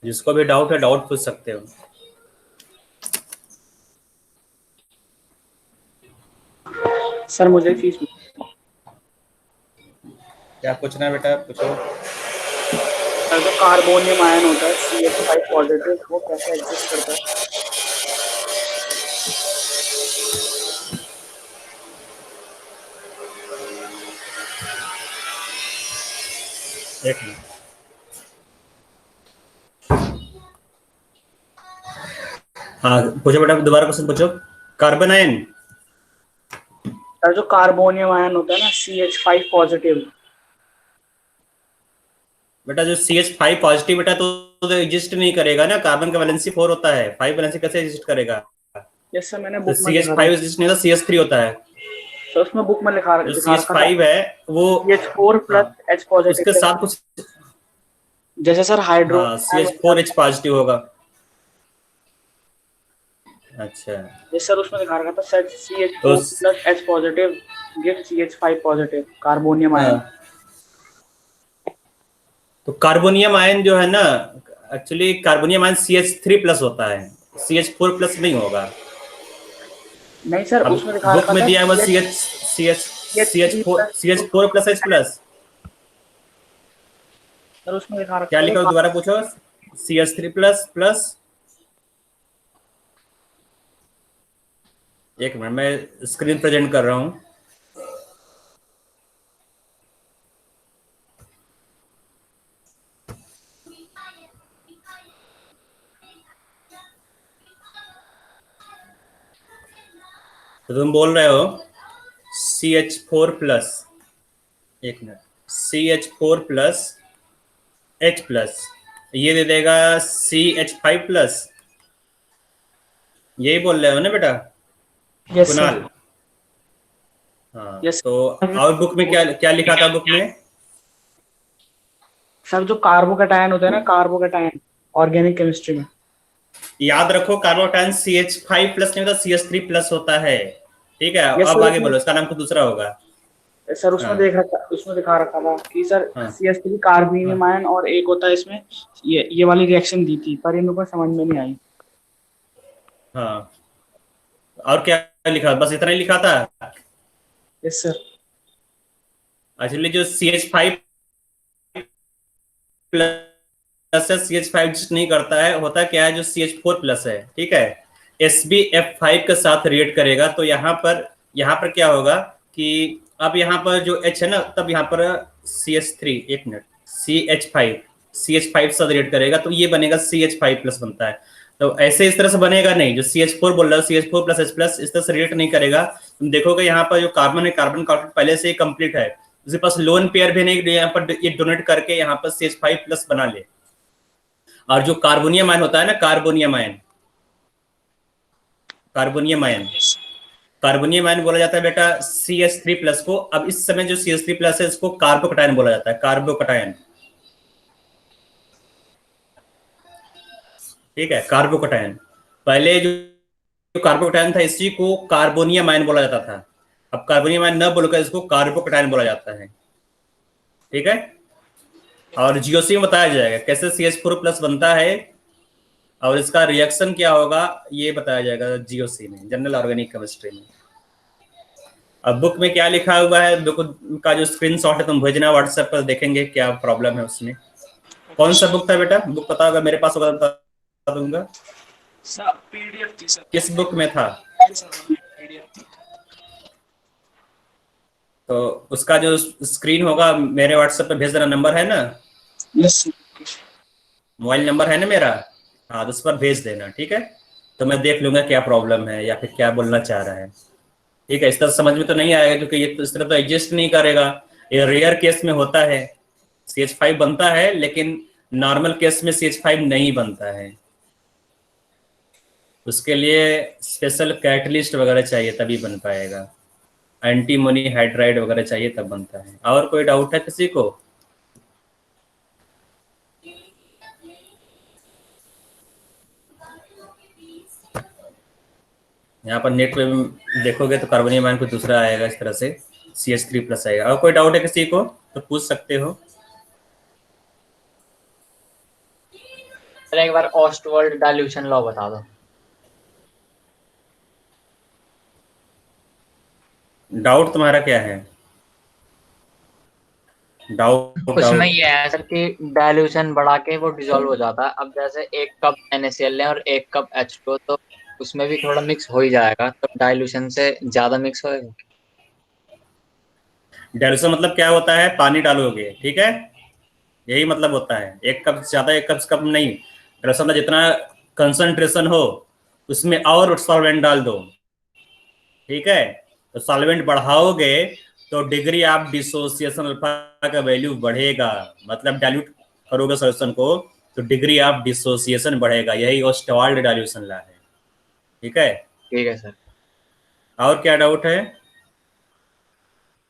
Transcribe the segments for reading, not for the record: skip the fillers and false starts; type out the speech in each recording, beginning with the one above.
जिसको भी डाउट है डाउट पूछ सकते हो। सर मुझे फीस क्या पूछना है बेटा, पूछो। सर जो कार्बोनियम आयन होता है CH5 पॉजिटिव वो कैसे एग्जिस्ट करता है? एक मिनट। हाँ पूछो बेटा, दोबारा क्वेश्चन पूछो। Carbon ion. सर जो कार्बोनियम आयन होता है ना CH5 पॉजिटिव, बेटा जो CH5 पॉजिटिव बेटा तो एग्जिस्ट नहीं करेगा ना, कार्बन का वैलेंसी 4 होता है, 5 वैलेंसी कैसे एग्जिस्ट करेगा? यस सर मैंने तो बुक में सी एच देखा था। फाइव एग्जिस्ट नहीं होता, CH3 होता है। सर उसमें बुक में जो सी दिखा एच रखा था फाइव है वो, CH4 हाँ प्लस H पॉजिटिव, उसके साथ जैसे कुछ, जैसे सर हाँ हाइड्रोजन आयन होता CH4H है। पॉजिटिव होगा। अच्छा। यस सर उसमें दिखा रखा था सर तो CH4 plus H positive give CH5 positive carbonium ion. हाँ, तो कार्बोनियम आयन जो है ना, actually carbonium ion CH3 plus होता है, CH4 प्लस नहीं होगा। नहीं सर अब उसमें दिखा बुक रखा में था दिया है वो C H C H C H CH3 four C plus. H four plus H plus. Sir उसमें दिखा क्या रखा लिखा हो था दोबारा पूछो। CH3 plus plus. एक मिनट, मैं स्क्रीन प्रेजेंट कर रहा हूँ। तो तुम बोल रहे हो CH4 प्लस, एक minute, CH4 plus H plus, ये दे देगा CH5 प्लस, यही बोल रहे हो ना बेटा यस सर। कुणाल? हाँ यस तो और बुक में क्या क्या लिखा था बुक में? सर जो कार्बोकैटायन होता है ना, कार्बोकैटायन ऑर्गेनिक केमिस्ट्री में। याद रखो कार्बोटाइन CH5 प्लस नहीं होता, CH3 प्लस होता है। ठीक है, यस अब सर आगे उसमें, बोलो, इसका नाम कुछ दूसरा होगा। सर हाँ उसमें दिखा रखा था कि सर हाँ CH3 कार्बोनियम हाँ आयन और एक होता है इसमें, ये वाली रिएक्शन दी थी पर ये मेरे को समझ में नहीं आई। हाँ। और क्या लिखा, बस इतना ही लिखा था? Yes sir. एक्चुअली जो CH5 प्लस है, CH5 एग्जिस्ट नहीं करता है, होता क्या है, जो CH4 प्लस है, ठीक है, SbF5 के साथ रिएक्ट करेगा, तो यहाँ पर क्या होगा कि अब यहाँ पर जो H है ना, तब यहाँ पर CH3, एक मिनट, CH5 साथ रिएक्ट करेगा तो ये बनेगा CH5 प्लस बनता है। तो ऐसे इस तरह से बनेगा नहीं, जो CH4 बोल रहा है CH4 प्लस H प्लस इस तरह से रिएक्ट नहीं करेगा। तुम देखोगे यहाँ पर जो कार्बन है, कार्बन कॉर्पोरेट पहले से ही कंप्लीट है, उसके पास लोन पेयर भी नहीं, यहाँ पर ये डोनेट करके यहाँ पर CH5 प्लस बना ले। और जो कार्बोनियम आयन होता है ना, कार्बोनियम आयन कार्बोनियम आयन बोला जाता है बेटा CH3 प्लस को। अब इस समय जो CH3 प्लस है इसको कार्बोकटायन बोला जाता है, कार्बोकटायन। ठीक है, कार्बोकटायन। पहले जो कार्बोकटायन था इसी को कार्बोनियम आयन बोला जाता था। अब कार्बोनियम आयन न बोलकर इसको कार्बोकटायन बोला जाता है। ठीक है, और जीओसी में बताया जाएगा कैसे CH4 प्लस बनता है और इसका रिएक्शन क्या होगा, ये बताया जाएगा जीओसी में, जनरल ऑर्गेनिक केमिस्ट्री में। अब बुक में क्या लिखा हुआ है, बुक का जो स्क्रीनशॉट है तुम भेजना व्हाट्सएप पर, देखेंगे क्या प्रॉब्लम है उसमें। कौन सा बुक था बेटा, बुक पता होगा, मेरे पास होगा तो बता दूंगा। सर PDF थी सर। किस बुक में था? PDF थी। तो उसका जो स्क्रीन होगा मेरे व्हाट्सएप पे भेज देना, नंबर है ना, यस सर। मोबाइल नंबर है ना मेरा? हाँ तो उस पर भेज देना, ठीक है। तो मैं देख लूंगा क्या प्रॉब्लम है या फिर क्या बोलना चाह रहा है। ठीक है, इस तरह समझ में तो नहीं आएगा क्योंकि ये तो इस तरह तो एग्जिस्ट नहीं करेगा, ये रेयर केस में होता है। CH5 बनता है लेकिन नॉर्मल केस में CH5 नहीं बनता है, उसके लिए स्पेशल कैटलिस्ट वगैरह चाहिए तभी बन पाएगा, एंटीमोनी हाइड्राइड वगैरह चाहिए तब बनता है। और कोई डाउट है किसी को? यहाँ पर नेट पे देखोगे तो कार्बोनियम आयन कुछ दूसरा आएगा इस तरह से, CH3 प्लस आएगा। और कोई डाउट है किसी को तो पूछ सकते हो। सर एक बार ऑस्टवर्ल्ड डाइल्यूशन लॉ बता दो। डाउट तुम्हारा क्या है? डाउट उसमें डाउट। ये है सर कि डाइल्यूशन बढ़ा के वो डिसॉल्व हो जाता है। अब जैसे एक कप NaCl लें और एक कप H2O, तो उसमें भी थोड़ा मिक्स हो ही जाएगा, तो डाइल्यूशन से ज्यादा मिक्स होएगा। डाइल्यूशन मतलब क्या होता है? पानी डालोगे, ठीक है, यही मतलब होता है। एक कप से ज्यादा, एक कप से कम नहीं। डाइल्यूशन में जितना कंसंट्रेशन हो उसमें और सॉल्वेंट डाल दो, ठीक है। तो सॉल्वेंट बढ़ाओगे तो डिग्री ऑफ डिसोसिएशन अल्फा का वैल्यू बढ़ेगा, मतलब डाइल्यूट करोगे सॉल्यूशन को तो डिग्री ऑफ डिसोसिएशन बढ़ेगा। यही ओस्टवाल्ड डाइल्यूशन लॉ है, ठीक है। ठीक है सर। और क्या डाउट है?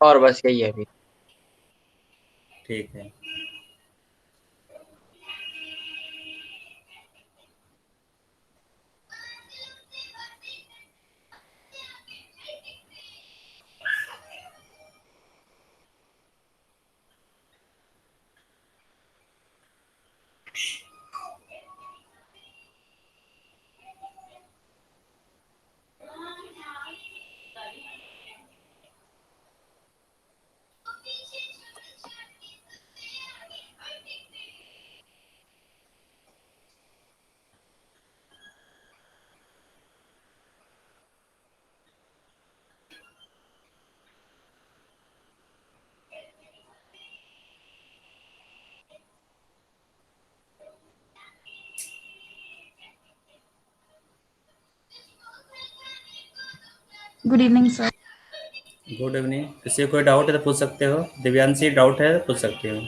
और बस यही है अभी। ठीक है। Good evening sir. Good evening. किसी को कोई डाउट है तो पूछ सकते हो। दिव्यांशी, डाउट है तो पूछ सकते हो।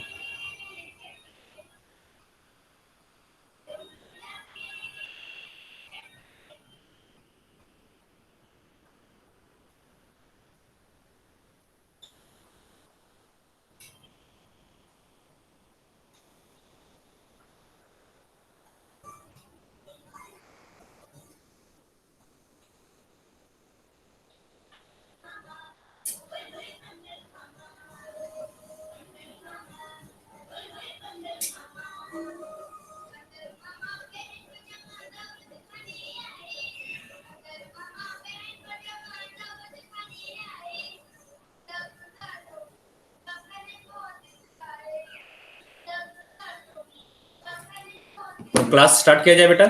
तो क्लास स्टार्ट किया जाए बेटा।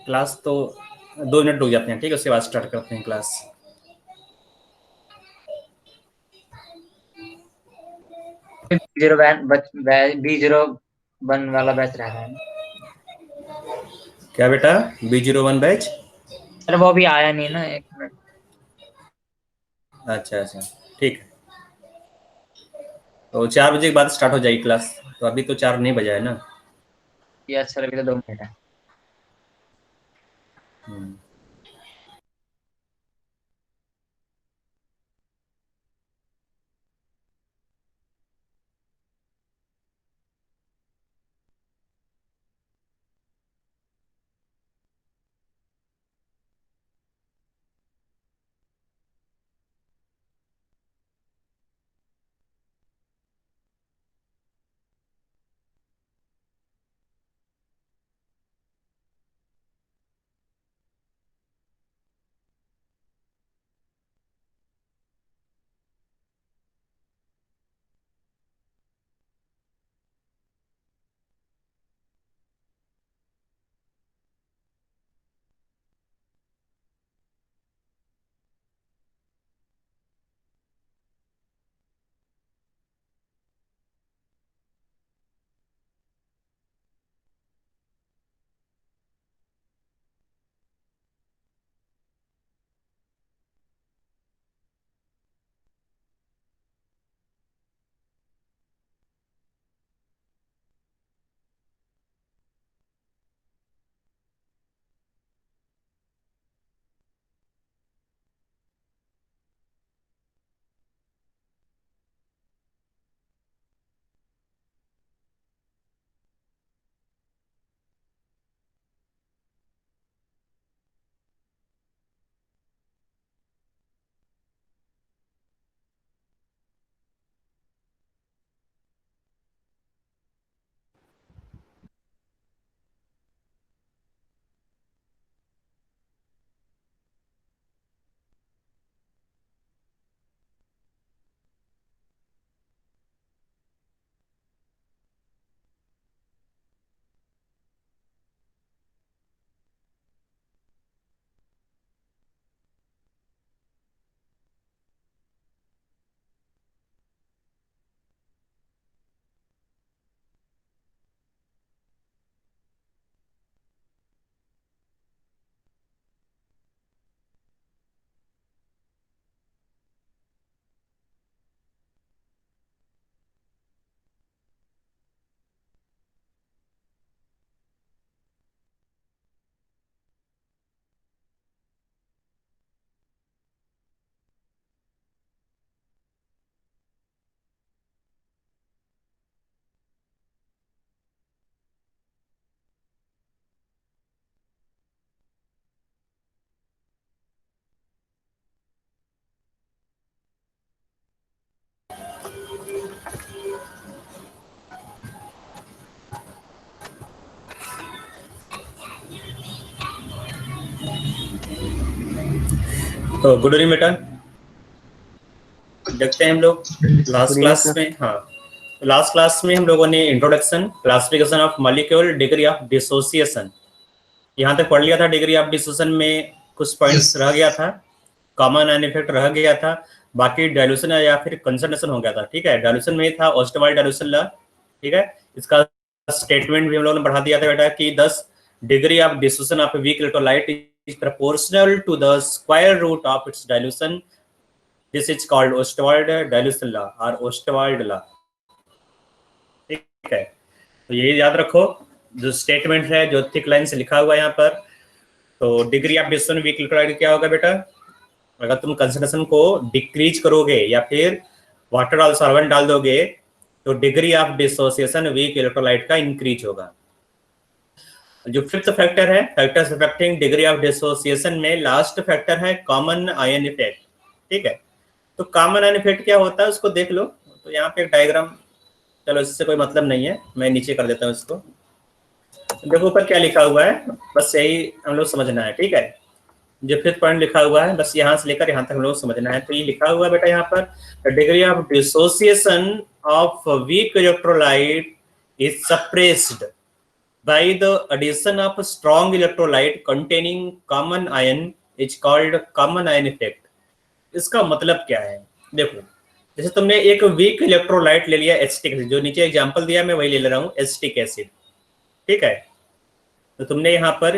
क्लास तो 2 मिनट रुक जाते हैं, ठीक है, उसके बाद स्टार्ट करते हैं क्लास। जीरो B01 वाला बैच रह रहा है ना। क्या बेटा? B01 batch? अरे वो अभी आया नहीं ना, 1 मिनट। अच्छा अच्छा, ठीक है। तो 4 बजे के बाद स्टार्ट हो जाएगी क्लास। तो अभी तो 4 नहीं बजा है ना। यस सर, अभी तो 2 मिनट है। हम्म। तो गुड इवनिंग बेटा। देखते हैं हम लोग लास्ट क्लास में, हाँ लास्ट क्लास में हम लोगों ने introduction, classification of molecule, degree of dissociation यहाँ तक पढ़ लिया था। डिग्री ऑफ डिसोसिएशन में कुछ पॉइंट्स रह गया था, कॉमन आयन इफेक्ट रह गया था, बाकी डाइल्यूशन या फिर कंसंट्रेशन हो गया था। ठीक है, डाइल्यूशन में था ओस्टवाल्ड डाइल्यूशन लॉ। ठीक है, इसका स्टेटमेंट भी हम लोगों ने बढ़ा दिया था बेटा कि 10 degree of dissociation of weak electrolyte is proportional to the square root of its dilution. This is called Ostwald dilution law or Ostwald law। ठीक है, तो ये याद रखो, जो स्टेटमेंट है जो थिक लाइन से लिखा हुआ है यहाँ पर। तो degree of dissociation weak electrolyte क्या होगा बेटा, अगर तुम कंसंट्रेशन को डिक्रीज करोगे या फिर वाटर और सॉल्वेंट डाल दोगे तो degree of dissociation weak electrolyte का इंक्रीज होगा। जो फिफ्थ फैक्टर है, factors affecting degree of dissociation में लास्ट फैक्टर है कॉमन आयन इफेक्ट। ठीक है, तो कॉमन आयन इफेक्ट क्या होता है उसको देख लो। तो यहाँ पे एक डायग्राम, चलो इससे कोई मतलब नहीं है, मैं नीचे कर देता हूँ इसको। देखो ऊपर क्या लिखा हुआ है, बस यही हम लोग समझना है। ठीक है, जो फिफ्थ पॉइंट लिखा हुआ है बस यहाँ से लेकर यहाँ तक हम लोग समझना है। तो ये लिखा हुआ है बेटा यहाँ पर, degree of dissociation of weak electrolyte is suppressed by the addition of strong electrolyte containing common ion is called common ion effect. इसका मतलब क्या है, देखो जैसे तुमने एक वीक इलेक्ट्रोलाइट ले लिया एसिटिक एसिड, जो नीचे एग्जांपल दिया मैं वही ले रहा हूँ, एसिटिक एसिड। ठीक है, तो तुमने यहाँ पर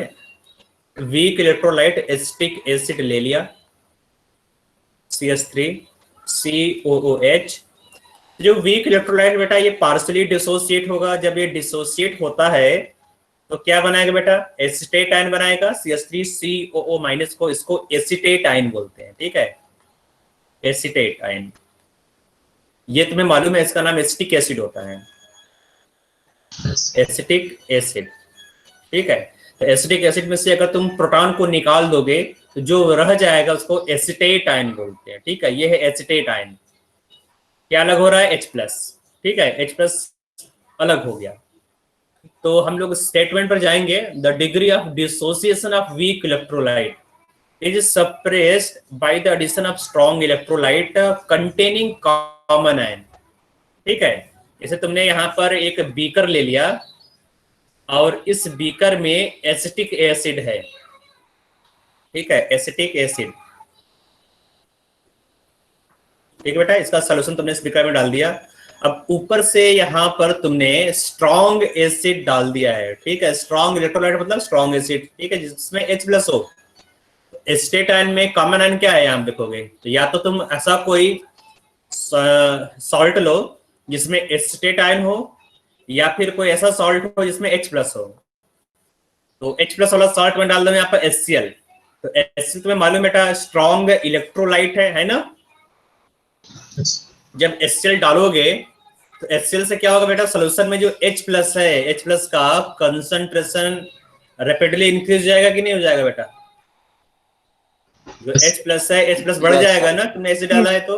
वीक इलेक्ट्रोलाइट एसिटिक एसिड ले लिया CH3COOH। जो वीक इलेक्ट्रोलाइट बेटा ये पार्शियली डिसोसिएट होगा। जब ये डिसोसिएट होता है तो क्या बनाएगा बेटा, एसिटेट आयन बनाएगा। CH3COO- को इसको एसिटेट आयन बोलते हैं। ठीक है, एसिटेट आयन, ये तुम्हें मालूम है इसका नाम एसिटिक एसिड होता है, एसिटिक एसिड। ठीक है, तो एसिटिक एसिड में से अगर तुम प्रोटॉन को निकाल दोगे तो जो रह जाएगा उसको एसिटेट आयन बोलते हैं। ठीक है, ये है एसिटेट आयन। क्या अलग हो रहा है, H+। ठीक है, H+ अलग हो गया। तो हम लोग स्टेटमेंट पर जाएंगे, the degree of dissociation of weak electrolyte is suppressed by the addition of strong electrolyte containing common ion। ठीक है, जैसे तुमने यहाँ पर एक बीकर ले लिया और इस बीकर में एसिटिक एसिड है। ठीक है, एसिटिक एसिड। ठीक है बेटा, इसका सॉल्यूशन तुमने इस बीकर में डाल दिया। अब ऊपर से यहाँ पर तुमने स्ट्रॉन्ग एसिड डाल दिया है। ठीक है, स्ट्रॉन्ग इलेक्ट्रोलाइट मतलब स्ट्रॉन्ग एसिड। ठीक है, जिसमें H+ हो। एसिटेट आयन में कॉमन आयन क्या है यहाँ देखोगे, तो या तो तुम ऐसा कोई सॉल्ट लो जिसमें एसिटेट आयन हो, या फिर कोई ऐसा सॉल्ट हो जिसमें H+ हो। तो H+ वाला सॉल्ट में डाल दो यहाँ पर HCl। तो HCl तुम्हें मालूम बेटा स्ट्रॉन्ग इलेक्ट्रोलाइट है ना। जब HCl डालोगे तो HCl से क्या होगा बेटा, सोल्यूशन में जो H+ है, H+ का कंसंट्रेशन रैपिडली इंक्रीज हो जाएगा कि नहीं हो जाएगा बेटा। जो H+ है, H+ बढ़ जाएगा ना, तुमने एसिड डाला है तो।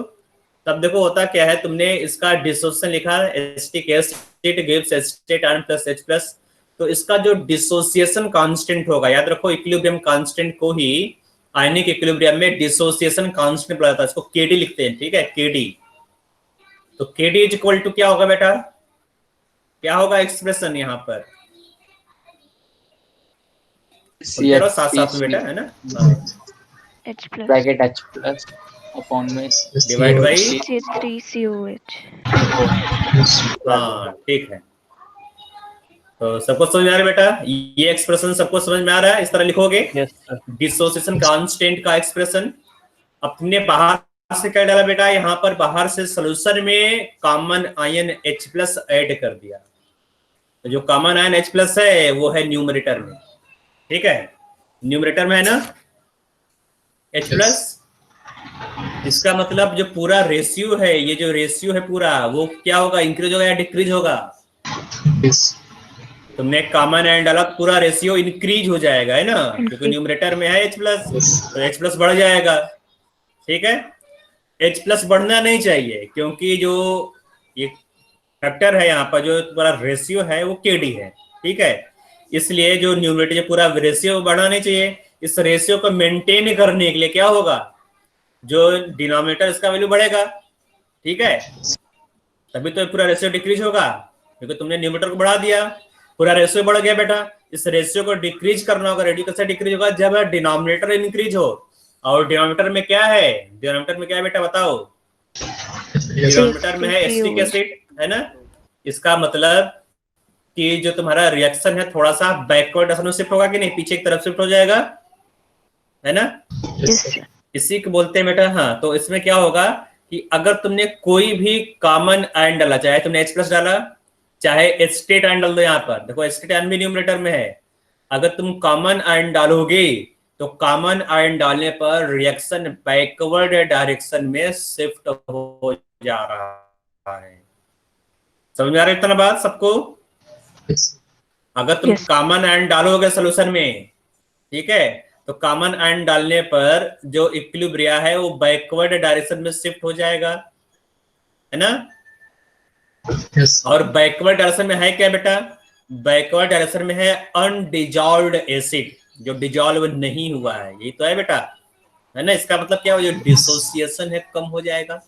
तब देखो होता क्या है, तुमने इसका डिसोसिएशन लिखा है, acetic acid gives acetate ion plus H+। तो इसका जो डिसोसिएशन कांस्टेंट होगा, याद रखो इक्विलिब्रियम कांस्टेंट को ही आयनिक इक्विलिब्रियम में डिसोसिएशन कांस्टेंट बोला जाता है, इसको KD लिखते हैं। ठीक है, KD। तो KD इज इक्वल टू क्या होगा बेटा, क्या होगा एक्सप्रेशन यहाँ पर, साथ साथ में बेटा, है ना, H ब्रैकेट H+ अपॉन में डिवाइड बाई CH3COH। हाँ ठीक है। तो सबको समझ में आ रहा है बेटा, ये एक्सप्रेशन सबको समझ में आ रहा है। इस तरह लिखोगे डिसोसिएशन कांस्टेंट का एक्सप्रेशन। अपने बाहर से क्या डाला बेटा, यहाँ पर बाहर से सोल्यूशन में कॉमन आयन H+ ऐड कर दिया। तो जो कॉमन आयन H+ है वो है न्यूमरेटर में। ठीक है, न्यूमरेटर में है ना H+। इसका मतलब जो पूरा रेशियो है, ये जो रेशियो है पूरा, वो क्या होगा, इंक्रीज होगा या डिक्रीज होगा। तुमने कॉमन आयन डाला, पूरा रेशियो इंक्रीज हो जाएगा, है ना, क्योंकि न्यूमरेटर में है H+, तो H+ बढ़ जाएगा। ठीक है, H+ बढ़ना नहीं चाहिए, क्योंकि जो ये फैक्टर है यहाँ पर, जो पूरा रेशियो है वो KD है। ठीक है, इसलिए जो न्यूमरेटर, जो पूरा रेशियो बढ़ना नहीं चाहिए। इस रेशियो को मेंटेन करने के लिए क्या होगा, जो डिनोमिनेटर इसका वैल्यू बढ़ेगा, ठीक है, तभी तो पूरा रेशियो डिक्रीज होगा, क्योंकि तुमने न्यूमरेटर को बढ़ा दिया, पूरा रेशियो बढ़ गया बेटा। इस रेशियो को डिक्रीज करना होगा, रेडियो कैसे डिक्रीज होगा, जब डिनोमिनेटर इंक्रीज हो। और डिनोमिनेटर में क्या है, डिनोमिनेटर में क्या है बेटा बताओ, डिनोमिनेटर में है एसिटिक एसिड, है ना। इसका मतलब कि जो तुम्हारा रिएक्शन है थोड़ा सा बैकवर्ड डायरेक्शन में शिफ्ट होगा कि नहीं, पीछे की तरफ शिफ्ट हो जाएगा, है ना। इसी को बोलते हैं बेटा। हाँ, तो इसमें क्या होगा कि अगर तुमने कोई भी कॉमन आयन डाला, चाहे तुमने H+ डाला, चाहे एस्टेट आयन डाल दो, यहाँ पर देखो एस्टेट आयन भी न्यूमरेटर में है। अगर तुम कॉमन आयन डालोगे तो कॉमन आयन डालने पर रिएक्शन बैकवर्ड डायरेक्शन में शिफ्ट हो जा रहा है। समझ में आ रहा है इतना बात सबको? अगर तुम कॉमन आयन डालोगे सोल्यूशन में, ठीक है, तो कॉमन आयन डालने पर जो इक्विलिब्रिया है वो बैकवर्ड डायरेक्शन में शिफ्ट हो जाएगा, है ना। और बैकवर्ड डायरेक्शन में है क्या बेटा, बैकवर्ड डायरेक्शन में है अनडिजॉल्व्ड एसिड, जो डिजॉल्व नहीं हुआ है, यही तो है बेटा, है ना। इसका मतलब क्या हो, जो डिसोसिएशन है कम हो जाएगा,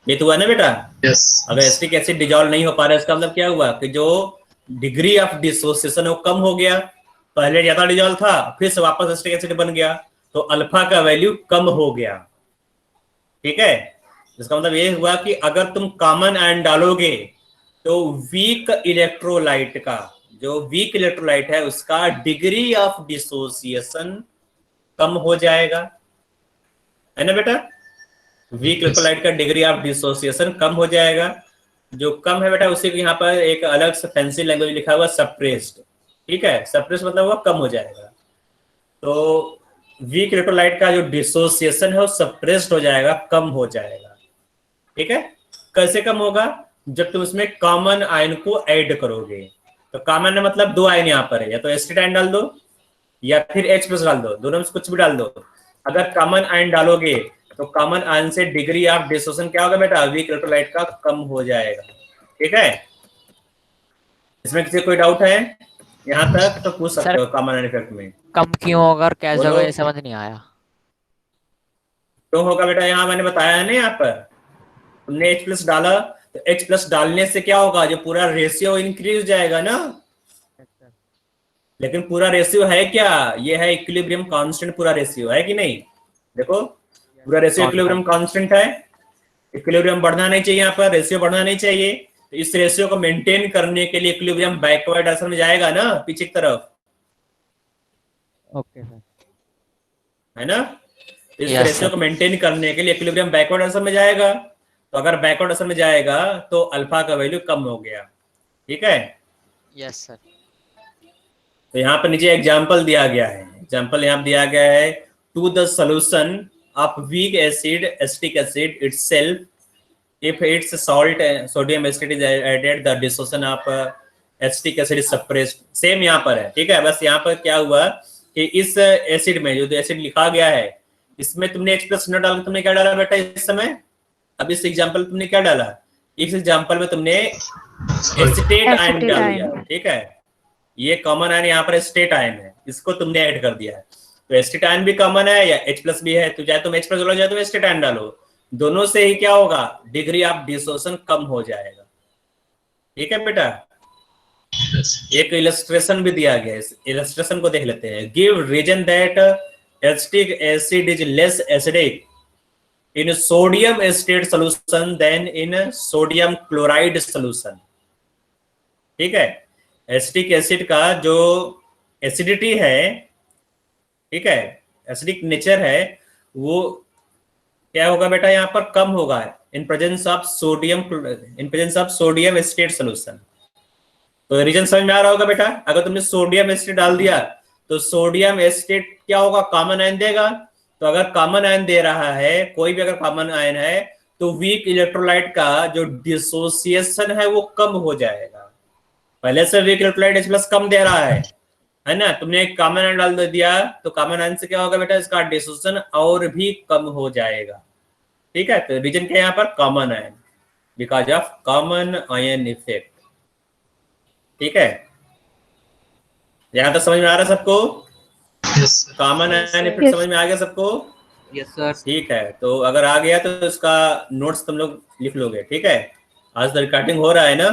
ये तो हुआ ना बेटा। अगर एसिटिक एसिड डिजॉल्व नहीं हो पा रहा है, इसका मतलब क्या हुआ कि जो डिग्री ऑफ डिसोसिएशन है वो कम हो गया, पहले ज्यादा डिजॉल्व था, फिर से वापस एसिटिक एसिड बन गया, तो अल्फा का वैल्यू कम हो गया, ठीक है। इसका मतलब ये हुआ कि अगर तुम कॉमन आयन डालोगे तो वीक इलेक्ट्रोलाइट का, जो वीक इलेक्ट्रोलाइट है उसका डिग्री ऑफ डिसोसिएशन कम हो जाएगा, है ना बेटा। वीक इलेक्ट्रोलाइट का डिग्री ऑफ डिसोसिएशन कम हो जाएगा। जो कम है बेटा उसी को यहाँ पर एक अलग से फैंसी लैंग्वेज लिखा हुआ सप्रेस्ड, ठीक है। सप्रेस मतलब वो कम हो जाएगा। तो वीक इलेक्ट्रोलाइट का जो डिसोसिएशन है वो सप्रेस्ड हो जाएगा, कम हो जाएगा, ठीक है। कैसे कम होगा, जब तुम उसमें कॉमन आयन को ऐड करोगे। तो कॉमन मतलब दो आयन यहाँ पर है, या तो एसिड आयन डाल दो या फिर H+ डाल दो, दोनों में कुछ भी डाल दो। अगर कॉमन आयन डालोगे तो कॉमन आयन से डिग्री ऑफ डिसोसिएशन क्या होगा बेटा, वीक इलेक्ट्रोलाइट का कम हो जाएगा, ठीक है। इसमें किसी कोई डाउट है यहाँ तक तो पूछ सकते हो कॉमन आयन इफेक्ट में। कम क्यों होगा और कैसे होगा ये समझ नहीं आया। क्यों होगा बेटा, यहाँ मैंने बताया है ना, यहाँ पर तुमने H+ डाला तो H+ डालने से क्या होगा, जो पूरा रेशियो इंक्रीज जाएगा ना। लेकिन पूरा रेशियो है क्या, ये है इक्विलिब्रियम कांस्टेंट, पूरा रेशियो है कि नहीं। देखो पूरा रेशियो इक्विलिब्रियम कांस्टेंट है, इक्विलिब्रियम बढ़ना नहीं चाहिए, यहाँ पर रेशियो बढ़ना नहीं चाहिए। तो इस रेशियो को मेंटेन करने के लिए इक्विलिब्रियम बैकवर्ड डायरेक्शन में जाएगा ना, पीछे की तरफ, ओके सर, है ना। इस रेशियो को मेंटेन करने के लिए इक्विलिब्रियम बैकवर्ड डायरेक्शन में जाएगा। तो अगर बैकवर्ड डायरेक्शन में जाएगा तो अल्फा का वैल्यू कम हो गया, ठीक है। Yes sir. तो यहाँ पर नीचे एग्जाम्पल दिया गया है, एग्जाम्पल यहाँ दिया गया है, to the solution of weak acid acetic acid itself if its salt sodium acetate is added the dissociation of acetic acid is suppressed। Same यहाँ पर है, ठीक है। बस यहाँ पर क्या हुआ कि इस एसिड में जो एसिड लिखा गया है इसमें तुमने H+ न डाल, तुमने क्या डाला बेटा इस समय, अब इस एग्जाम्पल तुमने क्या डाला, इस एग्जाम्पल में तुमने एसिटेट आयन डाल दिया, ठीक है। ये कॉमन आयन यहाँ पर एसिटेट आयन है, इसको तुमने ऐड कर दिया है। तो एसिटेट आयन भी कॉमन है या H+ भी है, तो चाहे तुम H+ डालो चाहे तुम एसिटेट आयन डालो, दोनों से ही क्या होगा, डिग्री ऑफ डिसोसिएशन कम हो जाएगा, ठीक है बेटा। एक इलस्ट्रेशन भी दिया गया है, इलस्ट्रेशन को देख लेते हैं। Give reason that acetic acid is less acidic in sodium acetate solution then in sodium chloride solution, ठीक है। एसिटिक एसिड का जो एसिडिटी है, ठीक है, एसिडिक नेचर है, वो क्या होगा बेटा यहाँ पर कम होगा in presence of sodium acetate solution. तो रीजन समझ में आ रहा होगा बेटा। अगर तुमने सोडियम एसिटेट डाल दिया तो सोडियम एसिटेट क्या होगा, कॉमन आयन देगा। तो अगर कॉमन आयन दे रहा है, कोई भी अगर कॉमन आयन है, तो वीक इलेक्ट्रोलाइट का जो डिसोसिएशन है वो कम हो जाएगा। पहले से वीक इलेक्ट्रोलाइट H+ कम दे रहा है ना। तुमने एक कॉमन आयन डाल दिया तो कॉमन आयन से क्या होगा बेटा, इसका डिसोसिएशन और भी कम हो जाएगा, ठीक है। तो रीजन क्या है यहाँ पर, common ion, because of common ion effect, ठीक है। यहां तक समझ में आ रहा है सबको, कॉमन आयन इफेक्ट समझ में आ गया सबको। Yes sir. ठीक है, तो अगर आ गया तो इसका नोट्स तुम लोग लिख लोगे, ठीक है। आज तो रिकॉर्डिंग हो रहा है ना?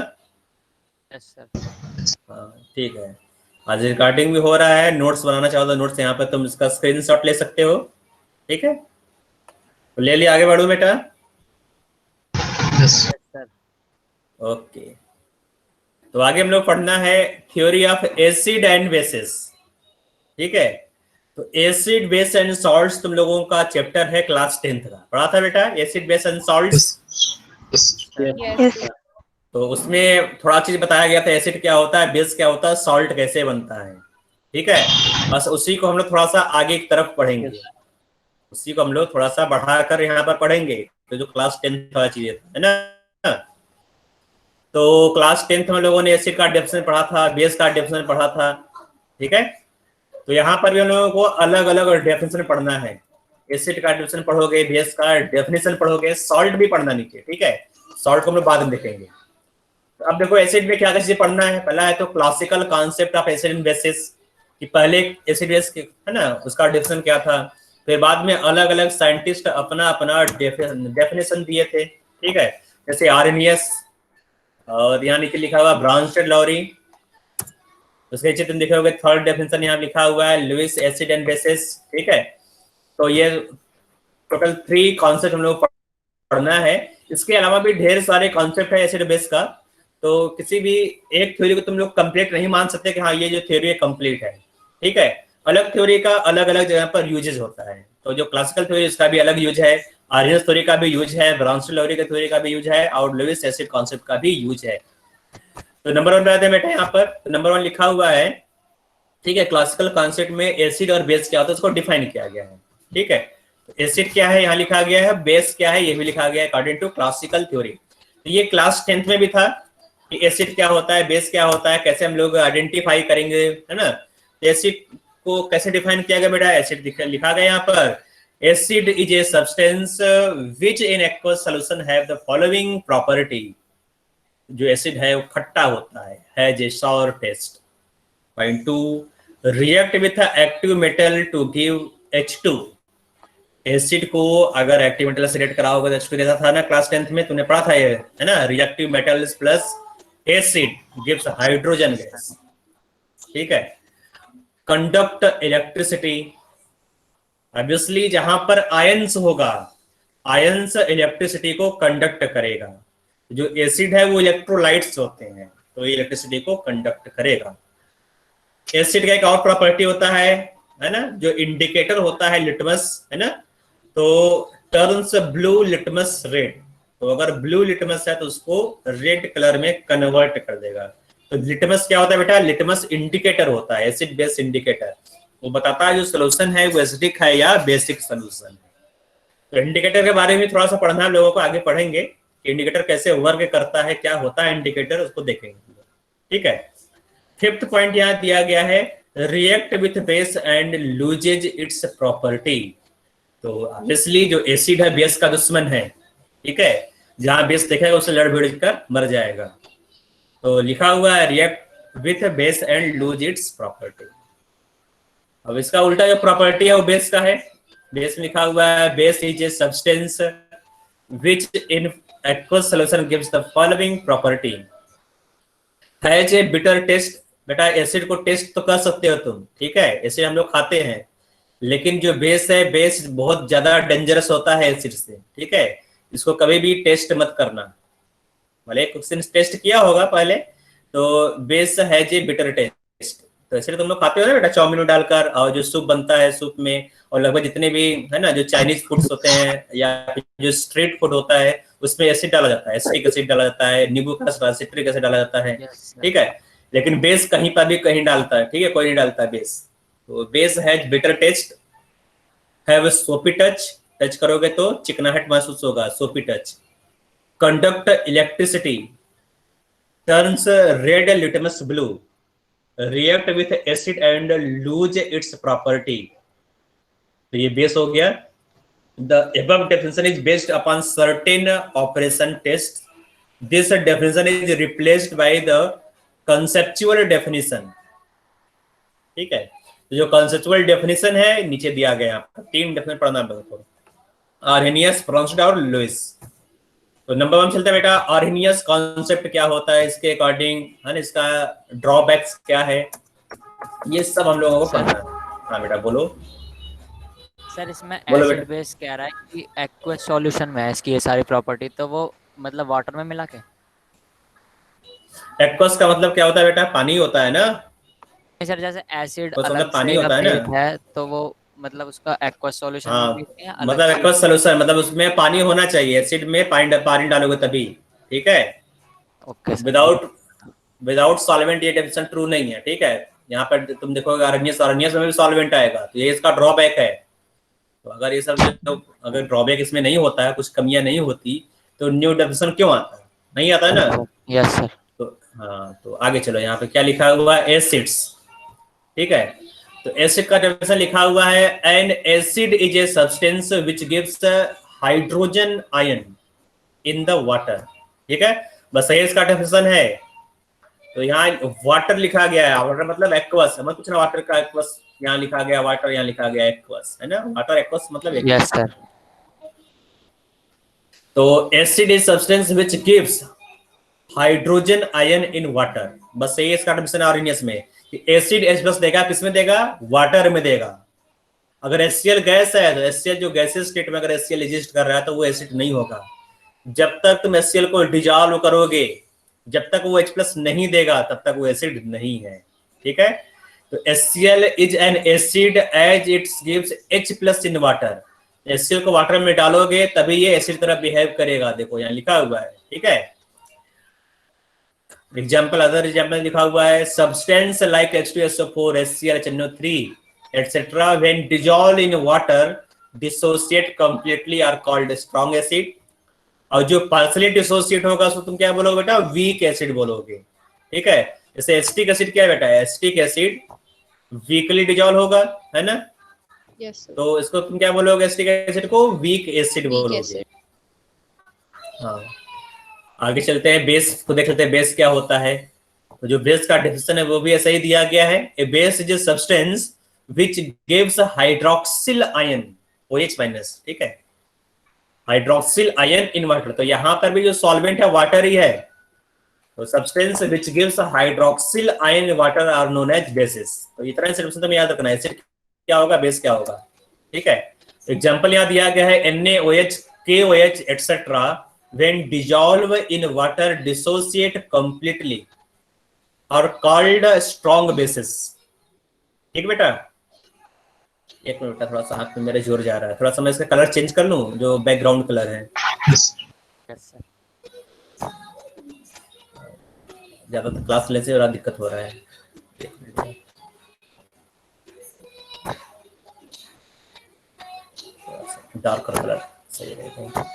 Yes sir. हाँ ठीक है, आज रिकॉर्डिंग भी हो रहा है। नोट्स बनाना चाहो तो नोट्स यहाँ पर तुम इसका स्क्रीनशॉट ले सकते हो, ठीक है। तो ले लिया, आगे बढ़ो बेटा। Yes sir. ओके, तो आगे हम लोग पढ़ना है theory of acid and bases, ठीक है। तो एसिड बेस एंड सॉल्ट्स तुम लोगों का चैप्टर है क्लास 10th का, पढ़ा था बेटा acid base and salts. Yes. तो उसमें थोड़ा चीज बताया गया था, एसिड क्या होता है, बेस क्या होता है, सॉल्ट कैसे बनता है, ठीक है। बस उसी को हम लोग थोड़ा सा आगे की तरफ पढ़ेंगे, उसी को हम लोग थोड़ा सा बढ़ाकर यहाँ पर पढ़ेंगे। तो जो क्लास 10th वाला चीज है ना, तो क्लास 10th में लोगों ने एसिड का डेफिनेशन पढ़ा था, बेस का डेफिनेशन पढ़ा था, ठीक है। तो यहाँ पर भी हम लोगों को अलग अलग डेफिनेशन पढ़ना है। एसिड का डेफिनेशन पढ़ोगे, बेस का डेफिनेशन पढ़ोगे, सॉल्ट भी पढ़ना नीचे, ठीक है। सॉल्ट को हम लोग बाद में देखेंगे। तो अब देखो एसिड में क्या क्या चीजें पढ़ना है। पहला है तो classical concept of acid and basis, कि पहले एसिड बेस है ना, उसका डेफिनेशन क्या था। फिर बाद में अलग अलग साइंटिस्ट अपना अपना डेफिनेशन दिए थे, ठीक है। जैसे आर्नियस, और यहाँ नीचे लिखा हुआ ब्राउनस्टेड लॉरी। उसके नीचे तुम देखोगे थर्ड डेफिनेशन यहाँ लिखा हुआ है लुइस एसिड एंड बेसिस, ठीक है। तो ये टोटल 3 कॉन्सेप्ट हम लोग पढ़ना है। इसके अलावा भी ढेर सारे कॉन्सेप्ट है एसिड बेस का। तो किसी भी एक थ्योरी को तुम लोग कंप्लीट नहीं मान सकते कि हाँ ये जो थ्योरी है कंप्लीट है, ठीक है। अलग थ्योरी का अलग अलग जगह पर यूजेज होता है। तो जो क्लासिकल थ्योरी इसका भी अलग यूज है, आर्यस थ्योरी का भी यूज है, ब्राउनस्टेड लॉरी का थ्योरी का भी यूज है, और लुइस एसिड कॉन्सेप्ट का भी यूज है। तो नंबर 1 पे आते हैं बेटा, यहाँ पर नंबर 1 लिखा हुआ है, ठीक है। क्लासिकल कॉन्सेप्ट में एसिड और बेस क्या होता है उसको डिफाइन किया गया है, ठीक है। तो एसिड क्या है यहाँ लिखा गया है, बेस क्या है ये भी लिखा गया है अकॉर्डिंग टू क्लासिकल थ्योरी। तो ये क्लास 10th में भी था कि एसिड क्या होता है, बेस क्या होता है, कैसे हम लोग आइडेंटिफाई करेंगे, है ना। एसिड को कैसे डिफाइन किया गया बेटा, एसिड लिखा गया यहाँ पर, acid is a substance which in aqueous solution have the following property. जो एसिड है वो खट्टा होता है, has a sour taste. Point 2, react with active metal to give H2। Acid को अगर एक्टिव मेटल से रिएक्ट कराओगे तो H2 कैसा था ना, क्लास 10th में तूने पढ़ा था ये, है ना। Reactive metals plus acid gives hydrogen gas, ठीक है। कंडक्ट इलेक्ट्रिसिटी, ऑब्वियसली जहां पर आयंस होगा, आयंस इलेक्ट्रिसिटी को कंडक्ट करेगा। जो एसिड है वो इलेक्ट्रोलाइट्स होते हैं, तो ये इलेक्ट्रिसिटी को कंडक्ट करेगा। एसिड का एक और प्रॉपर्टी होता है ना, जो इंडिकेटर होता है लिटमस, है ना। तो टर्न्स ब्लू लिटमस रेड। तो अगर ब्लू लिटमस है तो उसको रेड कलर में कन्वर्ट कर देगा। तो लिटमस क्या होता है बेटा, लिटमस इंडिकेटर होता है, एसिड बेस इंडिकेटर। वो बताता है जो सोल्यूशन है वो एसिडिक है या बेसिक सोल्यूशन है। तो इंडिकेटर के बारे में थोड़ा सा पढ़ना है लोगों को, आगे पढ़ेंगे कि इंडिकेटर कैसे वर्क करता है, क्या होता है इंडिकेटर, उसको देखेंगे, ठीक है। 5th पॉइंट यहाँ दिया गया है, react with base and loses it's property. तो ऑब्वियसली जो एसिड है बेस का दुश्मन है, ठीक है। जहां बेस देखेगा उसे लड़ भिड़ कर मर जाएगा। तो लिखा हुआ है react with base and lose its property. अब इसका उल्टा जो प्रॉपर्टी है वो बेस का है। बेस में लिखा हुआ है base is a substance which in aqueous solution gives the following property, has a bitter taste. बेटा एसिड को टेस्ट तो कर सकते हो तुम, ठीक है, एसिड हम लोग खाते हैं, लेकिन जो बेस है, बेस बहुत ज्यादा डेंजरस होता है एसिड से, ठीक है। इसको कभी भी टेस्ट मत करना। भले कुछ दिन टेस्ट किया होगा पहले, तो base has a bitter taste. तो एसिड तुम लोग खाते हो ना बेटा, चाउमीन में डालकर, और जो सूप बनता है सूप में, और लगभग जितने भी है ना जो चाइनीज फूड्स होते हैं या जो स्ट्रीट फूड होता है उसमें एसिड डाला जाता है, एसिटिक एसिड डाला जाता है, नींबू का रस, सिट्रिक एसिड डाला जाता है, ठीक है। लेकिन बेस कहीं पर भी कहीं डालता है, ठीक है, कोई नहीं डालता बेस। तो base has bitter taste, have सोपी टच, टच करोगे तो चिकनाहट महसूस होगा, सोपी touch. Conduct electricity, turns red litmus blue, react with acid and lose its property. तो ये बेस हो गया। The above definition is based upon certain operation tests. This definition is replaced by the conceptual definition. ठीक है, तो जो conceptual definition है नीचे दिया गया, आपका 3 डेफिनेशन पढ़ना है आपको, आर्हेनियस, ब्रोंस्टेड और लुईस। तो नंबर 1 चलता है बेटा, आर्हेनियस कॉन्सेप्ट क्या होता है इसके अकॉर्डिंग, है ना, इसका ड्रॉबैक्स क्या है, ये सब हम लोगों को पढ़ना है। हाँ बेटा बोलो। सर इसमें बोलो एसिड बेटा। बेस कह रहा है कि एक्वस सॉल्यूशन में है इसकी ये सारी प्रॉपर्टी, तो वो मतलब वाटर में मिला के? एक्वस का मतलब क्या होता है बेटा, पानी होता है ना। नहीं सर, जैसे एसिड एक्वस अलग मतलब पानी से का होता है ना। बेस है तो वो मतलब उसका एक्वस सॉल्यूशन में भी हाँ है या अलग मतलब से? एक्वस सोल्यूशन मतलब उसमें पानी होना चाहिए, एसिड में पानी डालोगे तभी, ठीक है। Okay sir. Without without solvent ये डेफिनेशन ट्रू नहीं है, ठीक है। यहाँ पर तुम देखोगे आर्हेनियस में भी सॉल्वेंट आएगा, तो ये इसका ड्रॉबैक है। तो अगर ये सब जो अगर ड्रॉबैक इसमें नहीं होता है, कुछ कमियां नहीं होती, तो न्यू डेफिनेशन क्यों आता है, नहीं आता है ना। Yes sir. तो हाँ, तो आगे चलो, यहाँ पे क्या लिखा हुआ है, एसिड्स, ठीक है। तो एसिड का डेफिनेशन लिखा हुआ है, N acid is a substance which gives hydrogen ion in the water, ठीक है। बस ये इसका डेफिनेशन है। तो यहाँ वाटर लिखा गया है, वाटर मतलब एक्वस, मत पूछना वाटर का एक्वस, यहाँ लिखा गया वाटर, यहाँ लिखा गया एक्वस, है ना, वाटर एक्वस मतलब एक। Yes sir. तो acid is substance which gives hydrogen ion in water, बस ये इसका डेफिनेशन आर्हेनियस में कि एसिड H+ देगा, किसमें देगा, वाटर में देगा। अगर HCl गैस है तो HCl जो गैसेस स्टेट में अगर HCl एग्जिस्ट कर रहा है तो वो एसिड नहीं होगा। जब तक तुम HCl को डिजॉल्व करोगे, जब तक वो H+ नहीं देगा तब तक वो एसिड नहीं है, ठीक है। तो HCl is an acid as it gives H+ in water. HCl को वाटर में डालोगे तभी ये एसिड तरह बिहेव करेगा, देखो यहाँ लिखा हुआ है, ठीक है। एग्जाम्पल, अदर एग्जाम्पल लिखा हुआ है, substance like H2SO4, HCl, HNO3 etc. when dissolved in water dissociate completely are called strong acid। और जो पार्सली डिसोसिएट होगा उसको तुम क्या बोलोगे बेटा, वीक एसिड बोलोगे, ठीक है। जैसे एसिटिक एसिड क्या है बेटा, एसिटिक एसिड वीकली डिजॉल्व होगा, है ना। Yes, sir. तो इसको तुम क्या बोलोगे, एसिटिक एसिड को वीक एसिड Weak बोलोगे। acid. हाँ, आगे चलते हैं, बेस को देख लेते हैं, बेस क्या होता है। तो जो बेस का डेफिनेशन है वो भी ऐसा ही दिया गया है, a base is a substance which gives hydroxyl ion OH-, ठीक है, हाइड्रोक्सिल आयन इन वाटर। तो यहाँ पर भी जो सॉल्वेंट है वाटर ही है। तो substance which gives hydroxyl ion in water are known as bases. तो इतना डेफिनेशन तुम्हें याद रखना है, एसिड क्या होगा, बेस क्या होगा, ठीक है। एग्जांपल यहाँ दिया गया है, NaOH, KOH etcetera when dissolve in water dissociate completely are called strong bases, ठीक बेटा। एक मिनट बेटा, थोड़ा सा हाथ में मेरे जोर जा रहा है, थोड़ा सा मैं इसका कलर चेंज कर लूं, जो बैकग्राउंड कलर है। Yes sir. ज्यादा तो क्लास लेने से बड़ा दिक्कत हो रहा है। डार्कर कलर सही रहेगा।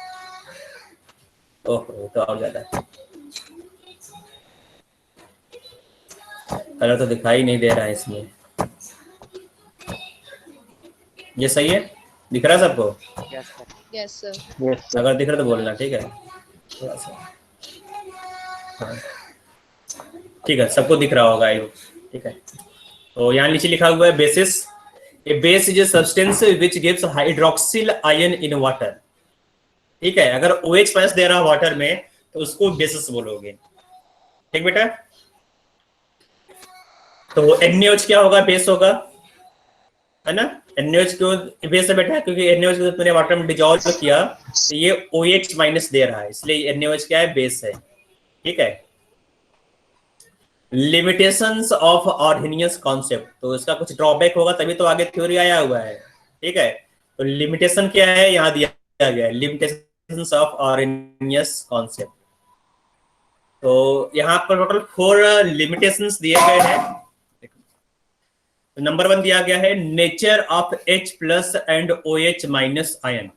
ओह तो और ज्यादा कलर तो दिखाई नहीं दे रहा है इसमें। ये सही है, दिख रहा है सबको? Yes sir. Yes, sir. Yes अगर दिख रहा है तो बोलना, ठीक है। थोड़ा सा हाँ, ठीक है, सबको दिख रहा होगा, ठीक है। तो यहाँ नीचे लिखा हुआ है basis, A base is a substance which gives hydroxyl ion in water, ठीक है। अगर OH+ दे रहा वाटर में तो उसको बेसिस बोलोगे, ठीक बेटा। तो NaOH क्या होगा, बेस होगा, है ना। NaOH क्यों बेस है बेटा, क्योंकि NaOH को तुमने वाटर में डिजॉल्व किया तो ये OH- दे रहा है, इसलिए NaOH क्या है, बेस है, ठीक है। लिमिटेशंस ऑफ आर्हेनियस कॉन्सेप्ट, तो इसका कुछ ड्रॉबैक होगा तभी तो आगे थ्योरी आया हुआ है, ठीक है। तो लिमिटेशन क्या है, यहाँ दिया गया है, लिमिटेशंस ऑफ आर्हेनियस कॉन्सेप्ट। तो यहाँ पर टोटल 4 लिमिटेशंस दिए गए हैं। नंबर 1 दिया गया है, nature of H+ and OH- ion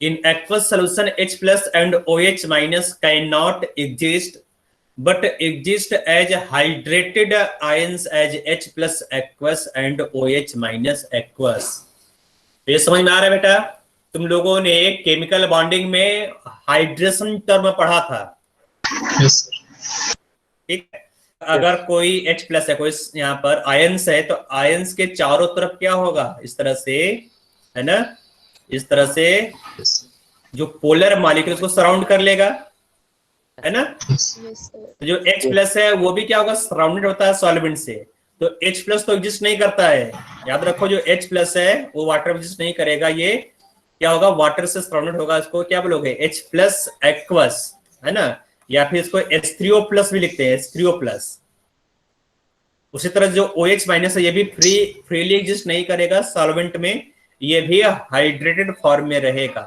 in aqueous solution H+ and OH- can not exist but exist as hydrated ions as H+ aqueous and OH- aqueous। तो ये समझ में आ रहा है बेटा, तुम लोगों ने केमिकल बॉन्डिंग में हाइड्रेशन टर्म पढ़ा था, यस ठीक है। अगर कोई H प्लस है, कोई यहाँ पर आयंस है, तो आयंस के चारों तरफ क्या होगा, इस तरह से, है ना, इस तरह से जो पोलर मॉलिक्यूल उसको सराउंड कर लेगा, है ना। तो जो H प्लस है वो भी क्या होगा, सराउंडेड होता है सॉल्वेंट से। तो H प्लस तो एग्जिस्ट नहीं करता है, याद रखो, जो H प्लस है वो वाटर में एग्जिस्ट नहीं करेगा, ये क्या होगा, वाटर से सराउंडेड होगा। इसको क्या बोलोगे, H प्लस एक्वस, है ना, या फिर इसको H3O प्लस भी लिखते हैं, H3O प्लस। उसी तरह जो OH माइनस है ये भी फ्रीली एग्जिस्ट नहीं करेगा सॉल्वेंट में, ये भी हाइड्रेटेड फॉर्म में रहेगा।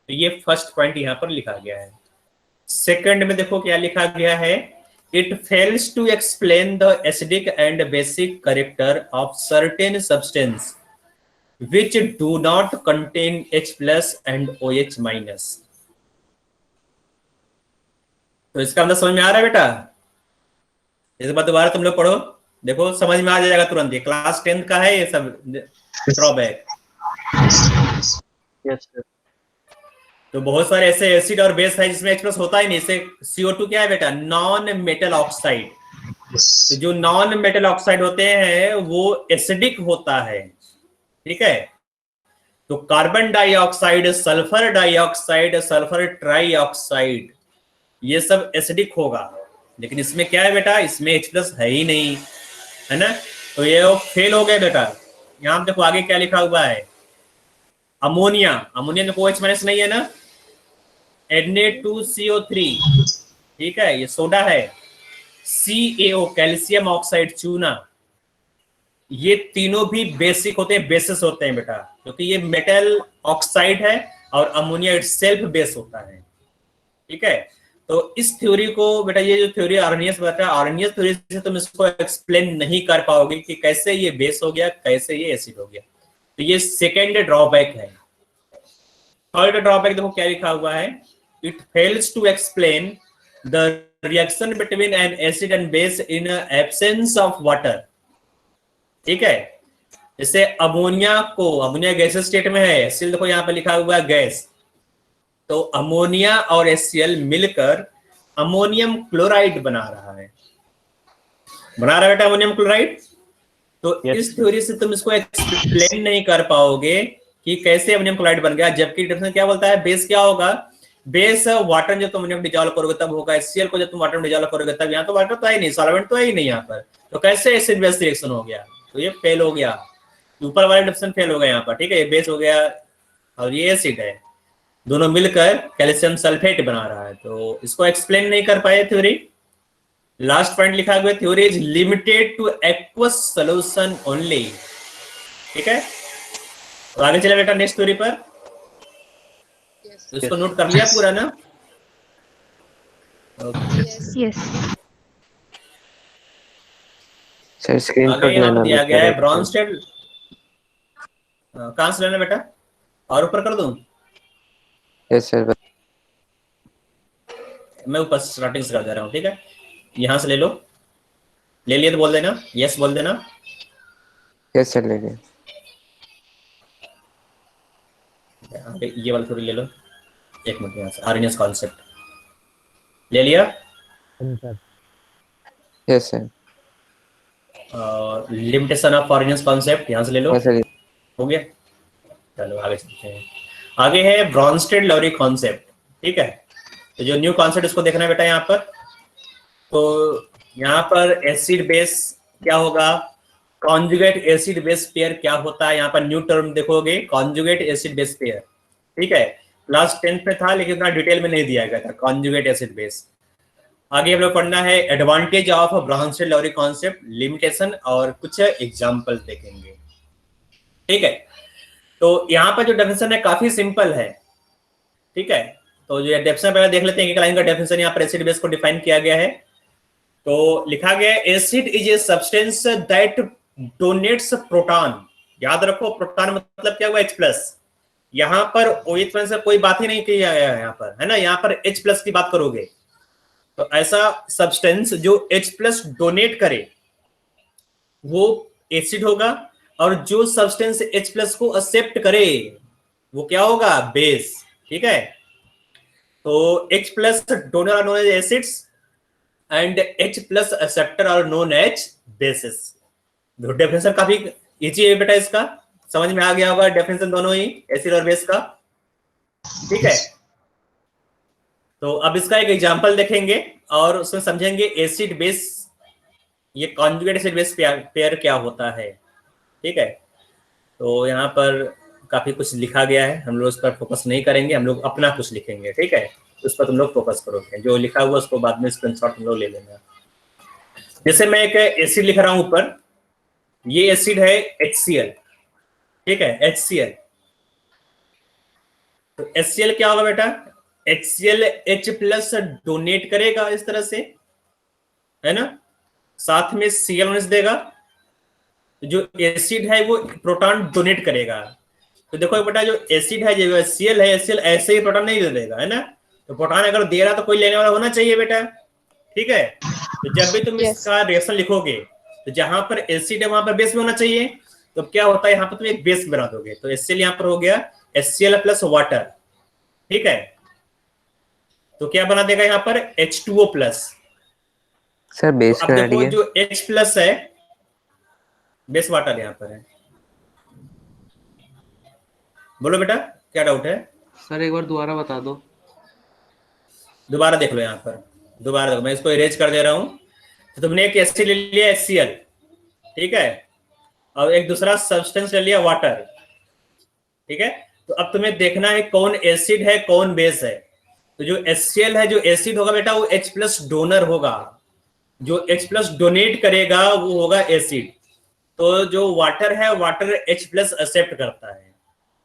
तो ये फर्स्ट पॉइंट यहां पर लिखा गया है। सेकंड में देखो क्या लिखा गया है, it fails to explain the acidic and basic character of certain substance which do not contain H plus and OH minus। तो इसका मतलब समझ में आ रहा है बेटा? इस बार दोबारा तुम लोग पढ़ो, देखो समझ में आ जाएगा तुरंत। ये क्लास 10 का है ये सब ड्रॉबैक। Yes sir. तो बहुत सारे ऐसे एसिड और बेस है जिसमें H प्लस होता ही नहीं। इसे CO2 क्या है बेटा, नॉन मेटल ऑक्साइड। तो जो नॉन मेटल ऑक्साइड होते हैं वो एसिडिक होता है, ठीक है। तो carbon dioxide, sulphur dioxide, sulphur trioxide, ये सब एसिडिक होगा। लेकिन इसमें क्या है बेटा, इसमें H प्लस है ही नहीं, है ना। तो ये फेल हो गए बेटा। यहां देखो आगे क्या लिखा हुआ है, अमोनिया, अमोनिया में कोई H माइनस नहीं है ना, Na2CO3, ठीक है, ये सोडा है। CaO, कैल्शियम ऑक्साइड चूना, ये तीनों भी बेसिक होते हैं, बेसिस होते हैं बेटा, क्योंकि ये मेटल ऑक्साइड है और अमोनिया इटसेल्फ बेस होता है, ठीक है। तो इस थ्योरी को बेटा, ये जो थ्योरी आर्नियस बताया, आर्नियस थ्योरी से तुम इसको एक्सप्लेन नहीं कर पाओगे कि कैसे ये बेस हो गया, कैसे ये एसिड हो गया। तो ये सेकेंड ड्रॉबैक है। थर्ड ड्रॉबैक देखो क्या लिखा हुआ है, it fails to explain the reaction between an acid and base in absence of water, ठीक है। जैसे अमोनिया को, अमोनिया गैस स्टेट में है, HCl देखो यहाँ पे लिखा हुआ है गैस। तो अमोनिया और HCl मिलकर अमोनियम क्लोराइड बना रहा है, बना रहा है बेटा अमोनियम क्लोराइड। तो इस थ्योरी से तुम इसको एक्सप्लेन नहीं कर पाओगे कि कैसे अमोनियम क्लोराइड बन गया। जबकि डेफिनेशन क्या बोलता है, बेस क्या होगा, बेस वाटर जब तुम अमोनियम डिजॉल्व करोगे तब होगा, HCl को जब तुम वाटर में डिजॉल्व करोगे तब। यहाँ तो वाटर तो है नहीं, सॉल्वेंट तो है ही नहीं यहाँ पर, तो कैसे एसिड बेस रिएक्शन हो गया। तो ये फेल हो गया, ऊपर वाला डेफिनेशन फेल हो गया यहाँ पर, ठीक है। ये बेस हो गया और ये एसिड है, दोनों मिलकर कैल्शियम सल्फेट बना रहा है। तो इसको एक्सप्लेन नहीं कर पाए थ्योरी। लास्ट पॉइंट लिखा हुआ, theory is limited two aqueous solution only, ठीक है। तो आगे चले बेटा नेक्स्ट थ्योरी पर। तो इसको नोट कर लिया पूरा ना? Yes. सर स्क्रीनशॉट आगे यहाँ लेना दिया गया है है ब्रॉन्स्टेड, कहां से लेना बेटा, और ऊपर कर दूं? Yes sir. मैं ऊपर स्टार्टिंग से कर दे रहा हूँ, ठीक है। यहाँ से ले लो, ले लिए तो बोल देना, यस बोल देना। यस सर ले लिया। ये वाला थोड़ी ले लो, एक मिनट। यहाँ से आरएनएस कॉन्सेप्ट ले लिया, yes sir. Limitation of RNS concept यहाँ से ले लो, हाँ सर। हो गया। चलो आगे चलते हैं। आगे है ब्रॉन्स्टेड लॉरी कॉन्सेप्ट, ठीक है। तो जो न्यू कॉन्सेप्ट इसको देखना बेटा यहाँ पर। तो यहाँ पर एसिड बेस क्या होगा, कॉन्जुगेट एसिड बेस पेयर क्या होता है, यहाँ पर न्यू टर्म देखोगे, कॉन्जुगेट एसिड बेस पेयर, ठीक है। क्लास 10th में था लेकिन इतना डिटेल में नहीं दिया गया था कॉन्जुगेट एसिड बेस। आगे हम लोग पढ़ना है advantage of Bronsted Lowry concept, limitation और कुछ एग्जांपल देखेंगे, ठीक है। तो यहाँ पर जो डेफिनेशन है काफी सिंपल है, ठीक है। तो जो डेफिनेशन पहले देख लेते हैं, एक लाइन का डेफिनेशन यहाँ पर एसिड बेस को डिफाइन किया गया है। तो लिखा गया acid is a substance that donates proton. याद रखो प्रोटॉन मतलब क्या हुआ, H प्लस। यहाँ पर OH से कोई बात ही नहीं की गया है यहाँ पर, है ना। यहाँ पर H प्लस की बात करोगे तो ऐसा सब्सटेंस जो H प्लस डोनेट करे वो एसिड होगा, और जो सब्सटेंस H प्लस को एक्सेप्ट करे वो क्या होगा, बेस, ठीक है। तो H plus donor are known as acids, and H plus acceptor are known as bases. Definition काफी इजी है बेटा, इसका समझ में आ गया होगा डेफिनेशन दोनों ही एसिड और बेस का। ठीक है, तो अब इसका एक एग्जांपल देखेंगे और उसमें समझेंगे एसिड बेस, ये कॉन्जुगेट एसिड बेस पेयर क्या होता है। ठीक है, तो यहाँ पर काफी कुछ लिखा गया है, हम लोग उस पर फोकस नहीं करेंगे, हम लोग अपना कुछ लिखेंगे। ठीक है, उस पर तुम लोग फोकस करोगे, जो लिखा हुआ उसको बाद में स्क्रीनशॉट तुम लोग ले लेना। जैसे मैं एक एसिड लिख रहा हूं ऊपर, ये एसिड है HCl। ठीक है, HCl, तो HCl क्या होगा बेटा, HCl H प्लस डोनेट करेगा इस तरह से, है ना, साथ में Cl- देगा, जो एसिड है वो प्रोटॉन डोनेट करेगा। तो देखो बेटा, जो एसिड है जो HCl है, HCl ऐसे ही प्रोटॉन नहीं दे देगा, है ना, तो प्रोटॉन अगर दे रहा तो कोई लेने वाला होना चाहिए बेटा। ठीक है, तो जब भी तुम इसका रिएक्शन लिखोगे तो जहां पर एसिड है वहां पर बेस भी होना चाहिए, तो क्या होता है यहाँ पर तुम एक बेस बना दोगे, तो HCl यहाँ पर हो गया HCl प्लस वाटर। ठीक है, तो क्या बना देगा यहाँ पर H2O प्लस। सर बेस तो अब का देखो आइडिया। जो H प्लस है, बेस वाटर यहाँ पर है। बोलो बेटा क्या डाउट है? सर एक बार दोबारा बता दो। दोबारा देख लो, यहाँ पर दोबारा देखो, मैं इसको इरेज कर दे रहा हूं। तो तुमने एक एसिड ले लिया HCl, ठीक है, और एक दूसरा सब्सटेंस ले लिया वाटर। ठीक है, तो अब तुम्हें देखना है कौन एसिड है कौन बेस है। तो जो HCl है, जो एसिड होगा बेटा वो H प्लस डोनर होगा, जो H प्लस डोनेट करेगा वो होगा एसिड। तो जो वाटर है, वाटर H प्लस एक्सेप्ट करता है।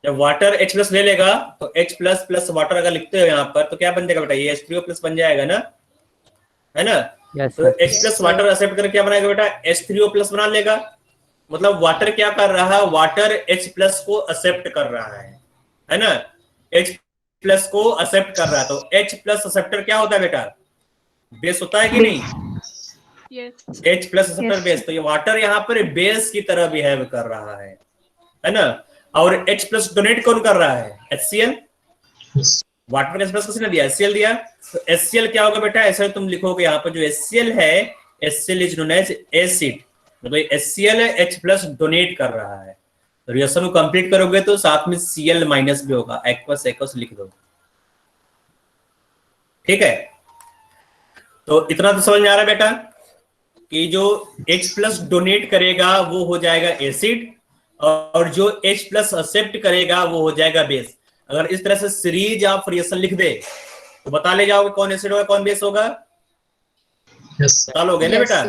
जब वाटर H प्लस ले लेगा तो H प्लस प्लस वाटर अगर लिखते हो यहाँ पर तो क्या बन जाएगा बेटा, ये H3O प्लस बन जाएगा ना, है ना। यस तो sir. H plus water accept करके क्या बनाएगा बेटा, H3O प्लस बना लेगा। मतलब वाटर क्या कर रहा है, वाटर H प्लस को एक्सेप्ट कर रहा है ना, H प्लस को एक्सेप्ट कर रहा है। तो H प्लस एक्सेप्टर क्या होता है बेटा, बेस होता है कि नहीं? Yes. H plus acceptor base, तो ये वाटर यहाँ पर बेस की तरह बिहेव कर रहा है ना। और H प्लस डोनेट कौन कर रहा है, HCl। वाटर में H प्लस किसने दिया, HCl दिया। तो HCl क्या होगा बेटा, ऐसा तुम लिखोगे यहाँ पर, जो HCl है, HCl is known as acid, मतलब HCl है H प्लस डोनेट कर रहा है। तो रिएक्शन को कंप्लीट करोगे तो साथ में Cl माइनस भी होगा, एक्वस एक्वस लिख दो। ठीक है, तो इतना तो समझ में आ रहा है बेटा कि जो H प्लस डोनेट करेगा वो हो जाएगा एसिड, और जो H प्लस एक्सेप्ट करेगा वो हो जाएगा बेस। अगर इस तरह से सीरीज आप रिएक्शन लिख दे तो बता ले जाओगे कौन एसिड होगा कौन बेस होगा, बता लोगे ना बेटा।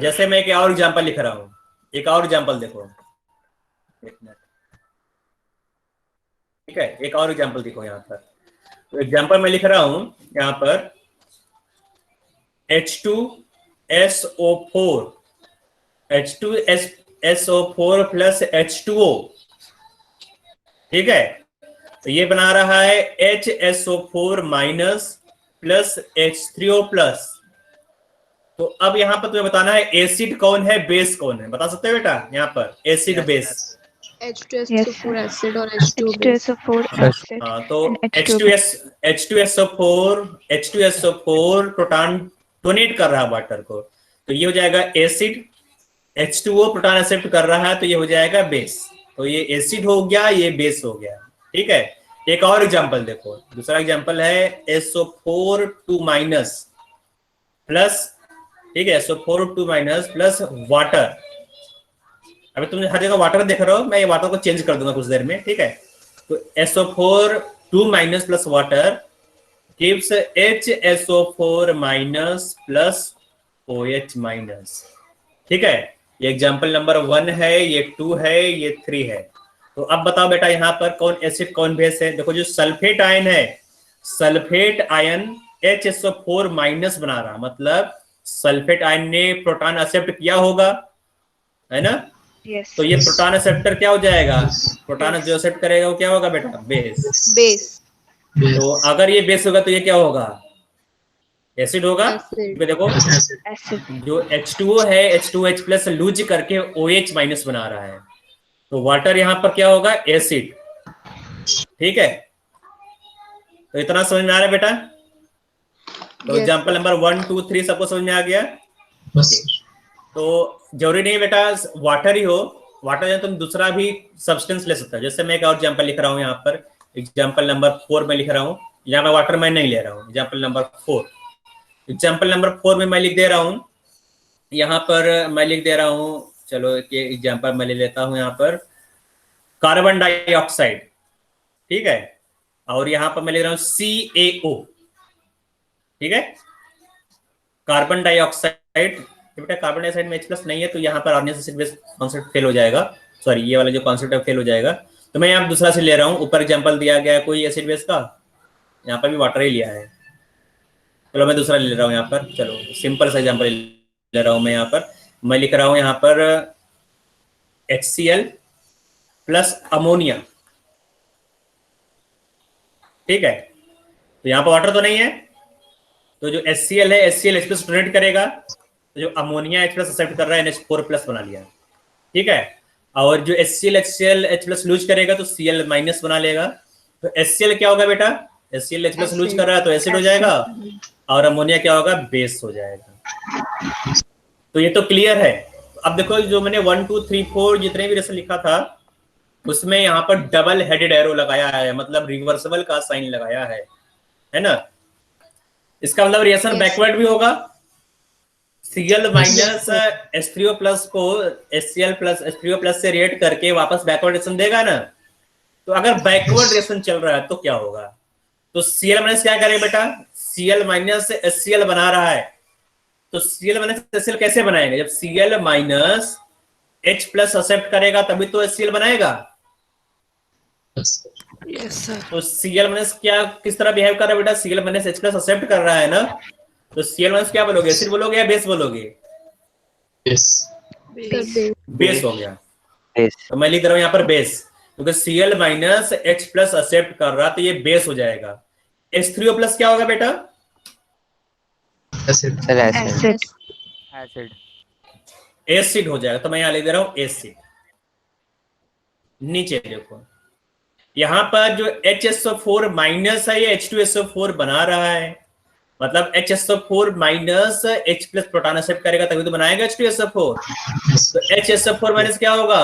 जैसे मैं एक और एग्जांपल लिख रहा हूं, एक और एग्जांपल देखो, एक मिनट। ठीक है, एक और एग्जांपल देखो यहाँ पर। तो एग्जांपल मैं लिख रहा हूं यहाँ पर H2SO4 H2SO4 प्लस H2O। ठीक है, तो ये बना रहा है HSO4 minus plus H3O plus. तो अब यहाँ पर तुम्हें बताना है एसिड कौन है बेस कौन है, बता सकते हो बेटा यहाँ पर एसिड बेस। H2SO4 acid और H2O base. हाँ, तो H2SO4 प्रोटॉन डोनेट कर रहा है वाटर को, तो ये हो जाएगा एसिड। H2O प्रोटॉन एक्सेप्ट कर रहा है तो ये हो जाएगा बेस। तो ये एसिड हो गया, ये बेस हो गया। ठीक है, एक और एग्जांपल देखो, दूसरा एग्जांपल है SO4 2 माइनस प्लस, ठीक है, SO4 2 माइनस प्लस वाटर। अभी तुम हर जगह वाटर देख रहे हो, मैं ये वाटर को चेंज कर दूंगा कुछ देर में। ठीक है, तो SO4 2 minus plus water gives HSO4 minus plus OH minus. ठीक है, ये एग्जांपल नंबर 1 है, ये 2 है, ये 3 है। तो अब बताओ बेटा यहाँ पर कौन एसिड कौन बेस है। देखो जो सल्फेट आयन है, सल्फेट आयन HSO4 माइनस बना रहा, मतलब सल्फेट आयन ने प्रोटॉन एक्सेप्ट किया होगा, है ना। तो ये प्रोटॉन एक्सेप्टर क्या हो जाएगा, प्रोटॉन जो एक्सेप्ट करेगा वो क्या होगा बेटा, बेस। तो अगर ये बेस होगा तो ये क्या होगा, एसिड होगा। देखो जो H2O है, H2OH प्लस लूज करके OH माइनस बना रहा है, तो वाटर यहाँ पर क्या होगा, एसिड। ठीक है, तो इतना समझ में आ रहा है बेटा। तो एग्जाम्पल नंबर 1 2 3 सबको समझ में आ गया? बस तो जरूरी नहीं बेटा वाटर ही हो, वाटर या तुम दूसरा भी सब्सटेंस ले सकते हो। जैसे मैं एक और एग्जाम्पल लिख रहा हूँ यहाँ पर, एग्जाम्पल नंबर 4 में लिख रहा हूँ, यहाँ मैं वाटर मैं नहीं ले रहा हूँ। एग्जाम्पल नंबर 4, एग्जाम्पल नंबर 4 में मैं लिख दे रहा हूँ, यहाँ पर मैं लिख दे रहा हूँ, चलो ये एग्जाम्पल मैं ले लेता हूँ यहाँ पर, कार्बन डाइऑक्साइड, ठीक है, और यहाँ पर मैं लिख रहा हूँ CaO, ठीक है, कार्बन डाइऑक्साइड। बेटा कार्बन डाइऑक्साइड में H+ नहीं है तो यहाँ पर Arrhenius acid base concept fail हो जाएगा, सॉरी ये वाला जो कॉन्सेप्ट है फेल हो जाएगा। तो मैं यहाँ दूसरा से ले रहा हूँ, ऊपर एग्जाम्पल दिया गया है कोई एसिड बेस का, यहाँ पर भी वाटर ही लिया है। चलो मैं दूसरा ले रहा हूँ यहाँ पर, चलो सिंपल सा एग्जाम्पल ले रहा हूँ मैं यहाँ पर, मैं लिख रहा हूँ यहाँ पर HCl प्लस अमोनिया, ठीक है। तो यहाँ पर वाटर तो नहीं है, तो जो HCl है HCl H+ डोनेट करेगा, तो जो अमोनिया H+ एक्सेप्ट कर रहा है NH4+ बना लिया, ठीक है। और जो HCl H+ लूज करेगा तो Cl- बना लेगा। तो HCl क्या होगा बेटा, HCl H+ लूज कर रहा है तो एसिड हो जाएगा, और अमोनिया क्या होगा, बेस हो जाएगा। तो ये तो क्लियर है। अब देखो जो मैंने 1 2 3 4 जितने भी रिएक्शन लिखा था उसमें यहाँ पर डबल हेडेड एरो लगाया है, मतलब रिवर्सिबल का साइन लगाया है ना। इसका मतलब रिएक्शन बैकवर्ड भी होगा। Cl माइनस H3O+ को HCl प्लस H3O+ से रिएक्ट करके वापस बैकवर्ड रिएक्शन देगा ना। तो अगर बैकवर्ड रिएक्शन चल रहा है तो क्या होगा, तो Cl माइनस क्या करेगा बेटा, Cl माइनस HCl बना रहा है, तो Cl माइनस HCl कैसे बनाएंगे, जब Cl माइनस H+ एक्सेप्ट करेगा तभी तो HCl बनाएगा। तो Cl माइनस क्या किस तरह बिहेव कर रहा है बेटा, Cl माइनस H+ एक्सेप्ट कर रहा है ना, तो Cl माइनस क्या बोलोगे, एसिड बोलोगे या बेस बोलोगे, बेस हो गया। तो मैं लिख रहा हूं यहाँ पर बेस, क्योंकि Cl माइनस H+ एक्सेप्ट कर रहा तो ये बेस हो जाएगा। H3O+ क्या होगा बेटा, एसिड एसिड एसिड हो जाएगा। तो मैं यहां लिख दे रहा हूं एसिड। नीचे देखो यहां पर जो HSO4 माइनस है ये H2SO4 बना रहा है, मतलब HSO4 minus H+ proton accept करेगा तभी तो बनाएगा H2SO4। तो HSO4 माइनस क्या होगा,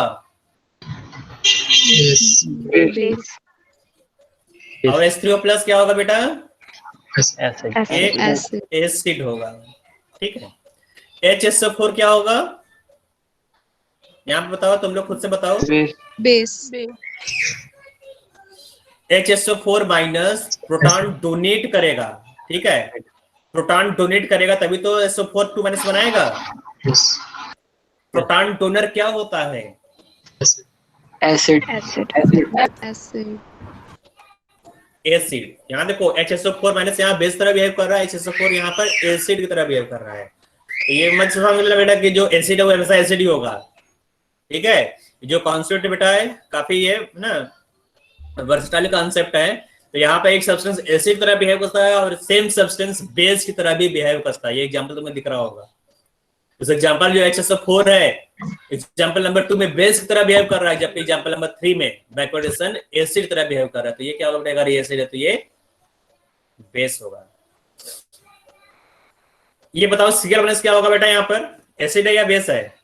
और H3O+ क्या होगा बेटा, एसिड होगा, ठीक है। HSO4 क्या होगा, यहाँ पे बताओ, तुम लोग खुद से बताओ, base HSO4 minus proton donate करेगा, ठीक है, प्रोटॉन डोनेट करेगा तभी तो SO4 2 माइनस बनाएगा। प्रोटॉन डोनर क्या होता है, एसिड एसिड। यहाँ देखो HSO4 माइनस यहाँ बेस तरह बिहेव कर रहा है, HSO4 यहाँ पर एसिड की तरह बिहेव कर रहा है। तो ये मत समझ बेटा कि जो एसिड है वो हमेशा एसिड ही होगा, ठीक है। जो कॉन्सेप्ट बेटा है काफी ये ना वर्सटाइल कॉन्सेप्ट है। तो यहाँ पे एक सब्सटेंस एसिड की तरह बिहेव करता है और सेम सब्सटेंस बेस की तरह भी बिहेव करता है। ये एग्जांपल तुम्हें दिख रहा होगा। उस एग्जांपल जो HSO4 है, एग्जांपल नंबर 2 में बेस की तरह बिहेव कर रहा है, जबकि एग्जांपल नंबर 3 में बैकवर्डेशन एसिड की तरह बिहेव कर रहा है। तो ये क्या होगा बेटा, अगर ये एसिड है तो ये बेस होगा। ये बताओ Cl माइनस क्या होगा बेटा, यहाँ पर एसिड है या बेस है,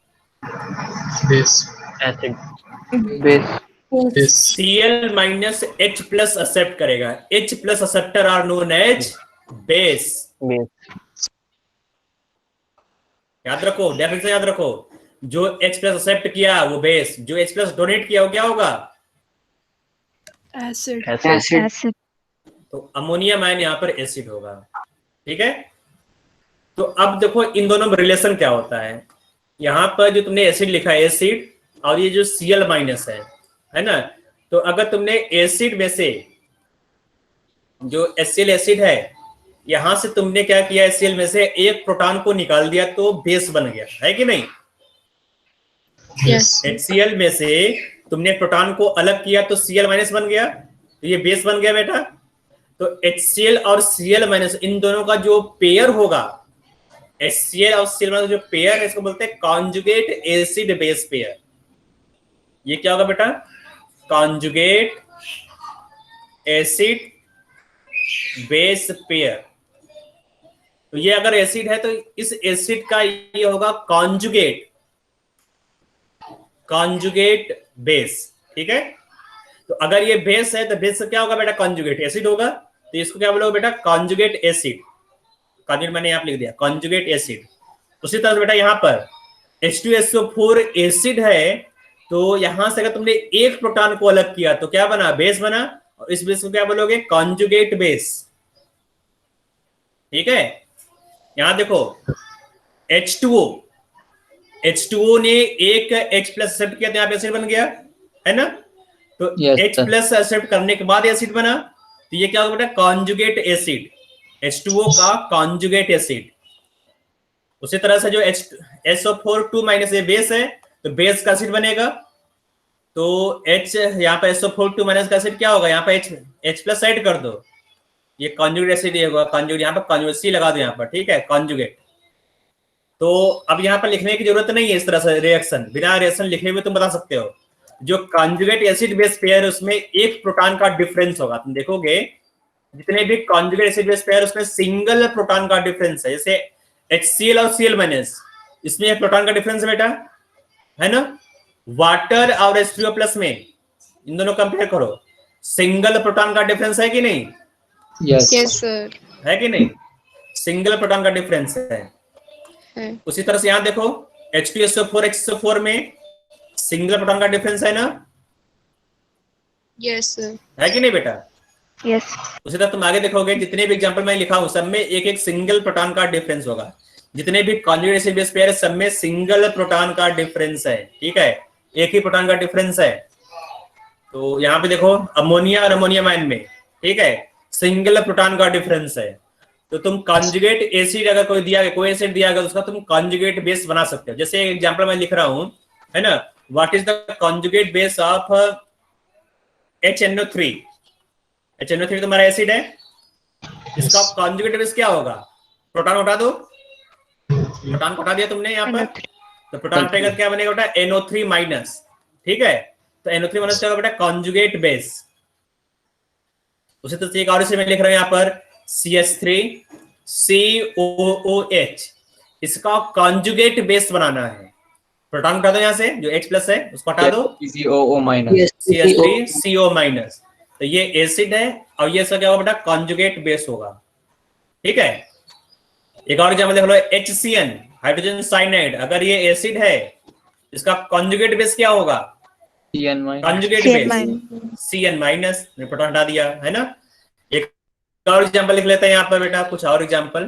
Cl माइनस H+ एक्सेप्ट करेगा, H+ acceptor are known as base. याद रखो, डेफिनेशन याद रखो, जो H+ एक्सेप्ट किया वो बेस, जो H+ डोनेट किया वो क्या होगा, एसिड तो अमोनियम आयन यहाँ पर एसिड होगा, ठीक है। तो अब देखो इन दोनों में रिलेशन क्या होता है। यहाँ पर जो तुमने एसिड लिखा है एसिड, और ये जो Cl माइनस है ना, तो अगर तुमने एसिड में से जो HCl एसिड है यहां से तुमने क्या किया, HCl में से एक प्रोटॉन को निकाल दिया तो बेस बन गया, है कि नहीं। HCl में से तुमने प्रोटॉन को अलग किया तो Cl माइनस बन गया, तो ये बेस बन गया बेटा। तो HCl और Cl माइनस इन दोनों का जो पेयर होगा, HCl और Cl माइनस जो पेयर है इसको बोलते हैं कॉन्जुगेट एसिड बेस पेयर। ये क्या होगा बेटा, कॉन्जुगेट एसिड बेस पेयर। तो ये अगर एसिड है तो इस एसिड का ये होगा कॉन्जुगेट बेस। ठीक है, तो अगर ये बेस है तो बेस क्या होगा बेटा, कॉन्जुगेट एसिड होगा, तो इसको क्या बोलोगे बेटा, कॉन्जुगेट एसिड। कॉन्जुगेट मैंने यहाँ लिख दिया, कॉन्जुगेट एसिड। उसी तरह से बेटा यहाँ पर H2SO4 एसिड है, तो यहां से अगर तुमने एक प्रोटॉन को अलग किया तो क्या बना, बेस बना, और इस बेस को क्या बोलोगे, कॉन्जुगेट बेस। ठीक है, यहां देखो H2O ने एक H प्लस एक्सेप्ट किया तो यहाँ पे एसिड बन गया, है ना। तो Yes, H प्लस एक्सेप्ट करने के बाद एसिड बना, तो ये क्या होगा बेटा, कॉन्जुगेट एसिड, H2O का कॉन्जुगेट एसिड। उसी तरह से जो SO4 2 माइनस ये बेस है, तो बेस का एसिड बनेगा, तो H यहाँ पे SO4 2 माइनस का एसिड क्या होगा, यहाँ पे H प्लस ऐड कर दो, ये कॉन्जुगेट एसिड होगा, कॉन्जुगेट यहाँ पे कॉन्जुगेट C लगा दो यहाँ पर, ठीक है, कॉन्जुगेट। तो अब यहाँ पर लिखने की जरूरत नहीं है इस तरह से रिएक्शन, बिना रिएक्शन लिखे हुए तुम बता सकते हो। जो कॉन्जुगेट एसिड बेस पेयर है उसमें एक प्रोटॉन का डिफरेंस होगा, तुम देखोगे जितने भी कॉन्जुगेट एसिड बेस पेयर उसमें सिंगल प्रोटॉन का डिफरेंस है, जैसे HCl और Cl माइनस, इसमें एक प्रोटॉन का डिफरेंस है बेटा, है ना। वाटर और H2O प्लस में इन दोनों कंपेयर करो, सिंगल प्रोटॉन का डिफरेंस है कि नहीं, Yes. Yes, sir. है कि नहीं, सिंगल प्रोटॉन का डिफरेंस है। उसी तरह से यहां देखो H2SO4 H2O4 में सिंगल प्रोटॉन का डिफरेंस है ना, Yes, sir. है कि नहीं बेटा। यस उसी तरह तुम आगे देखोगे जितने भी एग्जांपल मैं लिखा हूं सब में एक एक सिंगल प्रोटॉन का डिफरेंस होगा, जितने भी कॉन्जुगेट एसिड बेस पेयर सब में सिंगल प्रोटॉन का डिफरेंस है। ठीक है, एक ही प्रोटॉन का डिफरेंस है। तो यहाँ पे देखो अमोनिया और अमोनियम आयन में, ठीक है, सिंगल प्रोटॉन का डिफरेंस है। तो तुम कॉन्जुगेट एसिड अगर कोई दिया गया, कोई एसिड दिया गया, उसका तुम कॉन्जुगेट बेस बना सकते हो। जैसे एक एग्जांपल मैं लिख रहा हूं, है ना, what is the conjugate base of HNO3। HNO3 तुम्हारा एसिड है, इसका कॉन्जुगेट बेस क्या होगा, प्रोटॉन हटा दो, प्रोटॉन हटा दिया तुमने यहाँ पर, तो प्रोटॉन हटेगा क्या बनेगा बेटा, NO3 माइनस। ठीक है, तो NO3 माइनस क्या होगा बेटा, कॉन्जुगेट बेस। उसी तरह से एक और इसे मैं लिख रहा हूं यहाँ पर CH3COOH, इसका कॉन्जुगेट बेस बनाना है। प्रोटॉन हटा दो यहाँ से, जो H प्लस है उसको हटा दो, COO माइनस, CH3CO माइनस, तो ये एसिड है और ये सब क्या होगा बेटा, कॉन्जुगेट बेस होगा। ठीक है, एक और एग्जांपल देख लो, HCN हाइड्रोजन साइनाइड, अगर ये एसिड है इसका कॉन्जुगेट बेस क्या होगा, CN minus, conjugate base CN minus, proton हटा दिया, है ना। एक और एग्जांपल लिख लेते हैं यहाँ पर बेटा, कुछ और एग्जांपल।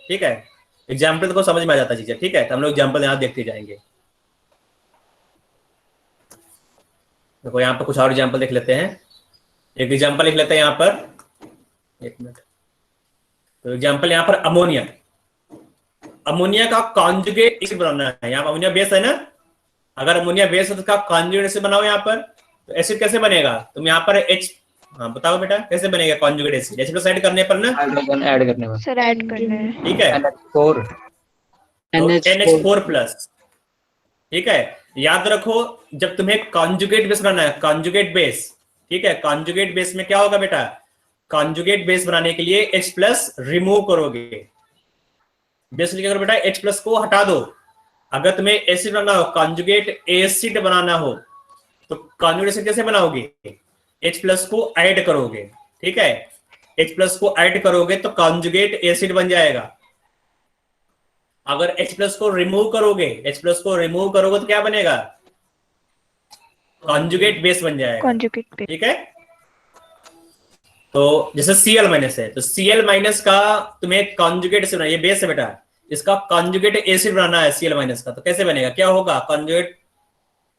ठीक है, एग्जांपल को समझ में आ जाता चीजें। ठीक है, तो हम लोग एग्जांपल यहाँ देखते जाएंगे। देखो यहाँ पर कुछ और एग्जांपल देख लेते हैं। एक एग्जांपल लिख लेते हैं यहाँ पर, एक मिनट। तो एग्जांपल यहाँ पर अमोनिया, अमोनिया का कॉन्जुगेट एसिड बनाना है। यहाँ अमोनिया बेस है ना, अगर अमोनिया बेस है तो उसका कॉन्जुगेट एसिड बनाओ यहाँ पर। तो एसिड कैसे बनेगा, तुम यहाँ पर H, हाँ बताओ बेटा कैसे बनेगा conjugate acid, H plus add करने पर ना, हाइड्रोजन ऐड करने पर, सर ऐड करना है। ठीक है, NH4 NH4 प्लस। ठीक है, याद रखो जब तुम्हें कॉन्जुगेट बेस बनाना है, कॉन्जुगेट बेस, ठीक है, कॉन्जुगेट बेस में क्या होगा बेटा, कॉन्जुगेट बेस बनाने के लिए H प्लस रिमूव करोगे, बेस लिखकर बेटा H प्लस को हटा दो। अगर तुम्हें एसिड बनाना हो, कॉन्जुगेट एसिड बनाना हो, तो कॉन्जुगेट एसिड कैसे बनाओगे, H प्लस को ऐड करोगे। ठीक है, H प्लस को ऐड करोगे तो कॉन्जुगेट एसिड बन जाएगा। अगर H प्लस को रिमूव करोगे, H प्लस को रिमूव करोगे तो क्या बनेगा, कॉन्जुगेट बेस बन जाएगा। Conjugate base. ठीक है, तो जैसे Cl माइनस है, तो Cl माइनस का तुम्हें कॉन्जुगेट एसिड बनाना, ये बेस है बेटा, इसका कॉन्जुगेट एसिड बनाना है Cl माइनस का, तो कैसे बनेगा, क्या होगा कॉन्जुगेट,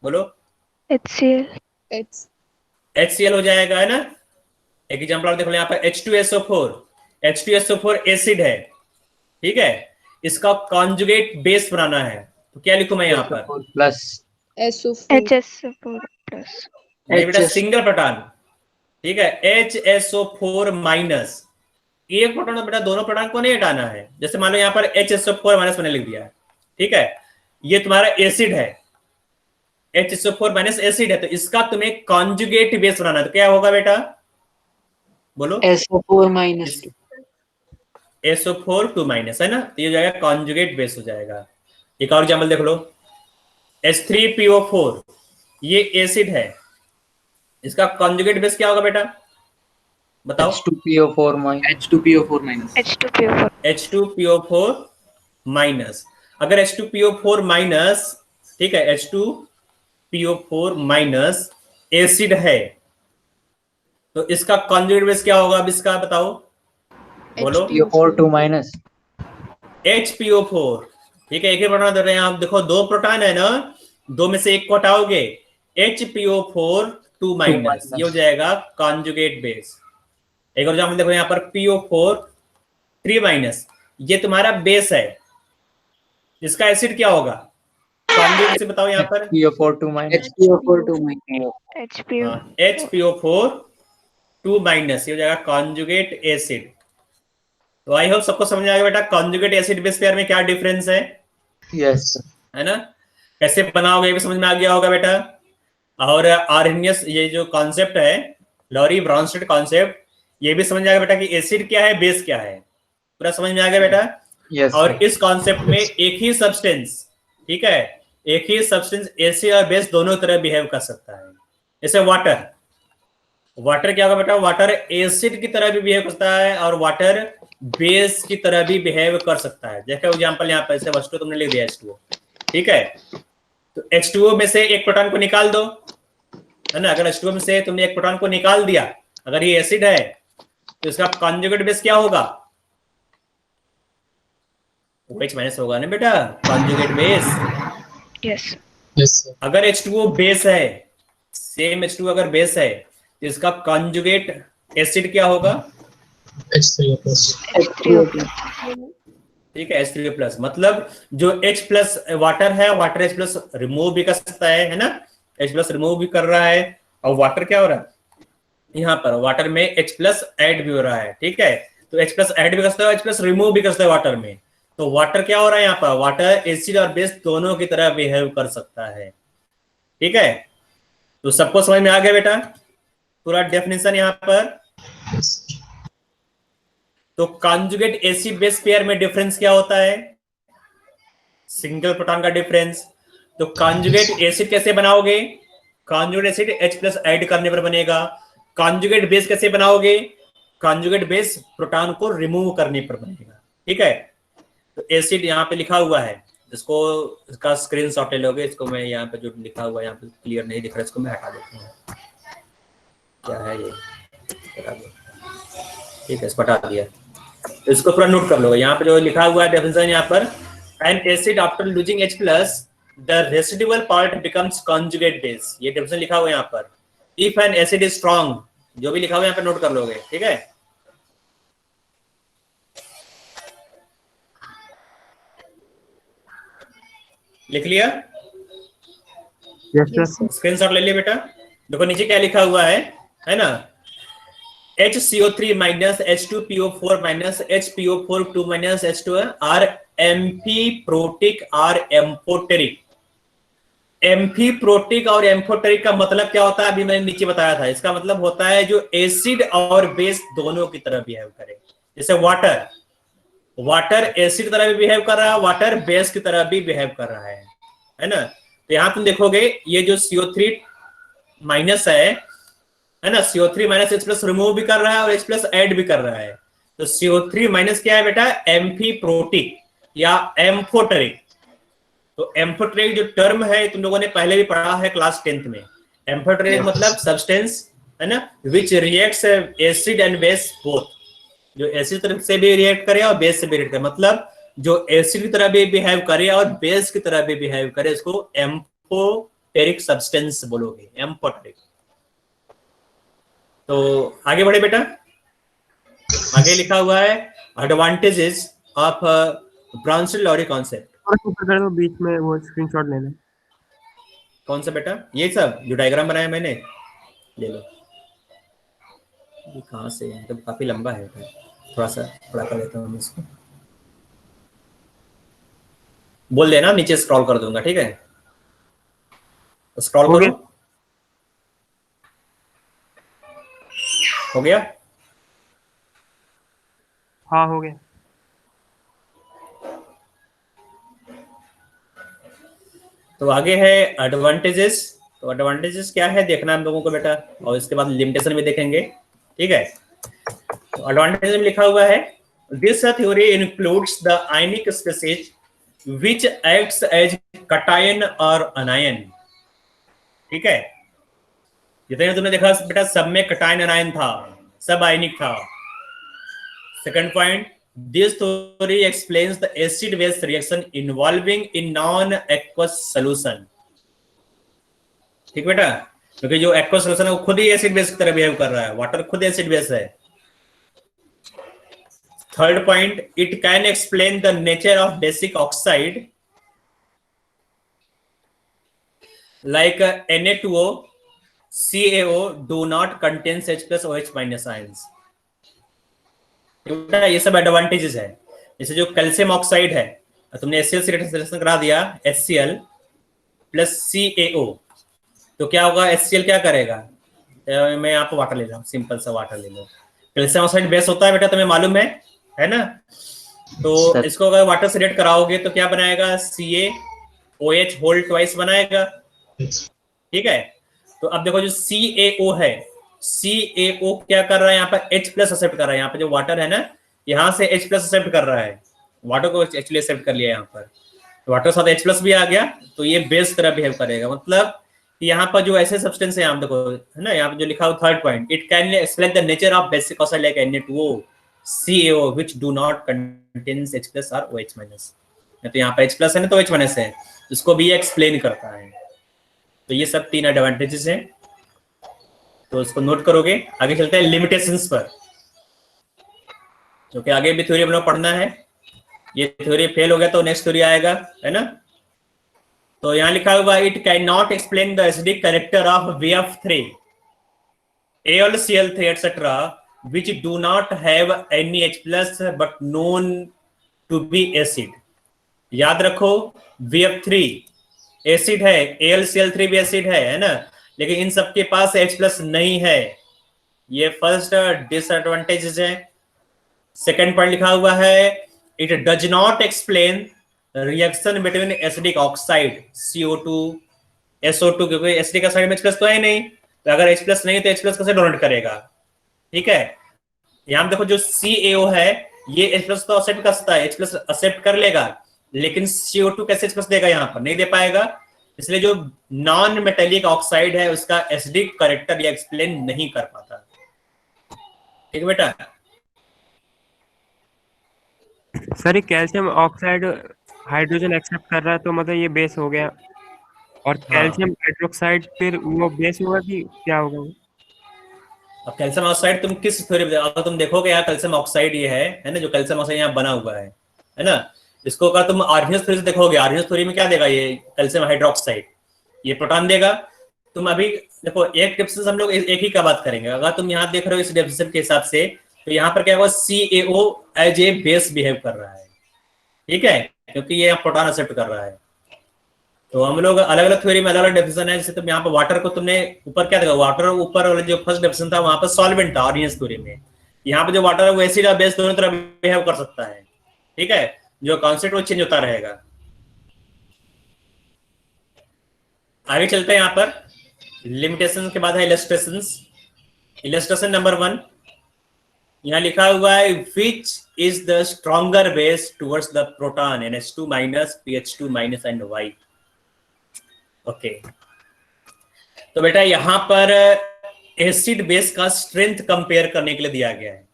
बोलो, HCl HCl हो जाएगा, है ना। एक एग्जांपल और देख लो यहाँ पर H2SO4 एसिड है, ठीक है, इसका कॉन्जुगेट बेस बनाना है, तो क्या लिखूं मैं यहाँ पर, प्लस HSO4 प्लस, नहीं बेटा सिंगल प्रोटॉन, ठीक है, HSO4 माइनस, एक प्रोटॉन बेटा, दोनों प्रोटॉन को नहीं हटाना है। जैसे मान लो यहाँ पर HSO4 माइनस मैंने लिख दिया है, ठीक है, ये तुम्हारा एसिड है, HSO4 माइनस एसिड है, तो इसका तुम्हें कॉन्जुगेट बेस बनाना है, तो क्या होगा बेटा, बोलो, SO4 माइनस, SO4 2 माइनस, है ना, तो ये हो जाएगा कॉन्जुगेट बेस हो जाएगा। एक और एग्जाम्पल देख लो, H3PO4, ये एसिड है, इसका कॉन्जुगेट बेस क्या होगा बेटा, बताओ। H2PO4 minus. H2PO4 minus. H2PO4 H2PO4 minus, अगर H2PO4 माइनस, ठीक है, H2PO4 माइनस एसिड है, तो इसका कॉन्जुगेट बेस क्या होगा, अब इसका बताओ, बोलो। PO4 2 minus. HPO4, ठीक है, एक ही प्रोटॉन दे रहे हैं आप, देखो दो प्रोटॉन है ना, दो में से एक को हटाओगे, HPO4 2 माइनस, ये हो जाएगा कॉन्जुगेट बेस। एक और एग्जांपल देखो यहाँ पर PO4 3 माइनस, ये तुम्हारा बेस है, इसका एसिड क्या होगा, कॉन्जुगेट से बताओ यहाँ पर। PO4 2 minus. HPO4 2 minus. HPO HPO4 2 minus, ये हो जाएगा कॉन्जुगेट एसिड। तो आई होप सबको समझ में आ गया बेटा कॉन्जुगेट एसिड बेस पेयर में क्या डिफरेंस है, यस। है ना, कैसे बनाओगे ये भी समझ में आ गया होगा बेटा। और आर्हेनियस, ये जो कॉन्सेप्ट है, लॉरी ब्रॉन्स्टेड कॉन्सेप्ट, ये भी समझ में आ गया बेटा कि एसिड क्या है, बेस क्या है, पूरा समझ में आ गया बेटा। यस। और इस कॉन्सेप्ट में एक ही सब्सटेंस, ठीक है, एक ही सब्सटेंस एसिड और बेस दोनों तरह बिहेव कर सकता है। जैसे वाटर, वाटर क्या होगा बेटा, वाटर एसिड की तरह भी बिहेव करता है और वाटर बेस की तरह भी बिहेव कर सकता है। जैसे एग्जांपल यहाँ पर, जैसे H2 तुमने लिख दिया H2O, ठीक है, तो H2O में से एक प्रोटॉन को निकाल दो, है ना, अगर H2O में से तुमने एक प्रोटॉन को निकाल दिया, अगर ये एसिड है, तो इसका कॉन्जुगेट बेस क्या होगा, OH माइनस होगा ना बेटा, कॉन्जुगेट बेस। yes yes. अगर H2O बेस है, सेम H2O अगर बेस है, तो इसका कॉन्जुगेट एसिड क्या होगा, H3O ठीक है, H3O+, मतलब जो H प्लस वाटर है, वाटर H प्लस रिमूव भी कर सकता है ना, H प्लस रिमूव भी कर रहा है, और वाटर क्या हो रहा है, यहाँ पर वाटर में H प्लस ऐड भी हो रहा है, ठीक है, तो H प्लस ऐड भी कर सकता है, H प्लस रिमूव भी कर सकता है वाटर में, तो वाटर क्या हो रहा है यहाँ पर, वाटर एसिड और बेस दोनों की तरह बिहेव कर सकता है, ठीक है। तो सबको समझ में आ गया बेटा पूरा डेफिनेशन यहाँ पर। तो कॉन्जुगेट एसिड बेस पेयर में डिफरेंस क्या होता है, सिंगल प्रोटॉन का डिफरेंस। तो कॉन्जुगेट एसिड कैसे बनाओगे, conjugate acid H plus add करने पर बनेगा। कॉन्जुगेट बेस कैसे बनाओगे, कॉन्जुगेट बेस प्रोटॉन को रिमूव करने पर बनेगा, ठीक है। तो एसिड यहाँ पे लिखा हुआ है, इसको, इसका स्क्रीनशॉट ले लोगे, इसको मैं यहाँ पे जो लिखा हुआ है यहाँ पे क्लियर नहीं दिख रहा, इसको मैं हटा देता हूँ, क्या है ये, ठीक है, इसको हटा दिया, इसको पूरा नोट कर लो। यहाँ पे जो लिखा हुआ है डेफिनेशन यहाँ पर, N acid after losing H plus the residual part becomes conjugate base, ये डेफिनेशन लिखा हुआ है यहाँ पर। If N acid is strong, जो भी लिखा हुआ है यहाँ पे नोट कर लोगे, ठीक है। लिख लिया, स्क्रीनशॉट ले लिया बेटा। देखो नीचे क्या लिखा हुआ है ना, HCO3 minus H2PO4 minus HPO4 2 minus H2 are amphiprotic are amphoteric. Amphiprotic और एम्फोटेरिक का मतलब क्या होता है, अभी मैंने नीचे बताया था, इसका मतलब होता है जो एसिड और बेस दोनों की तरह बिहेव करे। जैसे वाटर, वाटर एसिड की तरह भी बिहेव कर रहा है, वाटर बेस की तरह भी बिहेव कर रहा है ना। तो यहां तुम देखोगे ये जो CO3 माइनस है ना, CO3 minus H plus remove भी कर रहा है और H प्लस ऐड भी कर रहा है। तो CO3 माइनस क्या है बेटा, एम्फीप्रोटिक या एम्फोटेरिक। तो एम्फोटेरिक जो टर्म है तुम लोगों ने पहले भी पढ़ा है क्लास 10th में। एम्फोटेरिक मतलब सब्सटेंस, है ना, विच reacts acid and base both, जो एसिड तरफ से भी रिएक्ट करे और बेस से भी रिएक्ट करे, मतलब जो एसिड की तरह भी बिहेव करे और बेस की तरह भी बिहेव करे, इसको एम्फोटेरिक सब्सटेंस बोलोगे, एम्फोटेरिक। तो आगे बढ़े बेटा, आगे लिखा हुआ है एडवांटेजेस ऑफ ब्राउन-लॉरी कॉन्सेप्ट। तो बीच में वो स्क्रीनशॉट लेना, कौन सा बेटा, ये सब जो डायग्राम बनाया मैंने, ले लो। ये कहाँ से है, तो काफी लंबा है, थोड़ा सा बड़ा कर लेता हूँ इसको, बोल देना नीचे स्क्रॉल कर दूंगा, ठीक है, तो स्क्रॉल करो, हो गया, हाँ हो गया। तो आगे है एडवांटेजेस। तो एडवांटेजेस क्या है देखना हम लोगों को बेटा, और इसके बाद लिमिटेशन भी देखेंगे। ठीक है, तो एडवांटेज में लिखा हुआ है this theory includes the ionic species which acts as cation और अनायन। ठीक है, जितने तुमने देखा बेटा सब में कटायन अनायन था, सब आयनिक था। Second point, this theory explains the acid base reaction involving in non aqueous solution. ठीक बेटा, क्योंकि जो एक्वस सॉल्यूशन है वो खुद ही एसिड बेस की तरह बिहेव कर रहा है, वाटर खुद एसिड बेस है। Third point, it can explain the nature of basic oxide like Na2O, CaO do not contains H plus OH minus ions। ये सब एडवांटेजेस है। जैसे जो कैल्शियम ऑक्साइड है, तुमने HCl से रिएक्शन करा दिया HCl प्लस CaO, तो क्या होगा, HCl क्या करेगा, मैं यहाँ पे वाटर ले रहा हूँ, सिंपल सा वाटर ले लो। कैल्शियम ऑक्साइड बेस होता है बेटा, तुम्हें मालूम है ना। तो इसको अगर वाटर से रिएक्ट कराओगे तो क्या बनाएगा, CaOH होल ट्वाइस बनाएगा। ठीक है, तो अब देखो जो CaO है, CaO क्या कर रहा है, यहाँ पर H प्लस एक्सेप्ट कर रहा है। यहाँ पे जो वाटर है ना, यहाँ से H प्लस एक्सेप्ट कर रहा है, वाटर को एक्चुअली एक्सेप्ट कर लिया यहाँ पर, वाटर साथ H प्लस भी आ गया, तो ये बेस तरह बिहेव करेगा। मतलब यहाँ पर जो ऐसे सब्सटेंस है, यहाँ देखो है ना, यहाँ पे जो लिखा हुआ third point, it can explain the nature of basic oxide like Na2O, CaO which do not contains H plus और OH माइनस। तो यहाँ पर H प्लस है ना, तो OH माइनस है, इसको भी एक्सप्लेन करता है। तो ये सब तीन एडवांटेजेस हैं, तो इसको नोट करोगे। आगे चलते हैं लिमिटेशंस पर, क्योंकि आगे भी थ्योरी हम लोग पढ़ना है। ये थ्योरी फेल हो गया तो नेक्स्ट थ्योरी आएगा, है ना। तो यहाँ लिखा हुआ it can not explain the acidic character of VF3, AlCl3 etc. which do not have any H plus but known to be acid। याद रखो VF3 एसिड है, AlCl3 भी एसिड है ना, लेकिन इन सबके पास H प्लस नहीं है। ये फर्स्ट डिसएडवांटेजेस है। सेकंड पॉइंट लिखा हुआ है it does not explain reaction between acidic oxide CO2 SO2, क्योंकि एसिडिक ऑक्साइड में H प्लस तो है नहीं, तो अगर H प्लस नहीं तो H प्लस कैसे डोनेट करेगा। ठीक है, यहां देखो जो CaO है ये H प्लस तो एक्सेप्ट कर सकता है, H प्लस एक्सेप्ट कर लेगा, लेकिन CO2 कैसे H प्लस देगा, यहाँ पर नहीं दे पाएगा। इसलिए जो नॉन मेटेलिक ऑक्साइड है उसका एसिडिक कैरेक्टर ये एक्सप्लेन नहीं कर पाता। ठीक है बेटा। सर ये कैल्शियम ऑक्साइड हाइड्रोजन एक्सेप्ट कर रहा है, तो मतलब ये बेस हो गया, और कैल्शियम हाइड्रोक्साइड फिर वो बेस होगा कि क्या होगा। अब कैल्शियम ऑक्साइड तुम किस थ्योरी में, अगर तुम देखोगे यहाँ कैल्शियम ऑक्साइड ये है ना, जो कैल्शियम ऑक्साइड यहाँ बना हुआ है ना, इसको अगर तुम आर्हेनियस थ्योरी से देखोगे, आर्हेनियस थ्योरी में क्या देगा, ये कैल्शियम हाइड्रोक्साइड ये प्रोटॉन देगा। तुम अभी देखो एक डिफिनेशन हम लोग एक ही का बात करेंगे। अगर तुम यहाँ देख रहे हो इस डिफिनेशन के हिसाब से, तो यहाँ पर क्या होगा, CaO as a base behave कर रहा है। ठीक है, क्योंकि ये प्रोटॉन एक्सेप्ट कर रहा है। तो हम लोग अलग अलग थ्योरी में अलग अलग डेफिनेशन है। जैसे तुम यहाँ पर वाटर को तुमने ऊपर क्या देखा, वाटर ऊपर वाला जो फर्स्ट डेफिनेशन था वहां पर सॉल्वेंट था आर्हेनियस थ्योरी में। यहाँ पे जो वाटर है वो एसिड और बेस दोनों तरह बिहेव कर सकता है। ठीक है, जो कॉन्सेप्ट वो चेंज होता रहेगा। आगे चलते हैं, यहाँ पर लिमिटेशन के बाद है इलस्ट्रेशंस। इलस्ट्रेशन नंबर 1 यहाँ लिखा हुआ है which is the stronger base towards the proton NH2 minus PH2 minus and Y। Okay, तो बेटा यहां पर एसिड बेस का स्ट्रेंथ कंपेयर करने के लिए दिया गया है।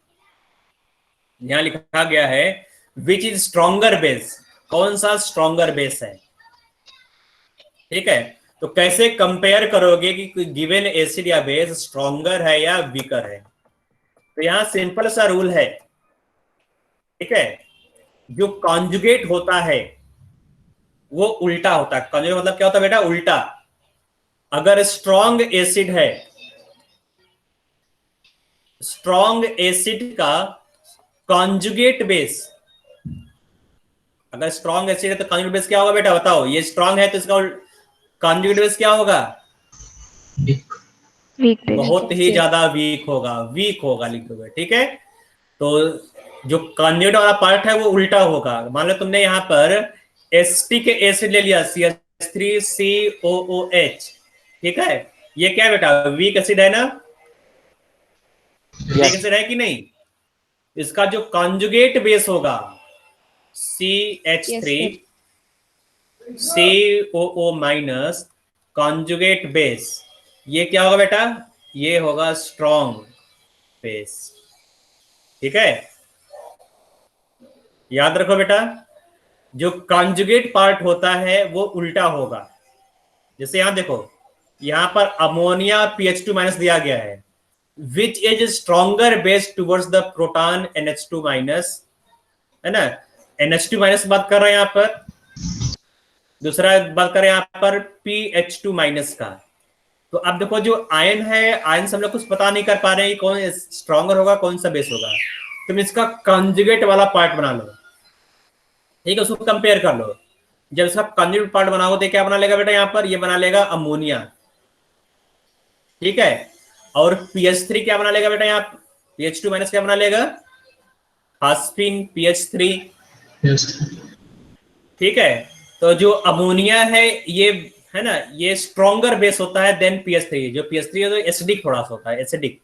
यहां लिखा गया है विच इज स्ट्रॉन्गर बेस, कौन सा स्ट्रॉन्गर बेस है। ठीक है, तो कैसे कंपेयर करोगे कि गिवन एसिड या बेस स्ट्रॉन्गर है या वीकर है। तो यहां सिंपल सा रूल है। ठीक है, जो कॉन्जुगेट होता है वो उल्टा होता है। कॉन्जुगेट मतलब क्या होता है बेटा, उल्टा। अगर स्ट्रॉन्ग एसिड है, स्ट्रॉन्ग एसिड का कॉन्जुगेट बेस, अगर स्ट्रॉन्ग एसिड है तो कॉन्जुगेट बेस क्या होगा बेटा, बताओ। ये स्ट्रॉन्ग है तो इसका कॉन्जुगेट बेस क्या होगा, वीक बेस, बहुत ही ज्यादा वीक होगा, वीक होगा लिख दोगे। ठीक है, तो जो कॉन्जुगेट वाला पार्ट है वो उल्टा होगा। मान लो तुमने यहाँ पर एसिटिक एसिड ले लिया H3COOH, ठीक है, ये क्या है बेटा, वीक एसिड है ना, वीक एसिड है कि नहीं? इसका जो कॉन्जुगेट बेस होगा CH3 COO minus conjugate base, ये क्या होगा बेटा, ये होगा स्ट्रॉन्ग बेस, ठीक है। याद रखो बेटा, जो कॉन्जुगेट पार्ट होता है वो उल्टा होगा। जैसे यहां देखो, यहां पर अमोनिया PH2 माइनस दिया गया है, which is stronger base towards the proton NH2 minus, है ना, NH2 माइनस बात कर रहे हैं यहां पर, दूसरा बात करें यहां पर PH2 माइनस का। तो अब देखो जो आयन है, आयन से हम लोग कुछ पता नहीं कर पा रहे हैं कि कौन स्ट्रॉन्गर होगा कौन सा बेस होगा, तुम इसका कॉन्जुगेट वाला पार्ट बना लो, ठीक है, उसको कंपेयर कर लो। जब इसका कॉन्जुगेट पार्ट बनाओ तो क्या बना लेगा बेटा, यहाँ पर ये बना लेगा अमोनिया, ठीक है, और PH3 क्या बना लेगा बेटा, यहाँ PH2 माइनस क्या बना लेगा, फास्फीन PH3, ठीक है। तो जो अमोनिया है ये, है ना, ये स्ट्रॉन्गर बेस होता है देन PH3, जो PH3 है तो एसिडिक थोड़ा सा होता है, एसिडिक,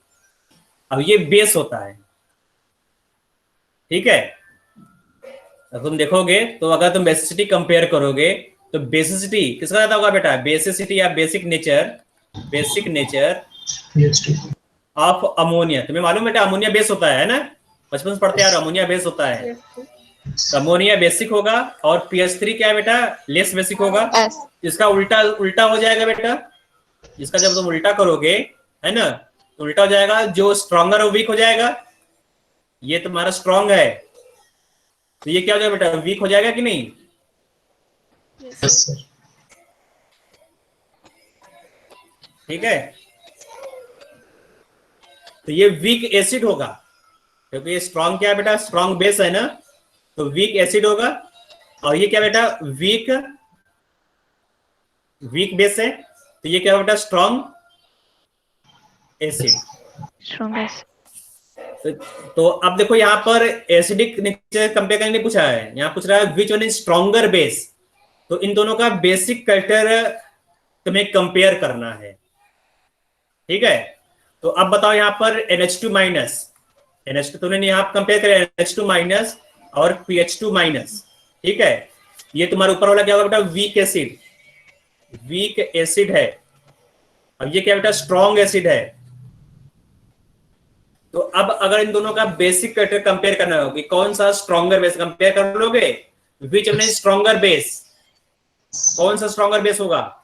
अब ये बेस होता है, ठीक है। अब तुम देखोगे तो अगर तुम बेसिसिटी कंपेयर करोगे तो बेसिसिटी किसका ज्यादा होगा बेटा, बेसिसिटी या बेसिक नेचर ऑफ अमोनिया। तुम्हें मालूम बेटा अमोनिया बेस होता है ना, बचपन से पढ़ते यार, अमोनिया बेस होता है, तो अमोनिया बेसिक होगा और PH3 क्या है बेटा, लेस बेसिक होगा। इसका उल्टा हो जाएगा बेटा, इसका जब तुम उल्टा करोगे, है ना, तो उल्टा हो जाएगा, जो स्ट्रॉन्गर है वो वीक हो जाएगा, ये तुम्हारा स्ट्रॉन्ग है तो ये क्या हो जाएगा बेटा, वीक हो जाएगा कि नहीं? Yes sir. ठीक है, तो ये वीक एसिड होगा क्योंकि ये स्ट्रॉन्ग क्या है बेटा, स्ट्रॉन्ग बेस है ना, तो वीक एसिड होगा। और ये क्या बेटा, वीक बेस है, तो ये क्या होगा बेटा, स्ट्रॉन्ग एसिड। तो अब देखो यहाँ पर एसिडिक नेचर कंपेयर करने पूछा है, यहाँ पूछ रहा है विच वन इज स्ट्रॉन्गर बेस, तो इन दोनों का बेसिक कैरेक्टर तुम्हें कंपेयर करना है, ठीक है। तो अब बताओ यहाँ पर NH2 माइनस, NH2 तुमने यहाँ कंपेयर करे NH2 माइनस और PH2 माइनस, ठीक है, ये तुम्हारे ऊपर वाला क्या होगा बेटा, वीक एसिड है, अब ये क्या बेटा, स्ट्रॉन्ग एसिड है। तो अब अगर इन दोनों का बेसिक कैरेक्टर कंपेयर करना हो कि कौन सा स्ट्रॉन्गर बेस, कंपेयर कर लोगे, विच वन इज स्ट्रॉन्गर बेस, कौन सा स्ट्रॉन्गर बेस होगा,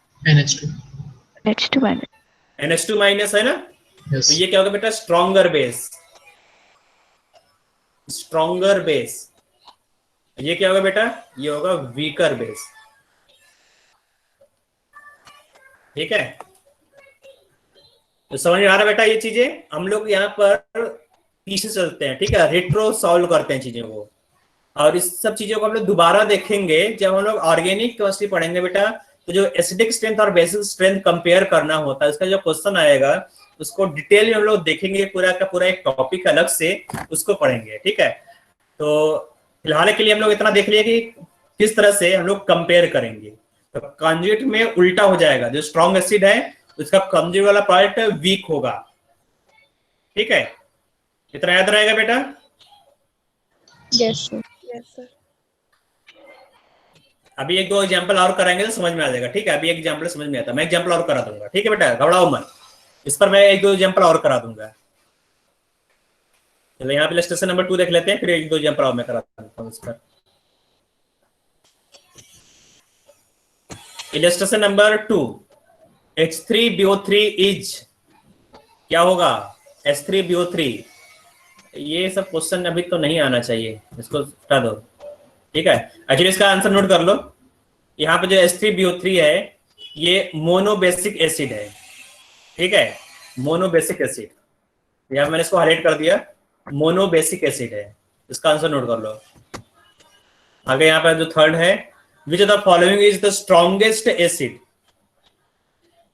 NH2 माइनस है ना, तो ये क्या होगा बेटा, स्ट्रॉन्गर बेस। ये क्या होगा बेटा, ये होगा वीकर बेस, ठीक है। तो समझ में आ रहा बेटा ये चीजें, हम लोग यहाँ पर पीछे चलते हैं, ठीक है, रेट्रो सॉल्व करते हैं चीजों को, और इस सब चीजों को हम लोग दोबारा देखेंगे जब हम लोग ऑर्गेनिक केमिस्ट्री पढ़ेंगे बेटा। तो जो एसिडिक स्ट्रेंथ और बेसिक स्ट्रेंथ कंपेयर करना होता है, इसका जो क्वेश्चन आएगा उसको डिटेल में हम लोग देखेंगे, पूरा का पूरा एक टॉपिक अलग से उसको पढ़ेंगे, ठीक है। तो फिलहाल के लिए हम लोग इतना देख लिए कि किस तरह से हम लोग कंपेयर करेंगे। तो कॉन्जुगेट में उल्टा हो जाएगा, जो स्ट्रॉन्ग एसिड है उसका कॉन्जुगेट वाला पार्ट वीक होगा, ठीक है, इतना याद रहेगा बेटा। Yes sir. अभी एक दो एग्जांपल और कराएंगे तो समझ में आ जाएगा, ठीक है। अभी एक एग्जांपल समझ में आता, मैं एग्जांपल और करा दूंगा, ठीक है बेटा, घबराओ मत, इस पर मैं एक दो एग्जांपल और करा दूंगा। चलो यहाँ पे इलस्ट्रेशन नंबर 2 देख लेते हैं, फिर एक दो एग्जांपल और मैं करा दूंगा इस पर। इलस्ट्रेशन नंबर 2, H3BO3 इज क्या होगा, H3BO3। ये सब क्वेश्चन अभी तो नहीं आना चाहिए, इसको हटा दो, ठीक है। एक्चुअली इसका आंसर नोट कर लो, यहाँ पे जो H3BO3 है ये मोनोबेसिक एसिड है, ठीक है, मोनोबेसिक एसिड, यहाँ मैंने इसको हाईलाइट कर दिया, मोनोबेसिक एसिड है, इसका आंसर नोट कर लो। आगे यहाँ पर जो थर्ड है, which of the following is the strongest acid,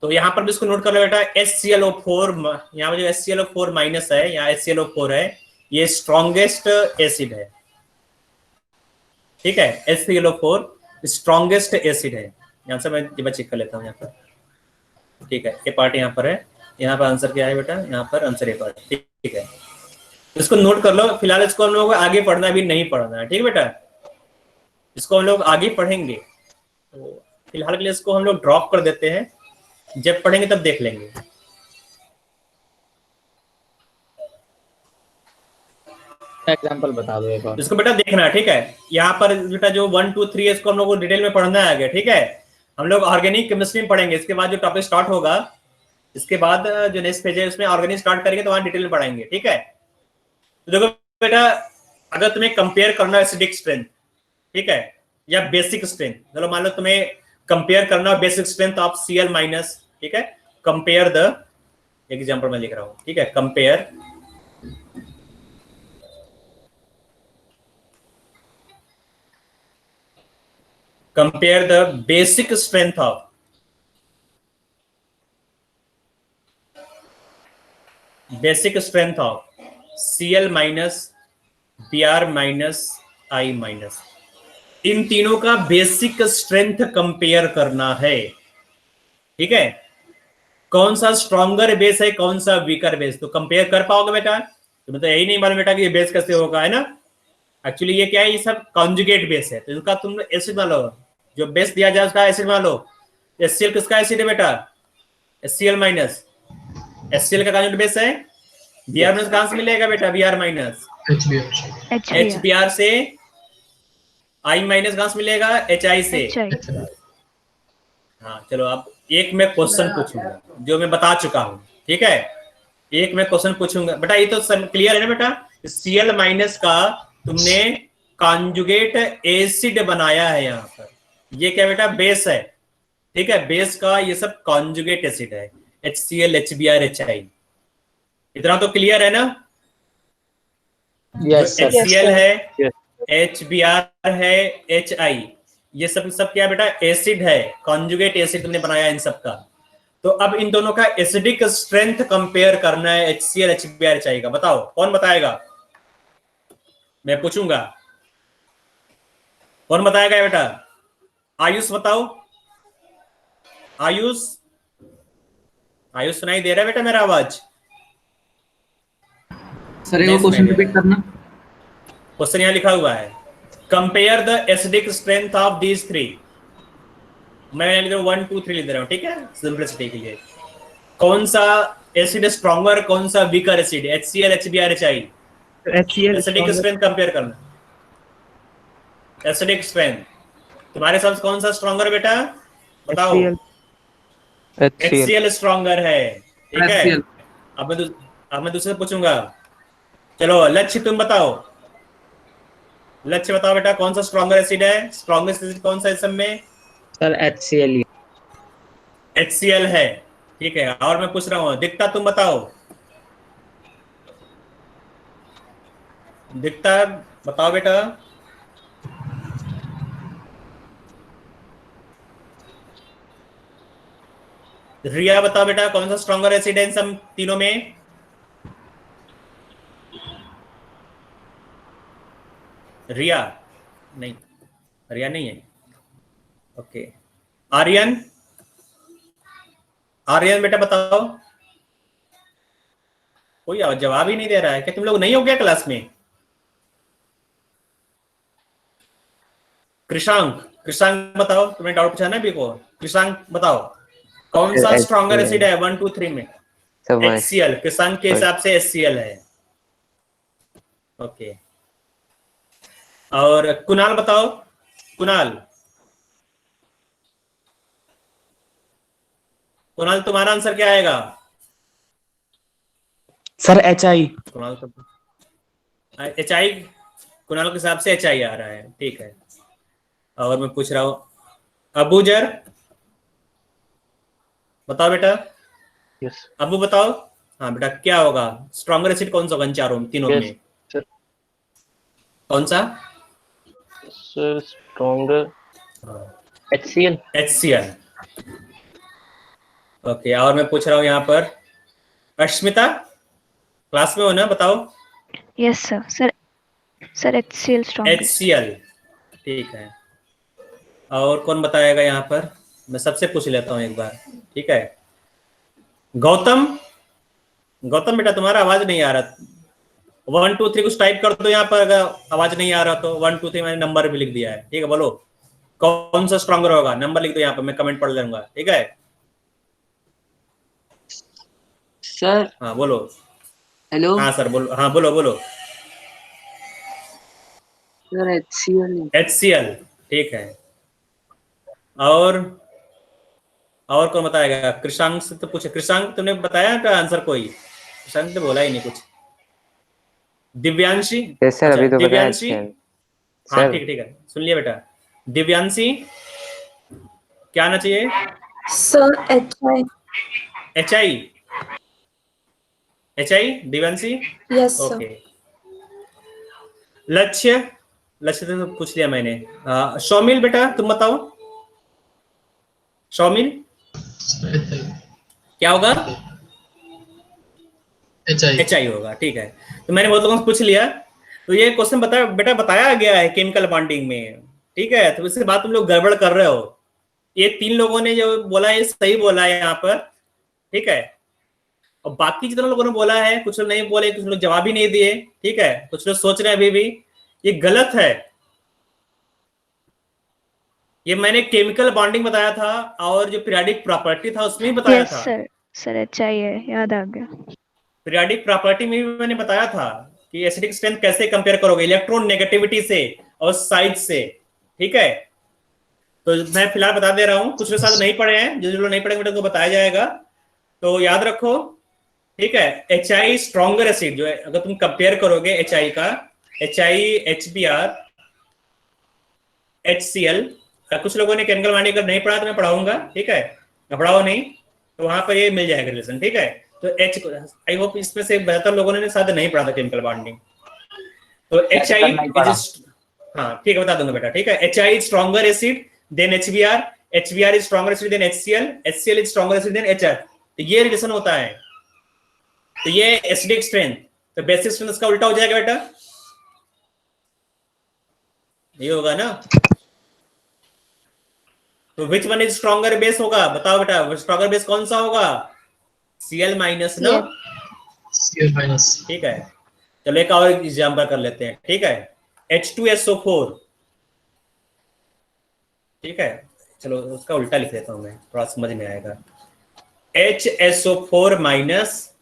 तो यहाँ पर भी इसको नोट कर लो बेटा, HClO4, यहाँ पे जो HClO4 माइनस है, यहाँ HClO4 है, ये स्ट्रॉन्गेस्ट एसिड है, ठीक है, HClO4 स्ट्रॉन्गेस्ट एसिड है, यहाँ से मैं चेक कर लेता हूँ यहाँ पर। ठीक है, ये पार्ट यहाँ पर है, यहाँ पर आंसर क्या है बेटा, यहाँ पर आंसर ये पार्ट। ठीक है, इसको नोट कर लो। फिलहाल इसको हम लोग आगे पढ़ना भी नहीं पढ़ना है, ठीक है बेटा, इसको हम लोग आगे पढ़ेंगे। तो फिलहाल के लिए इसको हम लोग ड्रॉप कर देते हैं, जब पढ़ेंगे तब देख लेंगे। एग्जांपल बता दो एक और। इसको बेटा देखना है, ठीक है। यहाँ पर बेटा जो 1 2 3 है इसको हम लोग को डिटेल में पढ़ना है आगे, ठीक है। हम लोग ऑर्गेनिक केमिस्ट्री में पढ़ेंगे, इसके बाद जो टॉपिक स्टार्ट होगा, इसके बाद जो नेक्स्ट पेज है उसमें ऑर्गेनिक स्टार्ट करेंगे, तो वहां डिटेल में पढ़ाएंगे, ठीक है। तो देखो बेटा, अगर तुम्हें कंपेयर करना है एसिडिक स्ट्रेंथ, ठीक है, या बेसिक स्ट्रेंथ, चलो मान लो तुम्हें कंपेयर करना है basic strength of Cl minus, ठीक है। कंपेयर द, एग्जांपल मैं लिख रहा हूं, ठीक है, compare the basic strength of Cl minus, Br minus, I minus, इन तीनों का बेसिक स्ट्रेंथ कंपेयर करना है, ठीक है। कौन सा स्ट्रॉन्गर बेस है, कौन सा वीकर बेस, तो कंपेयर कर पाओगे बेटा। तुम्हें तो यही नहीं मालूम बेटा कि ये बेस कैसे होगा, है ना। एक्चुअली ये क्या है, ये सब कॉन्जुगेट बेस है, तो इनका तुम एसिड मान लो, जो बेस दिया जाए उसका एसिड मान लो। HCl किसका एसिड है बेटा, HCl माइनस, HCl का कॉन्जुगेट बेस है। Br माइनस कहां से मिलेगा बेटा, Br माइनस HBr से, I माइनस कहां से मिलेगा, HI से। हाँ चलो, अब एक मैं क्वेश्चन पूछूंगा जो मैं बता चुका हूं, ठीक है। एक मैं क्वेश्चन पूछूंगा बेटा, ये तो क्लियर है ना बेटा। Cl माइनस का तुमने कॉन्जुगेट एसिड बनाया है यहाँ पर, ये क्या बेटा, बेस है, ठीक है। बेस का ये सब कॉन्जुगेट एसिड है, HCl, HBr, HI। इतना तो क्लियर है ना। Yes sir. HCl है, HBr है, HI, ये सब क्या बेटा, एसिड है, कॉन्जुगेट एसिड तुमने बनाया इन सब का। तो अब इन दोनों का एसिडिक स्ट्रेंथ कंपेयर करना है, HCl, HBr, HI का। बताओ कौन बताएगा, मैं पूछूंगा, कौन बताएगा बेटा। आयुष बताओ, आयुष, आयुष सुनाई दे रहा है बेटा मेरा आवाज। सर एक क्वेश्चन रिपीट करना। क्वेश्चन यहाँ लिखा हुआ है, compare the acidic strength of these three. मैं लिख रहा हूँ 1 2 3 लिख रहा हूँ, ठीक है, सिंपलिसिटी के लिए। कौन सा एसिड स्ट्रॉन्गर, कौन सा weaker acid, HCl, HBr, HI। Acidic strength compare करना, एसिडिक स्ट्रेंथ तुम्हारे साथ कौन सा स्ट्रॉन्गर बेटा, बताओ। HCl स्ट्रॉन्गर है, ठीक है। अब मैं दूसरे से पूछूंगा, चलो लक्ष्य तुम बताओ, लक्ष्य बताओ बेटा, कौन सा स्ट्रॉन्गर एसिड है, स्ट्रॉन्गेस्ट एसिड कौन सा इस सब में। Sir HCl। HCl है, ठीक है। और मैं पूछ रहा हूँ, दिखता तुम बताओ, दिखता बताओ बेटा। रिया बताओ बेटा, कौन सा स्ट्रॉन्गर एसिड है इन सब तीनों में। रिया नहीं, रिया नहीं है, ओके। आर्यन, आर्यन बेटा बताओ। कोई जवाब ही नहीं दे रहा है, क्या तुम लोग नहीं हो गया क्लास में। कृषांक, कृषांक बताओ, तुम्हें डाउट पूछा ना अभी को, कृषांक बताओ कौन सा स्ट्रॉन्गर एसिड है 1 2 3 में। HCl, कृषांक के हिसाब से HCl है, ओके। और कुणाल बताओ, कुणाल, कुणाल तुम्हारा आंसर क्या आएगा। Sir HI। कुणाल तो HI, कुणाल के हिसाब से HI आ रहा है, ठीक है। और मैं पूछ रहा हूँ अबूजर, बताओ बेटा। यस अबू बताओ, हाँ बेटा क्या होगा, स्ट्रॉन्गर एसिड कौन सा होगा इन चारों तीनों में, सर। कौन सा sir stronger HCl। HCl, okay. और मैं पूछ रहा हूँ यहाँ पर अश्मिता, क्लास में हो ना, बताओ। Yes sir. Sir HCl strong. HCl, ठीक है। और कौन बताएगा यहाँ पर, मैं सबसे पूछ लेता हूँ एक बार, ठीक है। गौतम, गौतम बेटा तुम्हारा आवाज नहीं आ रहा, 1 2 3 कुछ टाइप कर दो यहाँ पर, अगर आवाज नहीं आ रहा तो 1 2 3 मैंने नंबर भी लिख दिया है, ठीक है। बोलो कौन सा स्ट्रॉन्गर होगा, नंबर लिख दो यहाँ पर, मैं कमेंट पढ़ लूंगा, ठीक है। सर हाँ बोलो। हेलो हाँ सर बोलो, हाँ बोलो बोलो। सर HCl HCl, ठीक है। और कौन बताएगा? कृषांक से तो पूछे, कृषांक तुमने बताया क्या आंसर? कोई कृषांक तो बोला ही नहीं कुछ। दिव्यांशी, यस सर, अभी तो बताया दिव्यांशी, HCl हाँ सर। ठीक है, सुन लिया बेटा। दिव्यांशी क्या आना चाहिए? Sir HI। HI Divyanshi, yes sir. Okay. लक्ष्य तो पूछ लिया मैंने। शौमिल बेटा तुम बताओ, शौमिल क्या होगा? HI होगा, ठीक है। तो मैंने बहुत लोगों से पूछ लिया, तो ये क्वेश्चन बताया गया है केमिकल बॉन्डिंग में, ठीक है। तो इसके बाद तुम लोग गड़बड़ कर रहे हो। ये 3 लोगों ने जो बोला है सही बोला है यहाँ पर, ठीक है। और बाकी जितने लोगों ने बोला है, कुछ लोग नहीं बोले, कुछ लोग जवाब ही नहीं दिए, ठीक है। कुछ लोग सोच रहे हैं अभी भी, ये गलत है। ये मैंने केमिकल बॉन्डिंग बताया था और जो पीरियोडिक प्रॉपर्टी था उसमें भी बताया यस था। सर HI है, याद आ गया। पीरियोडिक प्रॉपर्टी में भी मैंने बताया था कि एसिडिक स्ट्रेंथ कैसे कंपेयर करोगे, इलेक्ट्रॉन नेगेटिविटी से और साइज से, ठीक है। तो मैं फिलहाल बता दे रहा हूं, कुछ लोग साथ नहीं पढ़े हैं, जो लोग नहीं पढ़ेंगे उनको बताया जाएगा, तो याद रखो, ठीक है। HI स्ट्रॉन्गर एसिड जो है, अगर तुम कंपेयर करोगे HI का, HI HBr HCl, कुछ लोगों ने केमिकल बॉन्डिंग अगर नहीं पढ़ा तो मैं पढ़ाऊंगा, ठीक है। मैं पढ़ाओ नहीं तो वहां पर ये मिल जाएगा रिलेशन, ठीक है। तो आई होप इसमें से बेहतर लोगों ने शायद नहीं पढ़ा था केमिकल बॉन्डिंग। तो HI इज, हाँ ठीक है बता दूंगा बेटा, ठीक है। HI is stronger acid than HBr, HBr is stronger acid than HCl, HCl is stronger acid than HR। तो ये रिलेशन होता है। तो ये एसिडिक स्ट्रेंथ, तो बेसिक स्ट्रेंथ इसका उल्टा हो जाएगा बेटा, ये होगा ना। तो which one is stronger base होगा, बताओ बेटा, स्ट्रॉन्गर बेस कौन सा होगा? Cl माइनस ना, Cl माइनस, ठीक है। चलो एक और एग्जांपल कर लेते हैं, ठीक है। H2SO4, ठीक है। चलो उसका उल्टा लिख देता हूं मैं, थोड़ा समझ में आएगा। HSO4 माइनस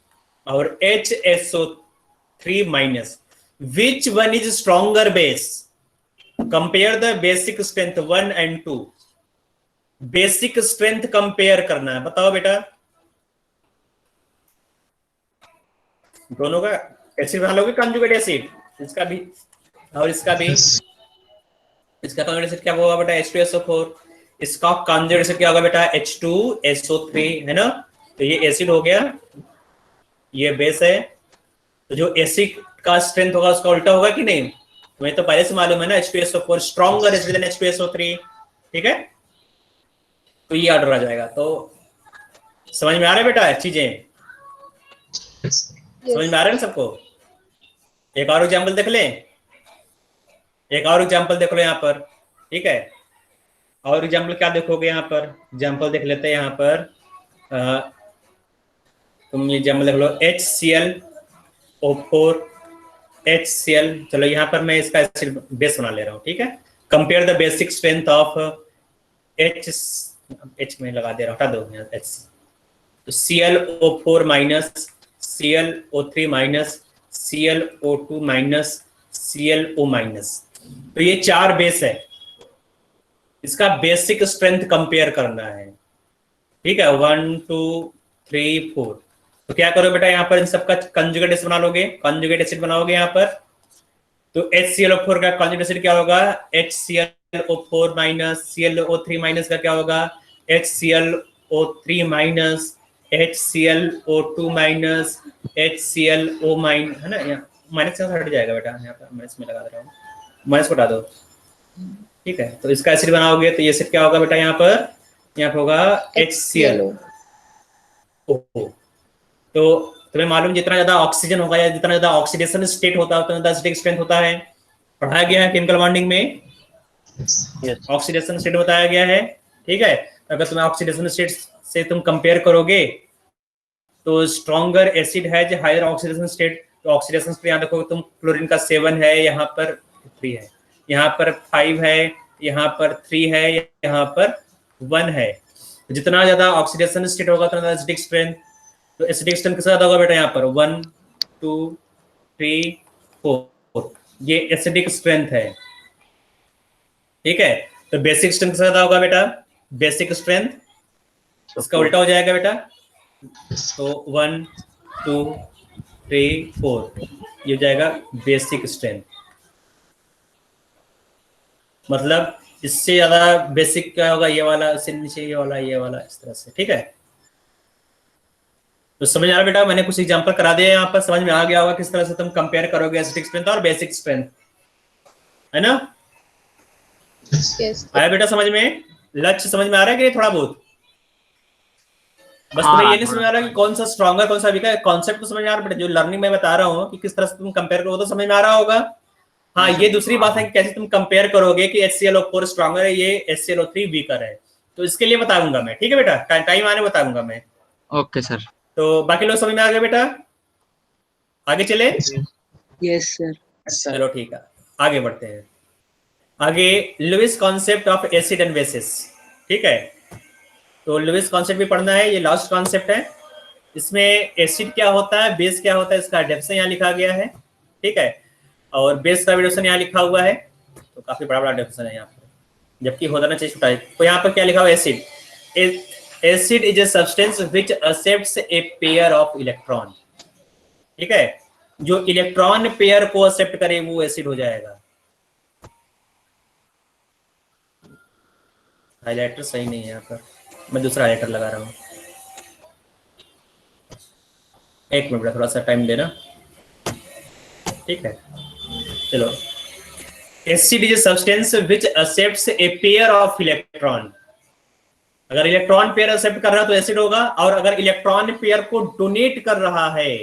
और HSO3 minus, which one is stronger base? Compare the basic strength 1 and 2। Basic strength compare करना है, बताओ बेटा। दोनों का एसिड बना लोगे कंजुगेट एसिड, इसका भी और इसका भी। इसका कंजुगेट एसिड क्या होगा बेटा? H2SO4। इसका कंजुगेट एसिड क्या होगा बेटा? H2SO3, है ना। तो ये एसिड हो गया, ये बेस है। तो जो एसिड का स्ट्रेंथ होगा उसका उल्टा होगा कि नहीं? तुम्हें तो पहले से मालूम है ना, H2SO4 stronger acid then H2SO3, ठीक है। तो ये ऑर्डर आ जाएगा। तो समझ में आ रहा है बेटा चीजें? समझ में आ रहा है सबको? एक और एग्जांपल देख लें, एक और एग्जांपल देख लो यहाँ पर, ठीक है। और एग्जांपल क्या देखोगे यहाँ पर? एग्जांपल देख लेते हैं यहाँ पर। तुम ये एग्जांपल देख लो, HClO4 HCl। चलो यहाँ पर मैं इसका एसिड बेस बना ले रहा हूँ, ठीक है। Compare the basic strength of H में लगा दे रहा हूँ, हटा दो यहाँ H। तो ClO4 minus, ClO3 minus, ClO2 minus, ClO minus. तो ये 4 बेस है, इसका बेसिक स्ट्रेंथ कंपेयर करना है, ठीक है। 1 2 3 4। तो क्या करो बेटा, यहाँ पर इन सबका कंजुगेट एसिड बना लोगे, कंजुगेट एसिड बनाओगे यहाँ पर। तो HClO4 का कंजुगेट एसिड क्या होगा? HClO4 माइनस, ClO3 माइनस का क्या होगा? HClO3 minus, HClO2 minus, HClO minus, है ना। यहाँ माइनस से हट जाएगा बेटा, यहाँ पर माइनस में लगा दे रहा हूँ, माइनस को हटा दो, ठीक है। तो इसका एसिड बनाओगे तो ये एसिड क्या होगा बेटा? यहाँ पर होगा HCl। तो तुम्हें मालूम जितना ज्यादा ऑक्सीजन होगा या जितना ज्यादा ऑक्सीडेशन स्टेट होता है उतना ज्यादा एसिडिक स्ट्रेंथ होता है। पढ़ाया गया है केमिकल बॉन्डिंग में, ऑक्सीडेशन स्टेट बताया गया है, ठीक है। अगर तुम ऑक्सीडेशन स्टेट से तुम कंपेयर करोगे तो स्ट्रॉन्गर एसिड है जो हायर ऑक्सीडेशन स्टेट, तो ऑक्सीडेशन स्टेट यहाँ देखो तुम, क्लोरीन का 7 है, यहाँ पर 3 है, यहाँ पर 5 है, यहाँ पर 3 है, यहाँ पर 1 है। जितना ज्यादा ऑक्सीडेशन स्टेट होगा उतना ज्यादा एसिडिक स्ट्रेंथ। तो एसिडिक स्ट्रेंथ कितना ज्यादा होगा बेटा, यहाँ पर 1 2 3 4, ये एसिडिक स्ट्रेंथ है। ठीक है, तो बेसिक स्ट्रेंथ कितना ज्यादा होगा बेटा, बेसिक स्ट्रेंथ, इसका उल्टा हो जाएगा बेटा, तो 1 2 3 4 ये हो जाएगा बेसिक स्ट्रेंथ। मतलब इससे ज्यादा बेसिक क्या होगा, ये वाला, इससे नीचे ये वाला इस तरह से। ठीक है, तो समझ आ रहा बेटा, मैंने कुछ एग्जांपल करा दिया यहाँ पर, समझ में आ गया होगा किस तरह से तुम कंपेयर करोगे एसिडिक स्ट्रेंथ और बेसिक स्ट्रेंथ, है ना? आया बेटा समझ में? लक्ष्य समझ में आ रहा है कि थोड़ा बहुत? बस तुम्हें ये नहीं समझ आ रहा कि कौन सा स्ट्रॉन्गर कौन सा वीक है, कॉन्सेप्ट तो समझ में आ रहा है बेटा, जो लर्निंग में बता रहा हूँ कि किस तरह से तुम कंपेयर करो तो समझ में आ रहा होगा। हाँ, ये दूसरी बात है कि कैसे तुम कंपेयर करोगे कि HClO4 स्ट्रॉन्गर है, ये HClO3 वीकर है, तो इसके लिए बताऊंगा मैं। ठीक है बेटा, टाइम आने बताऊंगा मैं। Okay sir. तो बाकी लोग समझ में आ गए बेटा? आगे चले? Yes sir. चलो ठीक है, आगे बढ़ते हैं। आगे Lewis concept of acid and bases. ठीक है, तो लुईस कॉन्सेप्ट भी पढ़ना है, ये लास्ट कॉन्सेप्ट है। इसमें एसिड क्या होता है, बेस क्या होता है, इसका डेफिनेशन यहाँ लिखा गया है। ठीक है, और बेस का डेफिनेशन यहाँ लिखा हुआ है, तो काफी बड़ा डेफिनेशन है यहाँ पर, जबकि होता ना चाहिए छोटा है। तो यहाँ पर क्या लिखा हुआ है, acid is a substance which accepts a pair of electron. ठीक है, जो इलेक्ट्रॉन पेयर को एक्सेप्ट करे वो एसिड हो जाएगा। हाइलाइटर सही नहीं है यहाँ पर, मैं दूसरा हाइलाइटर लगा रहा हूँ। एक मिनट, थोड़ा सा टाइम देना। ठीक है, चलो। Acid is a substance which accepts a pair of electron. अगर इलेक्ट्रॉन पेयर एक्सेप्ट कर रहा है तो एसिड होगा, और अगर इलेक्ट्रॉन पेयर को डोनेट कर रहा है,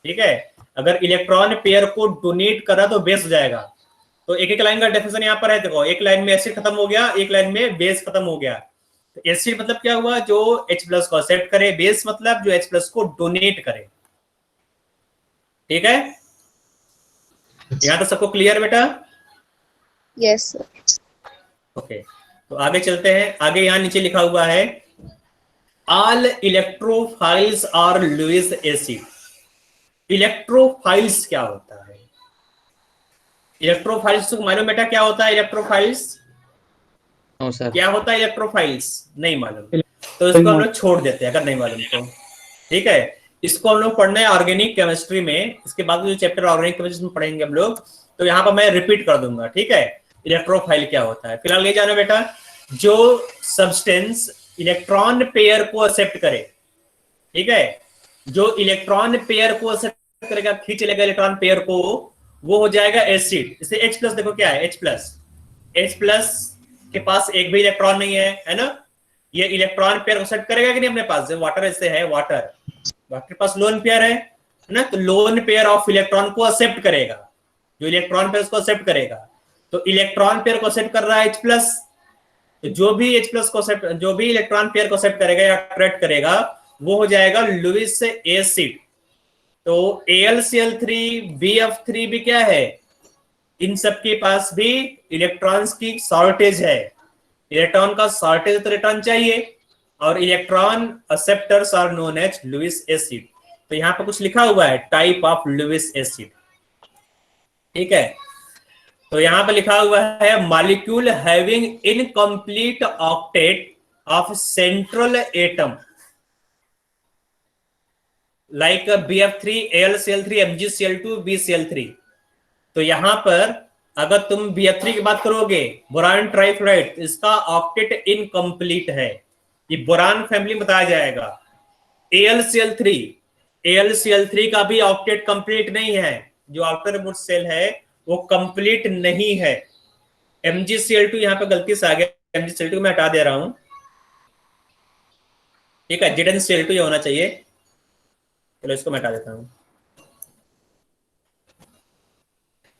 ठीक है, अगर इलेक्ट्रॉन पेयर को डोनेट कर रहा है तो बेस हो जाएगा। तो एक एक लाइन का डेफिनेशन यहाँ पर है, देखो, एक लाइन में एसिड खत्म हो गया, एक लाइन में बेस खत्म हो गया। तो एसिड मतलब क्या हुआ, जो H+ को एक्सेप्ट करे, बेस मतलब जो H+ को डोनेट करे। ठीक है, यहाँ तो सबको क्लियर बेटा? Yes sir. ओके, तो आगे चलते हैं। आगे यहाँ नीचे लिखा हुआ है all electrophiles are Lewis acid. Electrophiles क्या होता है? इलेक्ट्रोफाइल्स को मालूम बेटा क्या होता है? Electrophiles no sir. क्या होता है? इलेक्ट्रोफाइल्स नहीं मालूम, तो इसको हम लोग छोड़ देते हैं अगर नहीं मालूम तो। ठीक है, इसको हम लोग पढ़ना है ऑर्गेनिक केमिस्ट्री में, इसके बाद जो चैप्टर ऑर्गेनिक केमिस्ट्री में पढ़ेंगे हम लोग, तो यहाँ पर मैं रिपीट कर दूंगा। ठीक है, इलेक्ट्रोफाइल क्या होता है, फिलहाल ले जाना बेटा, जो सब्सटेंस इलेक्ट्रॉन पेयर को एक्सेप्ट करे। ठीक है, जो इलेक्ट्रॉन पेयर को एक्सेप्ट करेगा, खींच लेगा इलेक्ट्रॉन पेयर को, वो हो जाएगा एसिड। इसे H+ देखो क्या है, H+ के पास एक भी इलेक्ट्रॉन नहीं है ना, ये इलेक्ट्रॉन पेयर एक्सेप्ट करेगा कि नहीं अपने पास? जो वाटर ऐसे है, वाटर के पास लोन पेयर है ना, तो लोन पेयर ऑफ इलेक्ट्रॉन को एक्सेप्ट करेगा, जो इलेक्ट्रॉन पेयर को एक्सेप्ट करेगा। तो इलेक्ट्रॉन पेयर को एक्सेप्ट कर रहा है H+, तो जो भी H+ को एक्सेप्ट, जो भी इलेक्ट्रॉन पेयर को एक्सेप्ट करेगा या अट्रैक्ट करेगा, वो हो जाएगा लुईस एसिड। तो AlCl3 BF3 भी क्या है, इन सब के पास भी इलेक्ट्रॉन्स की शॉर्टेज है। इलेक्ट्रॉन का शॉर्टेज तो इलेक्ट्रॉन चाहिए, और electron acceptors are known as Lewis acid. तो यहाँ पर कुछ लिखा हुआ है, टाइप ऑफ लुईस एसिड। ठीक है, तो यहाँ पर लिखा हुआ है molecule having incomplete octet of central atom like BF3 AlCl3 MgCl2 BCl3। तो यहां पर अगर तुम BF3 की बात करोगे, बोरान ट्राइफ्लोराइड, इसका ऑक्टेट इनकम्प्लीट है, ये बोरान फैमिली में बताया जाएगा। AlCl3 का भी ऑक्टेट कंप्लीट नहीं है, जो आउटर रिमोट सेल है वो कंप्लीट नहीं है। MgCl2 यहाँ पे गलती से आ गया, MgCl2 मैं हटा दे रहा हूं। ठीक है, ZnCl2 ये होना चाहिए, चलो इसको मैं हटा देता हूं।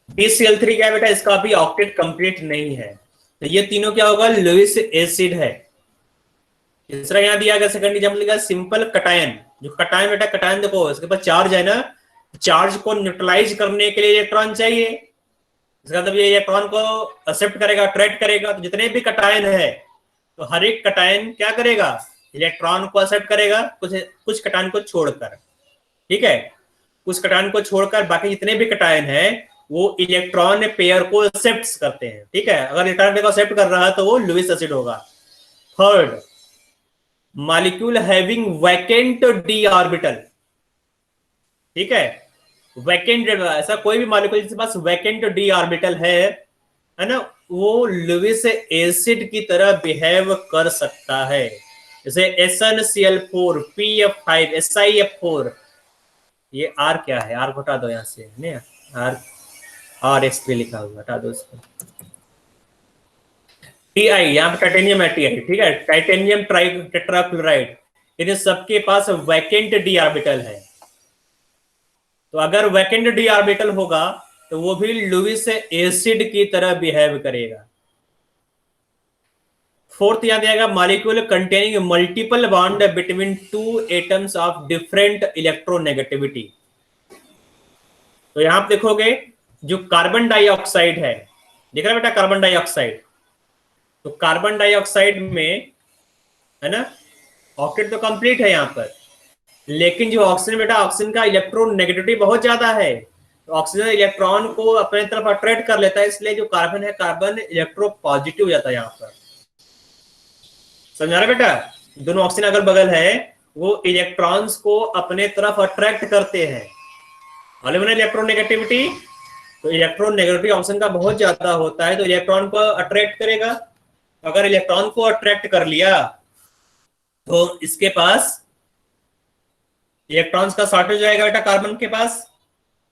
BCl3 क्या है बेटा, इसका भी ऑक्टेट कंप्लीट नहीं है। तो ये तीनों क्या होगा, लुईस एसिड है। तीसरा यहाँ दिया गया सेकंड एग्जाम्पल लिखा सिंपल कटायन। जो कटायन बेटा, कटायन देखो इसके पास चार्ज है ना, चार्ज को न्यूट्रलाइज करने के लिए इलेक्ट्रॉन चाहिए। इसका मतलब ये इलेक्ट्रॉन को एक्सेप्ट करेगा, अट्रैक्ट करेगा। तो जितने भी कटायन है तो हर एक कटायन क्या करेगा, इलेक्ट्रॉन को एक्सेप्ट करेगा, कुछ कटायन को छोड़कर। ठीक है, कुछ कटायन को छोड़कर बाकी जितने भी कटायन है वो इलेक्ट्रॉन पेयर को एक्सेप्ट करते हैं। ठीक है, अगर इलेक्ट्रॉन पेयर को एक्सेप्ट कर रहा है तो वो लुईस एसिड होगा। Third, molecule having vacant D orbital. ठीक है, वैकेंट, ऐसा कोई भी मॉलिक्यूल जिसके पास वैकेंट डी ऑर्बिटल है ना, वो लुईस एसिड की तरह बिहेव कर सकता है। जैसे SnCl4, PF5, SiF4। ये R क्या है, R हटा दो यहाँ से, नहीं RX3 लिखा हुआ, हटा दो इसको। Ti, यहाँ पे टाइटेनियम है Ti। ठीक है, टाइटेनियम टेट्राक्लोराइड, इन सबके पास वैकेंट डी ऑर्बिटल है। तो अगर वैकेंट डी ऑर्बिटल होगा तो वो भी लुईस एसिड की तरह बिहेव करेगा। फोर्थ याद आएगा, molecule containing multiple bond between two atoms of different electronegativity. तो यहां आप देखोगे जो कार्बन डाइऑक्साइड है, देख रहा बेटा कार्बन डाइऑक्साइड, तो कार्बन डाइऑक्साइड में है ना ऑक्टेट तो कंप्लीट है यहां पर, लेकिन जो ऑक्सीजन बेटा, ऑक्सीजन का इलेक्ट्रोनेगेटिविटी बहुत ज्यादा है। तो ऑक्सीजन इलेक्ट्रॉन को अपने तरफ अट्रैक्ट कर लेता है, इसलिए जो कार्बन है, कार्बन इलेक्ट्रो पॉजिटिव हो जाता है यहाँ पर। समझा रहे बेटा, दोनों ऑक्सीजन अगल बगल है, वो इलेक्ट्रॉन्स को अपने तरफ अट्रैक्ट करते हैं। इलेक्ट्रोनेगेटिविटी, तो इलेक्ट्रोनेगेटिविटी ऑक्सीजन का बहुत ज्यादा होता है, तो इलेक्ट्रॉन को अट्रैक्ट करेगा। अगर इलेक्ट्रॉन को अट्रैक्ट कर लिया तो इसके पास इलेक्ट्रॉन्स का शॉर्टेज आएगा बेटा कार्बन के पास।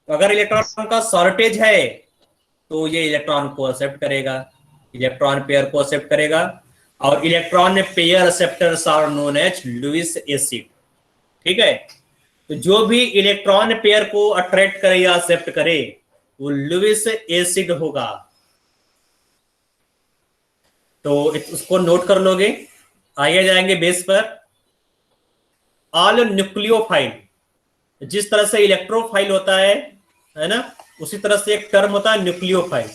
तो अगर इलेक्ट्रॉन का शॉर्टेज है तो ये इलेक्ट्रॉन को एक्सेप्ट करेगा, इलेक्ट्रॉन पेयर को एक्सेप्ट करेगा, और electron pair acceptors are known as Lewis acid. ठीक है, तो जो भी इलेक्ट्रॉन पेयर को अट्रैक्ट करे या एक्सेप्ट करे वो लुईस एसिड होगा। तो उसको नोट कर लोगे। आगे जाएंगे बेस पर। ऑल न्यूक्लियोफाइल, जिस तरह से इलेक्ट्रोफाइल होता है ना, उसी तरह से एक टर्म होता है न्यूक्लियोफाइल।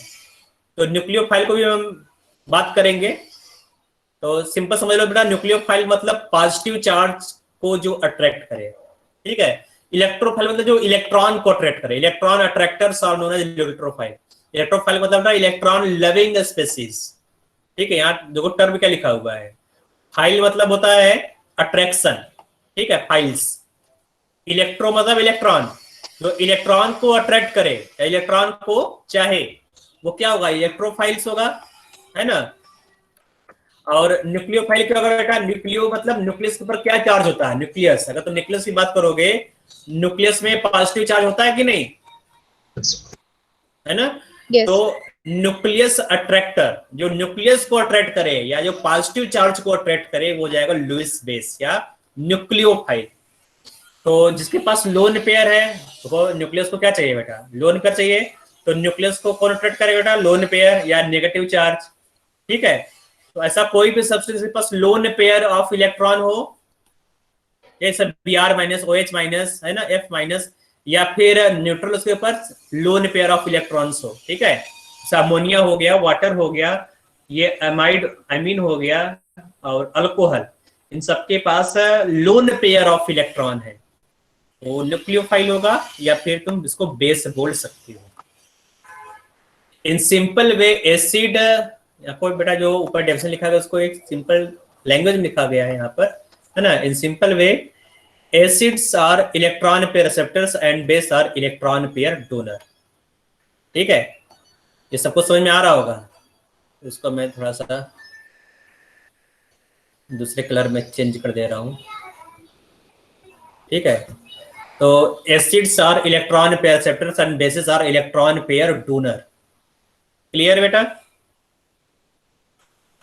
तो न्यूक्लियोफाइल को भी हम बात करेंगे। तो सिंपल समझ लो बेटा, न्यूक्लियोफाइल मतलब पॉजिटिव चार्ज को जो अट्रैक्ट करे। ठीक है, इलेक्ट्रोफाइल मतलब जो इलेक्ट्रॉन को अट्रैक्ट करे। Electron attractors are known as electrophile. Electrophile मतलब इलेक्ट्रॉन लविंग स्पीसीज। ठीक है, यहाँ देखो टर्म क्या लिखा हुआ है। फाइल मतलब होता है अट्रैक्शन। ठीक है, फाइल्स। इलेक्ट्रो मतलब इलेक्ट्रॉन, जो इलेक्ट्रॉन को अट्रैक्ट करे या इलेक्ट्रॉन को चाहे वो क्या होगा, इलेक्ट्रोफाइल्स होगा, है ना। और न्यूक्लियोफाइल क्या होगा बेटा, न्यूक्लियो मतलब न्यूक्लियस के ऊपर क्या चार्ज होता है, न्यूक्लियस। अगर तो न्यूक्लियस की बात करोगे, न्यूक्लियस में पॉजिटिव चार्ज होता है कि नहीं, है ना। Yes. तो न्यूक्लियस अट्रैक्टर, जो न्यूक्लियस को अट्रैक्ट करे या जो पॉजिटिव चार्ज को अट्रैक्ट करे वो जाएगा लुईस बेस या न्यूक्लियोफाइल। तो जिसके पास लोन पेयर है तो न्यूक्लियस को क्या चाहिए बेटा, लोन पेयर चाहिए। तो न्यूक्लियस को कौन अट्रैक्ट करेगा बेटा, लोन पेयर या नेगेटिव चार्ज। ठीक है, तो ऐसा कोई भी सब्सटेंस के पास लोन पेयर ऑफ इलेक्ट्रॉन हो, जैसे Br माइनस OH माइनस, है ना, F माइनस, या फिर न्यूट्रल उसके ऊपर लोन पेयर ऑफ इलेक्ट्रॉन्स हो। ठीक है, अमोनिया हो गया, वाटर हो गया, ये एमाइड अमीन हो गया, और अल्कोहल, इन सबके पास लोन पेयर ऑफ इलेक्ट्रॉन है, वो न्यूक्लियोफाइल होगा, या फिर तुम इसको बेस बोल सकती हो। इन सिंपल वे एसिड, या कोई बेटा जो ऊपर डेफिनेशन लिखा गया उसको एक सिंपल लैंग्वेज में लिखा गया है यहाँ पर, है ना। In simple way acids are electron pair receptors and base are electron pair donor. ठीक है, ये सबको समझ में आ रहा होगा। इसको मैं थोड़ा सा दूसरे कलर में चेंज कर दे रहा हूँ। ठीक है, तो acids are electron pair receptors and bases are electron pair donor. Clear बेटा,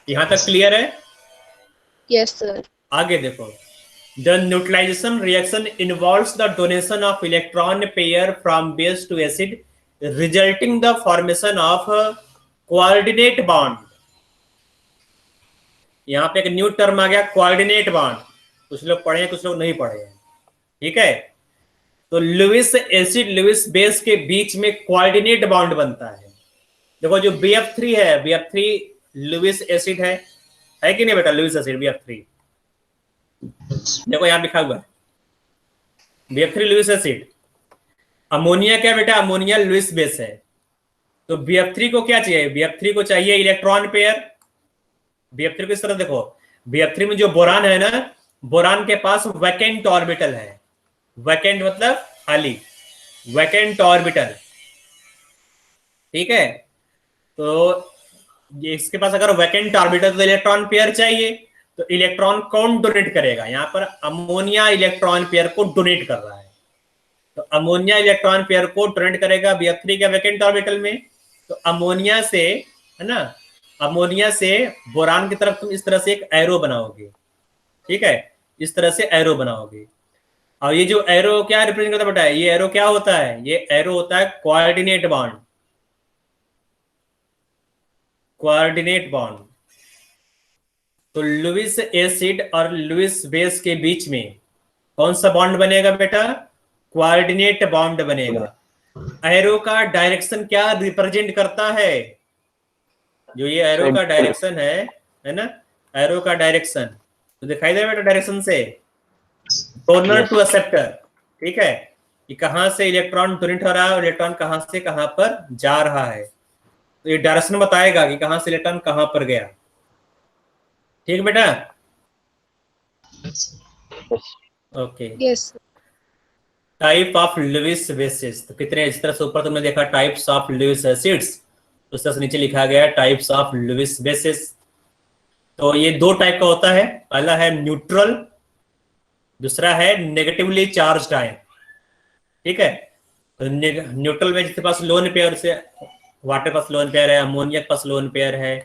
यहां तक क्लियर है? Yes, sir. आगे देखो, the neutralization reaction involves the donation of electron pair from base to acid resulting the formation of coordinate bond. यहाँ पे एक new term आ गया कोऑर्डिनेट बॉन्ड, कुछ लोग पढ़े हैं कुछ लोग नहीं पढ़े हैं, ठीक है। तो लुईस एसिड लुईस बेस के बीच में कोऑर्डिनेट बॉन्ड बनता है। देखो जो BF3 है, BF3 लुईस एसिड है कि नहीं बेटा, लुईस एसिड BF3, देखो यहां लिखा हुआ है BF3 लुईस एसिड। अमोनिया क्या बेटा, अमोनिया लुईस बेस है। तो BF3 को क्या चाहिए, BF3 को चाहिए इलेक्ट्रॉन पेयर। BF3 को इस तरह देखो, BF3 में जो बोरान है ना, बोरान के पास वैकेंट ऑर्बिटल है, वैकेंट मतलब खाली, वैकेंट ऑर्बिटल, ठीक है। तो ये इसके पास अगर वैकेंट ऑर्बिटल तो इलेक्ट्रॉन पेयर चाहिए, तो इलेक्ट्रॉन कौन डोनेट करेगा, यहां पर अमोनिया इलेक्ट्रॉन पेयर को डोनेट कर रहा है। तो अमोनिया इलेक्ट्रॉन पेयर को डोनेट करेगा BF3 के वैकेंट ऑर्बिटल में। तो अमोनिया से, है ना, अमोनिया से बोरान की तरफ तुम इस तरह से एक एरो बनाओगे, ठीक है, इस तरह से एरो बनाओगे। और ये जो एरो क्या रिप्रेजेंट करता है बेटा, ये एरो क्या होता है, ये एरो होता है कोऑर्डिनेट बॉन्ड, कोऑर्डिनेट बॉन्ड। तो लुईस एसिड और लुईस बेस के बीच में कौन सा बॉन्ड बनेगा बेटा, कोऑर्डिनेट बॉन्ड बनेगा। एरो का डायरेक्शन क्या रिप्रेजेंट करता है, जो ये एरो का डायरेक्शन है ना, एरो का डायरेक्शन तो दिखाई दे बेटा डायरेक्शन से, डोनर टू एक्सेप्टर, ठीक है, कि कहां से इलेक्ट्रॉन डोनेट हो रहा है और इलेक्ट्रॉन कहां से कहां पर जा रहा है। तो ये डायरेक्शन बताएगा कि कहां से इलेक्ट्रॉन कहां पर गया, ठीक बेटा, okay. Yes. Type of Lewis bases, तो कितने, इस तरह से ऊपर तुमने देखा टाइप्स ऑफ लुईस एसिड्स, उस तरह से नीचे लिखा गया टाइप्स ऑफ लुईस बेसिस। तो ये दो टाइप का होता है, पहला है न्यूट्रल, दूसरा है नेगेटिवली चार्ज्ड आयन, ठीक है। तो न्यूट्रल में जिसके पास लोन पेयर से, वाटर पास लोन पेयर है, अमोनिया के पास लोन पेयर है,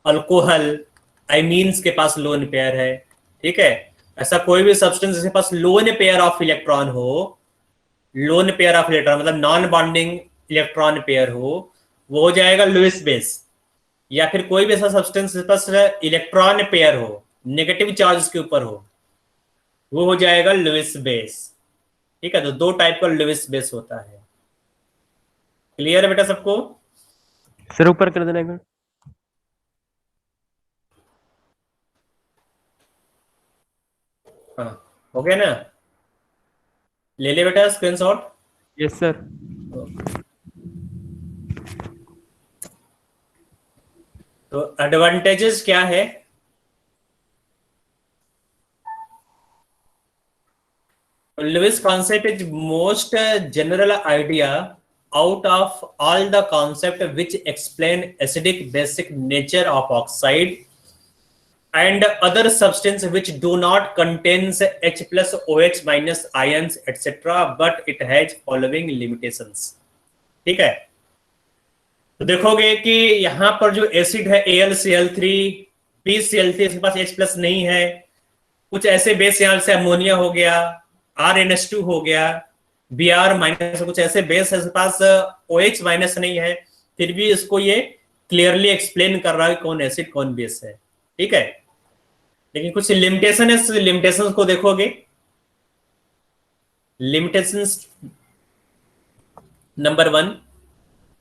अल्कोहल आइमीन्स के पास लोन पेयर है, ठीक है। ऐसा कोई भी सब्सटेंस जिसके पास लोन पेयर ऑफ इलेक्ट्रॉन हो, लोन पेयर ऑफ इलेक्ट्रॉन मतलब नॉन बॉन्डिंग इलेक्ट्रॉन पेयर हो, वो हो जाएगा लुईस बेस। या फिर कोई भी ऐसा सब्सटेंस जिसके पास इलेक्ट्रॉन पेयर हो, नेगेटिव चार्ज के ऊपर हो, वो हो जाएगा लुईस बेस, ठीक है। तो दो टाइप का लुईस बेस होता है। क्लियर है बेटा सबको? सर ऊपर कर देना एक बार। हाँ हो गया ना, ले ले बेटा स्क्रीनशॉट। Yes sir. तो एडवांटेजेस क्या है, Lewis concept is most general idea out of all the concept which explain acidic basic nature of oxide and other substance which do not contains H plus OH minus ions etc. but it has following limitations, ठीक है। तो देखोगे कि यहाँ पर जो acid है AlCl3 PCl3 इसके पास H प्लस नहीं है, कुछ ऐसे बेस यहाँ से अमोनिया हो गया, RNH2 हो गया, Br माइनस, कुछ ऐसे बेस है पास OH माइनस नहीं है, फिर भी इसको ये क्लियरली एक्सप्लेन कर रहा है कौन एसिड कौन बेस है, ठीक है। लेकिन कुछ लिमिटेशन है, लिमिटेशन को देखोगे। Limitations number 1,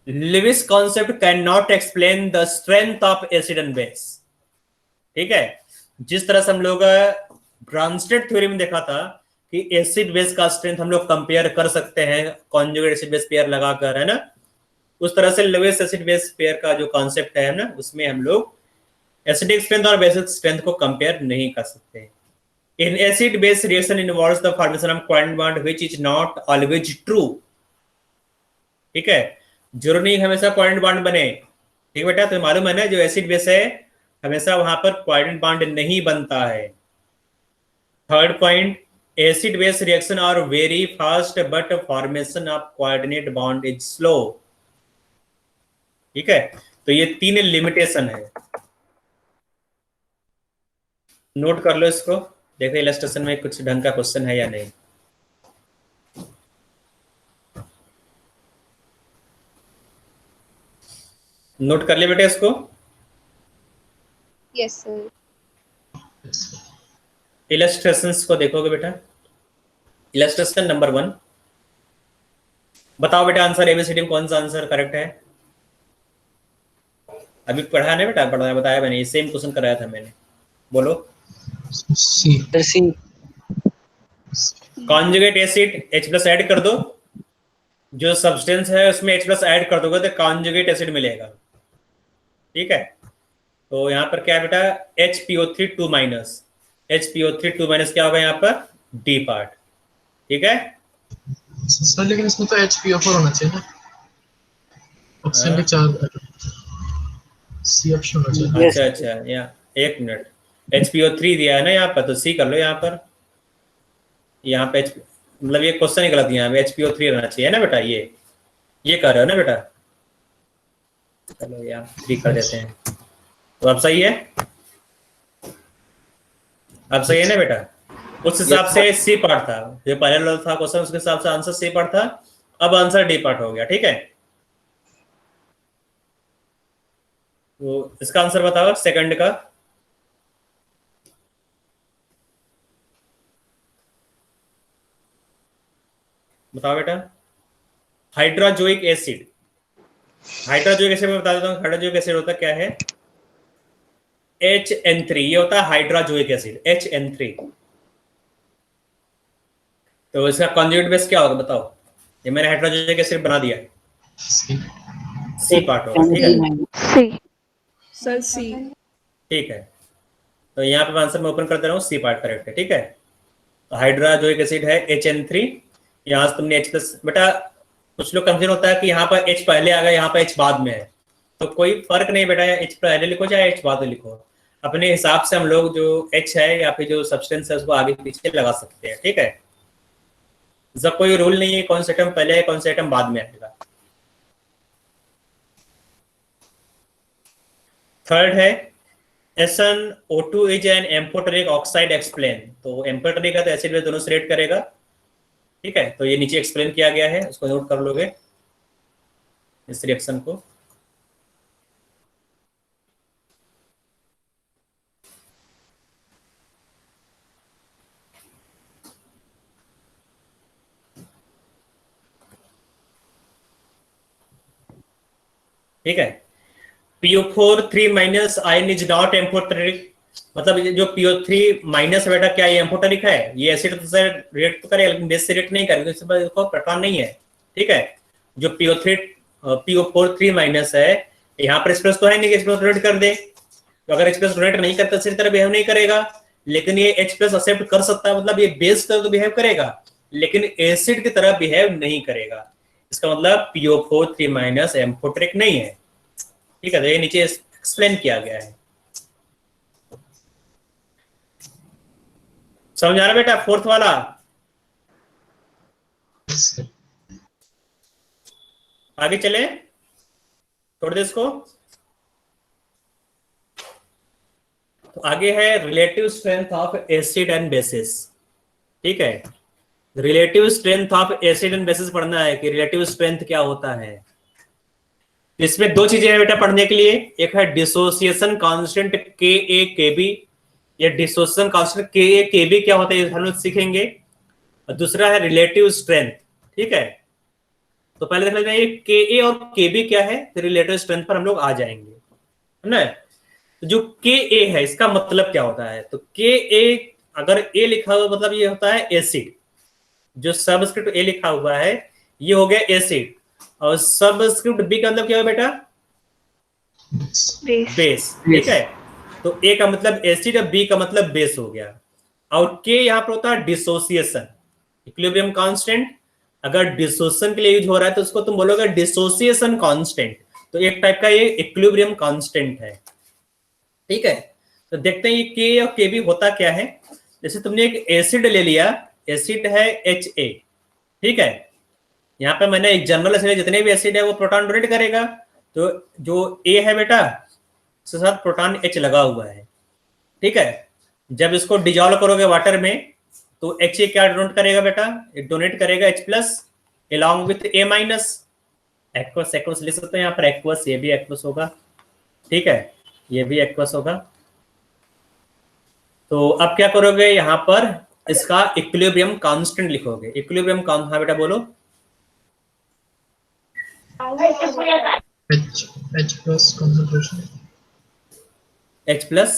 Lewis concept cannot explain the strength of acid and base, ठीक है। जिस तरह से हम लोग ब्रांस्टेड थ्योरी में देखा था कि एसिड बेस का स्ट्रेंथ हम लोग कंपेयर कर सकते हैं कॉन्जुगेट एसिड बेस पेयर लगाकर, है ना, उस तरह से लेविस एसिड बेस पेयर का जो कॉन्सेप्ट है ना, उसमें हम लोग एसिडिक स्ट्रेंथ और बेसिक स्ट्रेंथ को कंपेयर नहीं कर सकते। In acid base reaction involves the formation of covalent bond which is not always true, ठीक है, जरूरी नहीं हमेशा कोवेलेंट बॉन्ड बने, ठीक बेटा। तो मालूम है ना, जो एसिड बेस है हमेशा वहां पर कोवेलेंट बॉन्ड नहीं बनता है। Third point, acid base reaction are very fast but formation of coordinate bond is slow, ठीक है। तो ये 3 लिमिटेशन है, नोट कर लो इसको, देखो इलस्ट्रेशन में कुछ ढंग का क्वेश्चन है या नहीं। नोट कर ले बेटे इसको। Yes, sir. इलस्ट्रेशंस को देखोगे बेटा, इलस्ट्रेशन नंबर 1, बताओ बेटा आंसर एबीसीडी में कौन सा आंसर करेक्ट है? अभी पढ़ा नहीं बेटा, पढ़ा बताया मैंने, सेम क्वेश्चन कराया था मैंने, बोलो। सी। सर सी। कॉन्जुगेट एसिड H+ ऐड कर दो, जो सब्सटेंस है उसमें H+ ऐड कर दोगे तो कॉन्जुगेट एसिड मिलेगा, ठीक है। तो यहाँ पर क्या है बेटा, HPO3 2 माइनस, HPO3 2 माइनस क्या होगा यहाँ पर, डी पार्ट, ठीक है। सर लेकिन इसमें तो HPO4 होना चाहिए ना, ऑक्सीजन के 4 सी ऑप्शन होना चाहिए। अच्छा अच्छा, यहाँ एक मिनट, HPO3 दिया है ना यहाँ पर, तो सी कर लो यहाँ पर, यहाँ पे मतलब ये क्वेश्चन ही गलत, यहाँ पे HPO3 रहना चाहिए ना बेटा, ये कर रहे हो ना बेटा, चलो यहाँ 3 कर देते हैं, तो अब सही है, अब सही है ना बेटा। उस हिसाब से सी पार्ट था, जो पहले वाला था क्वेश्चन, उसके हिसाब से आंसर सी पार्ट था, अब आंसर डी पार्ट हो गया, ठीक है। तो इसका आंसर बताओ सेकंड का, बताओ बेटा। हाइड्रोजोइक एसिड, हाइड्रोजोइक एसिड में बता देता हूँ, हाइड्रोजोइक एसिड होता क्या है, HN3, ये होता है हाइड्रोजोइक एसिड HN3। तो इसका कॉन्जुगेट बेस क्या होगा बताओ, ये मैंने हाइड्रोजोइक एसिड बना दिया, सी पार्ट होगा, ठीक है। सी। सर सी। ठीक है, तो यहाँ पे आंसर मैं ओपन कर दे रहा हूँ, सी पार्ट करेक्ट है, ठीक है। तो हाइड्रोजोइक एसिड है HN3, यहाँ से तुमने H+, बेटा कुछ लोग कंफ्यूजन होता है कि यहाँ पर H पहले आ गया, यहाँ पर H बाद में है, तो कोई फर्क नहीं बेटा, H पहले लिखो चाहे H बाद में लिखो, अपने हिसाब से हम लोग जो H है या फिर जो सब्सटेंस है उसको आगे पीछे लगा सकते हैं, ठीक है। जब कोई रूल नहीं है कौन सा आइटम पहले है कौन सा आइटम बाद में आएगा। थर्ड है SnO2 is an amphoteric oxide explain, तो एम्फोटेरिक है तो एसिड बेस दोनों से रिएक्ट करेगा, ठीक है। तो ये नीचे एक्सप्लेन किया गया है, उसको नोट कर लोगे इस रिएक्शन को। ठीक है, PO4 3 minus ion is not amphoteric, मतलब ये जो PO3 माइनस बेटा क्या ये एम्फोटेरिक है, ये एसिड से रिएक्ट तो करेगा लेकिन बेस से रिएक्ट नहीं करेगा, इसके बाद इसको प्रोटॉन नहीं है, ठीक है। जो PO4 3 माइनस है, यहाँ पर एक्सप्रेस तो है नहीं कि एक्सप्रेस डोनेट कर दे, तो अगर एक्सप्रेस डोनेट नहीं करता इसी तरह बिहेव नहीं करेगा, लेकिन ये H+ एक्सेप्ट कर सकता है, मतलब ये बेस तरह तो बिहेव करेगा लेकिन एसिड की तरह बिहेव नहीं करेगा, इसका मतलब PO4 3 माइनस एम्फोटेरिक नहीं है, ठीक है। तो ये नीचे एक्सप्लेन किया गया है, समझ आ रहा बेटा फोर्थ वाला। आगे चले, छोड़ दे इसको। तो आगे है relative strength of acid and bases, ठीक है। Relative strength of acid and basis पढ़ना है कि रिलेटिव स्ट्रेंथ क्या होता है। इसमें दो चीजें हैं बेटा पढ़ने के लिए, एक है डिसोसिएशन कांस्टेंट KA/KB, या डिसोसिएशन कांस्टेंट KA/KB क्या होता है हम लोग सीखेंगे, और दूसरा है रिलेटिव स्ट्रेंथ, ठीक है। तो पहले देख लेते हैं KA और KB क्या है, फिर रिलेटिव स्ट्रेंथ पर हम लोग आ जाएंगे, है ना। तो जो KA है इसका मतलब क्या होता है, तो KA अगर A लिखा हुआ मतलब ये होता है एसिड, जो सबस्क्रिप्ट A लिखा हुआ है ये हो गया एसिड, और सबस्क्रिप्ट B का मतलब क्या है बेटा, बेस, ठीक है। तो A का मतलब एसिड और B का मतलब बेस हो गया, और K यहाँ पर होता है डिसोसिएशन, इक्विलिब्रियम कांस्टेंट। अगर डिसोसिएशन के लिए यूज हो रहा है तो उसको तुम बोलोगे डिसोसिएशन कांस्टेंट, तो एक टाइप का ये इक्विलिब्रियम कांस्टेंट है, ठीक है। तो देखते हैं ये K और KB होता क्या है। जैसे तुमने एक एसिड ले लिया, एसिड है HA, ठीक है। यहाँ पे मैंने एक जनरल एसिड, जितने भी एसिड है वो प्रोटॉन डोनेट करेगा, तो जो A है बेटा उसके साथ प्रोटॉन H लगा हुआ है, ठीक है। जब इसको डिजॉल्व करोगे वाटर में तो HA क्या डोनेट करेगा बेटा, डोनेट करेगा H+ along with A-, aqueous aqueous लिख सकते हैं यहाँ पर, एक्वस, ये भी एक्वस होगा, ठीक है, ये भी एक्वस होगा। तो अब क्या करोगे, यहाँ पर इसका इक्विलिब्रियम कांस्टेंट लिखोगे। इक्विलिब्रियम कांस्टेंट, हाँ बेटा बोलो। H plus concentration. H plus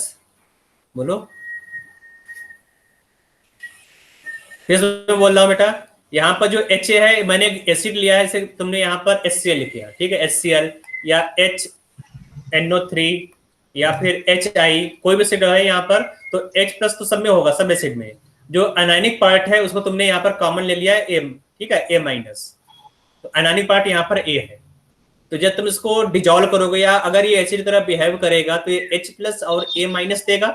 बोलो, फिर मैं बोल रहा हूँ बेटा, यहाँ पर जो H है, मैंने एसिड लिया है, इसे तुमने यहाँ पर HCl लिख दिया, ठीक है, HCl या HNO3 या फिर HI, कोई भी एसिड है यहाँ पर, तो H प्लस तो सब में होगा, सब एसिड में। जो अनायनिक पार्ट है उसको तुमने यहाँ पर कॉमन ले लिया है M, ठीक है, A माइनस, तो अनायनिक पार्ट यहाँ पर A है। तो जब तुम इसको डिजोल्व करोगे या अगर ये एसिड की तरह बिहेव करेगा तो ये H प्लस और A माइनस देगा।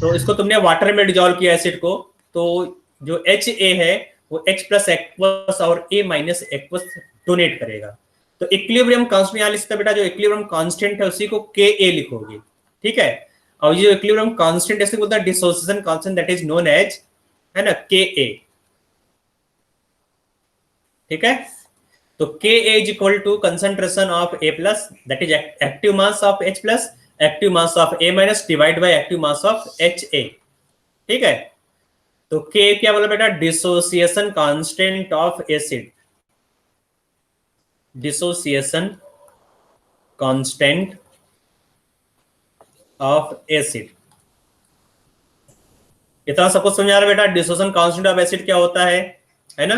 तो इसको तुमने वाटर में डिजोल्व किया एसिड को, तो जो HA है वो H प्लस एक्वस और A माइनस एक्वस डोनेट करेगा। तो इक्विलिब्रियम कांस्टेंट यहाँ लिखते बेटा, जो इक्विलिब्रियम कांस्टेंट है उसी को Ka लिखोगे, ठीक है। और ये इक्विलिब्रियम कांस्टेंट ऐसे बोलता है dissociation constant, that is known as, है ना, Ka, ठीक है। तो Ka is equal to concentration of A plus, that is active mass of H plus, active mass of A minus divide by active mass of HA, ठीक है। तो K क्या बोला बेटा, dissociation constant of acid, dissociation constant of acid. इतना सब कुछ समझ आ रहा है बेटा, डिसोसिएशन कांस्टेंट ऑफ एसिड क्या होता है ना।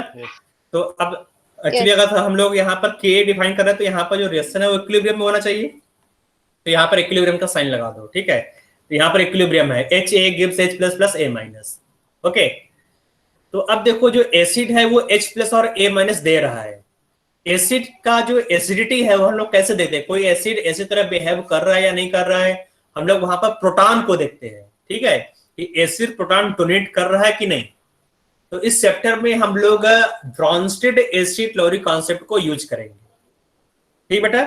तो अब एक्चुअली अगर हम लोग यहाँ पर K डिफाइन कर रहे हैं तो यहाँ पर जो रिएक्शन है वो इक्विलिब्रियम में होना चाहिए, तो यहाँ पर इक्विलिब्रियम का साइन लगा दो, ठीक है। तो यहाँ पर इक्विलिब्रियम है, HA gives H plus plus A minus, okay. तो अब देखो जो एसिड है वो H प्लस और A माइनस दे रहा है। एसिड का जो एसिडिटी है वो हम लोग कैसे देखते हैं, कोई एसिड ऐसी तरह बिहेव कर रहा है या नहीं कर रहा है, हम लोग वहां पर प्रोटॉन को देखते हैं, ठीक है, कि एसिड प्रोटॉन डोनेट कर रहा है कि नहीं। तो इस चैप्टर में हम लोग ब्रॉन्स्टेड एसिड लॉरी कॉन्सेप्ट को यूज करेंगे, ठीक बेटा।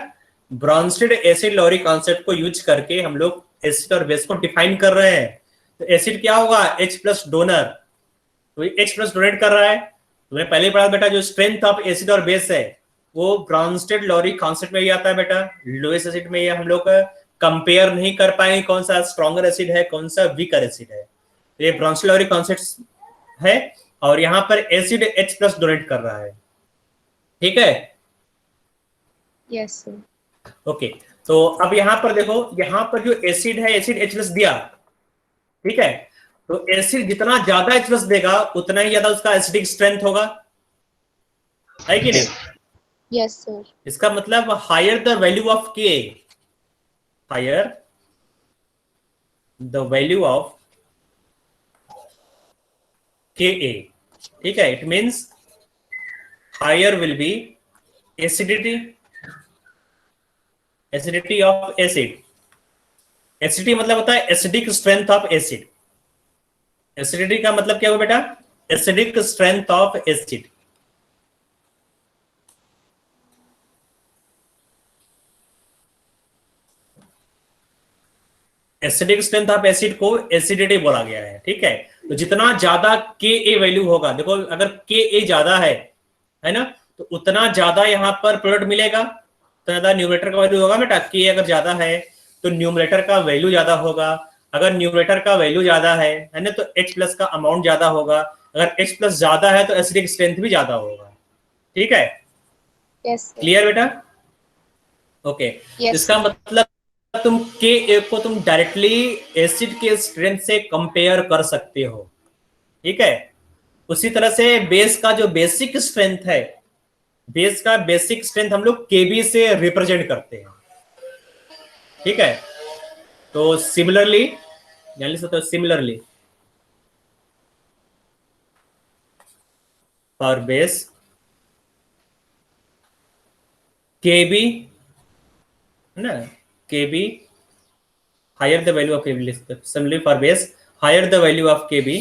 ब्रॉन्स्टेड एसिड लॉरी कॉन्सेप्ट को यूज करके हम लोग एसिड और बेस को डिफाइन कर रहे हैं। तो एसिड क्या होगा, H प्लस डोनर, तो H प्लस डोनेट कर रहा है। तुमने पहले पढ़ा बेटा, जो स्ट्रेंथ ऑफ एसिड और बेस है वो ब्रॉन्स्टेड लॉरी कॉन्सेप्ट में ही आता है बेटा। लोएस्ट एसिड में ये हम लोग कंपेयर नहीं कर पाएंगे कौन सा स्ट्रॉन्गर एसिड है कौन सा वीकर एसिड है, तो ये ब्रॉन्स्टेड लॉरी कॉन्सेप्ट है। और यहाँ पर एसिड H प्लस डोनेट कर रहा है, ठीक है। Yes sir. ओके, तो अब यहाँ पर देखो, यहाँ पर जो एसिड है एसिड H प्लस दिया, ठीक है। तो एसिड जितना ज्यादा H प्लस देगा उतना ही ज्यादा उसका एसिडिक स्ट्रेंथ होगा, है कि नहीं। Yes sir. इसका मतलब higher the value of K, higher the value of Ka, ठीक है। It means higher will be acidity of acid. Acidity मतलब होता है acidic strength of acid. Acidity का मतलब क्या हुआ बेटा, acidic strength of acid. Acidic strength of acid को एसिडिटी बोला गया है, ठीक है। तो जितना ज्यादा Ka वैल्यू होगा, देखो अगर Ka ज्यादा है ना, तो उतना ज्यादा यहाँ पर प्रोडक्ट मिलेगा, तो ज्यादा न्यूमरेटर का वैल्यू होगा बेटा। K अगर ज्यादा है तो न्यूमरेटर का वैल्यू ज्यादा होगा, अगर न्यूमरेटर का वैल्यू ज्यादा है ना, तो H प्लस का अमाउंट ज्यादा होगा, अगर H प्लस ज्यादा है तो एसिडिक स्ट्रेंथ भी ज्यादा होगा, ठीक है। यस क्लियर बेटा, ओके। इसका मतलब तुम Ka को तुम डायरेक्टली एसिड के स्ट्रेंथ से कंपेयर कर सकते हो, ठीक है। उसी तरह से बेस का जो बेसिक स्ट्रेंथ है, बेस का बेसिक स्ट्रेंथ हम लोग Kb से रिप्रेजेंट करते हैं, ठीक है। तो सिमिलरली जान ली सकते हो, सिमिलरली फॉर बेस Kb है ना, Kb higher the value of Kb, similarly for base higher the value of Kb,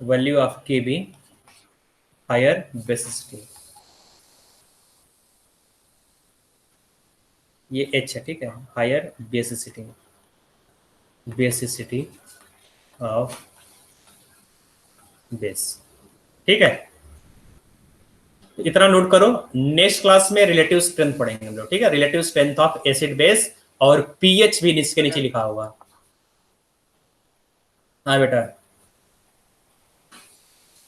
value of Kb higher basicity, ये H है, ठीक है, higher basicity, basicity of base, ठीक है। इतना नोट करो, नेक्स्ट क्लास में रिलेटिव स्ट्रेंथ पढ़ेंगे हम लोग, ठीक है, relative strength of acid base, और पीएच भी इसके नीचे लिखा होगा। हाँ बेटा,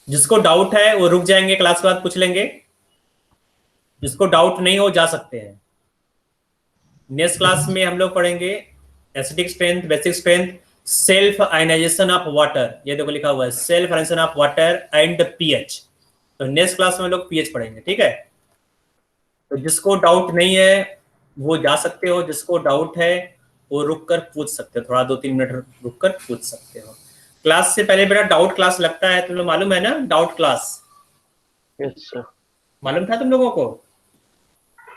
जिसको डाउट है वो रुक जाएंगे, क्लास के बाद पूछ लेंगे, जिसको डाउट नहीं हो जा सकते हैं। नेक्स्ट क्लास में हम लोग पढ़ेंगे acidic strength, basic strength, self ionization of water, ये देखो लिखा हुआ है self ionization of water and pH. तो नेक्स्ट क्लास में हम लोग पीएच पढ़ेंगे, ठीक है। तो जिसको डाउट नहीं है वो जा सकते हो, जिसको डाउट है वो रुक कर पूछ सकते हो, थोड़ा 2-3 मिनट रुक कर पूछ सकते हो। क्लास से पहले बेटा डाउट क्लास लगता है, तुम लोग मालूम है ना डाउट क्लास? Yes sir. मालूम था तुम लोगों को?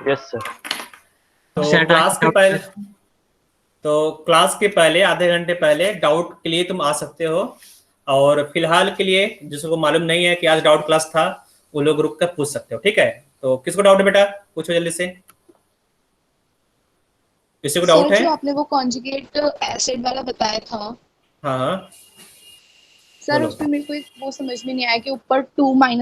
Yes sir. तो क्लास के पहले आधे घंटे पहले डाउट के लिए तुम आ सकते हो, और फिलहाल के लिए जिसको मालूम नहीं है कि आज डाउट क्लास था वो लोग रुक कर पूछ सकते हो, ठीक है। तो किसको डाउट है बेटा, पूछो जल्दी से, किसी को डाउट है? जो आपने वो कॉन्जुगेट एसिड वाला बताया था, हाँ सर उसमें मेरे को वो समझ में नहीं आया कि ऊपर 2-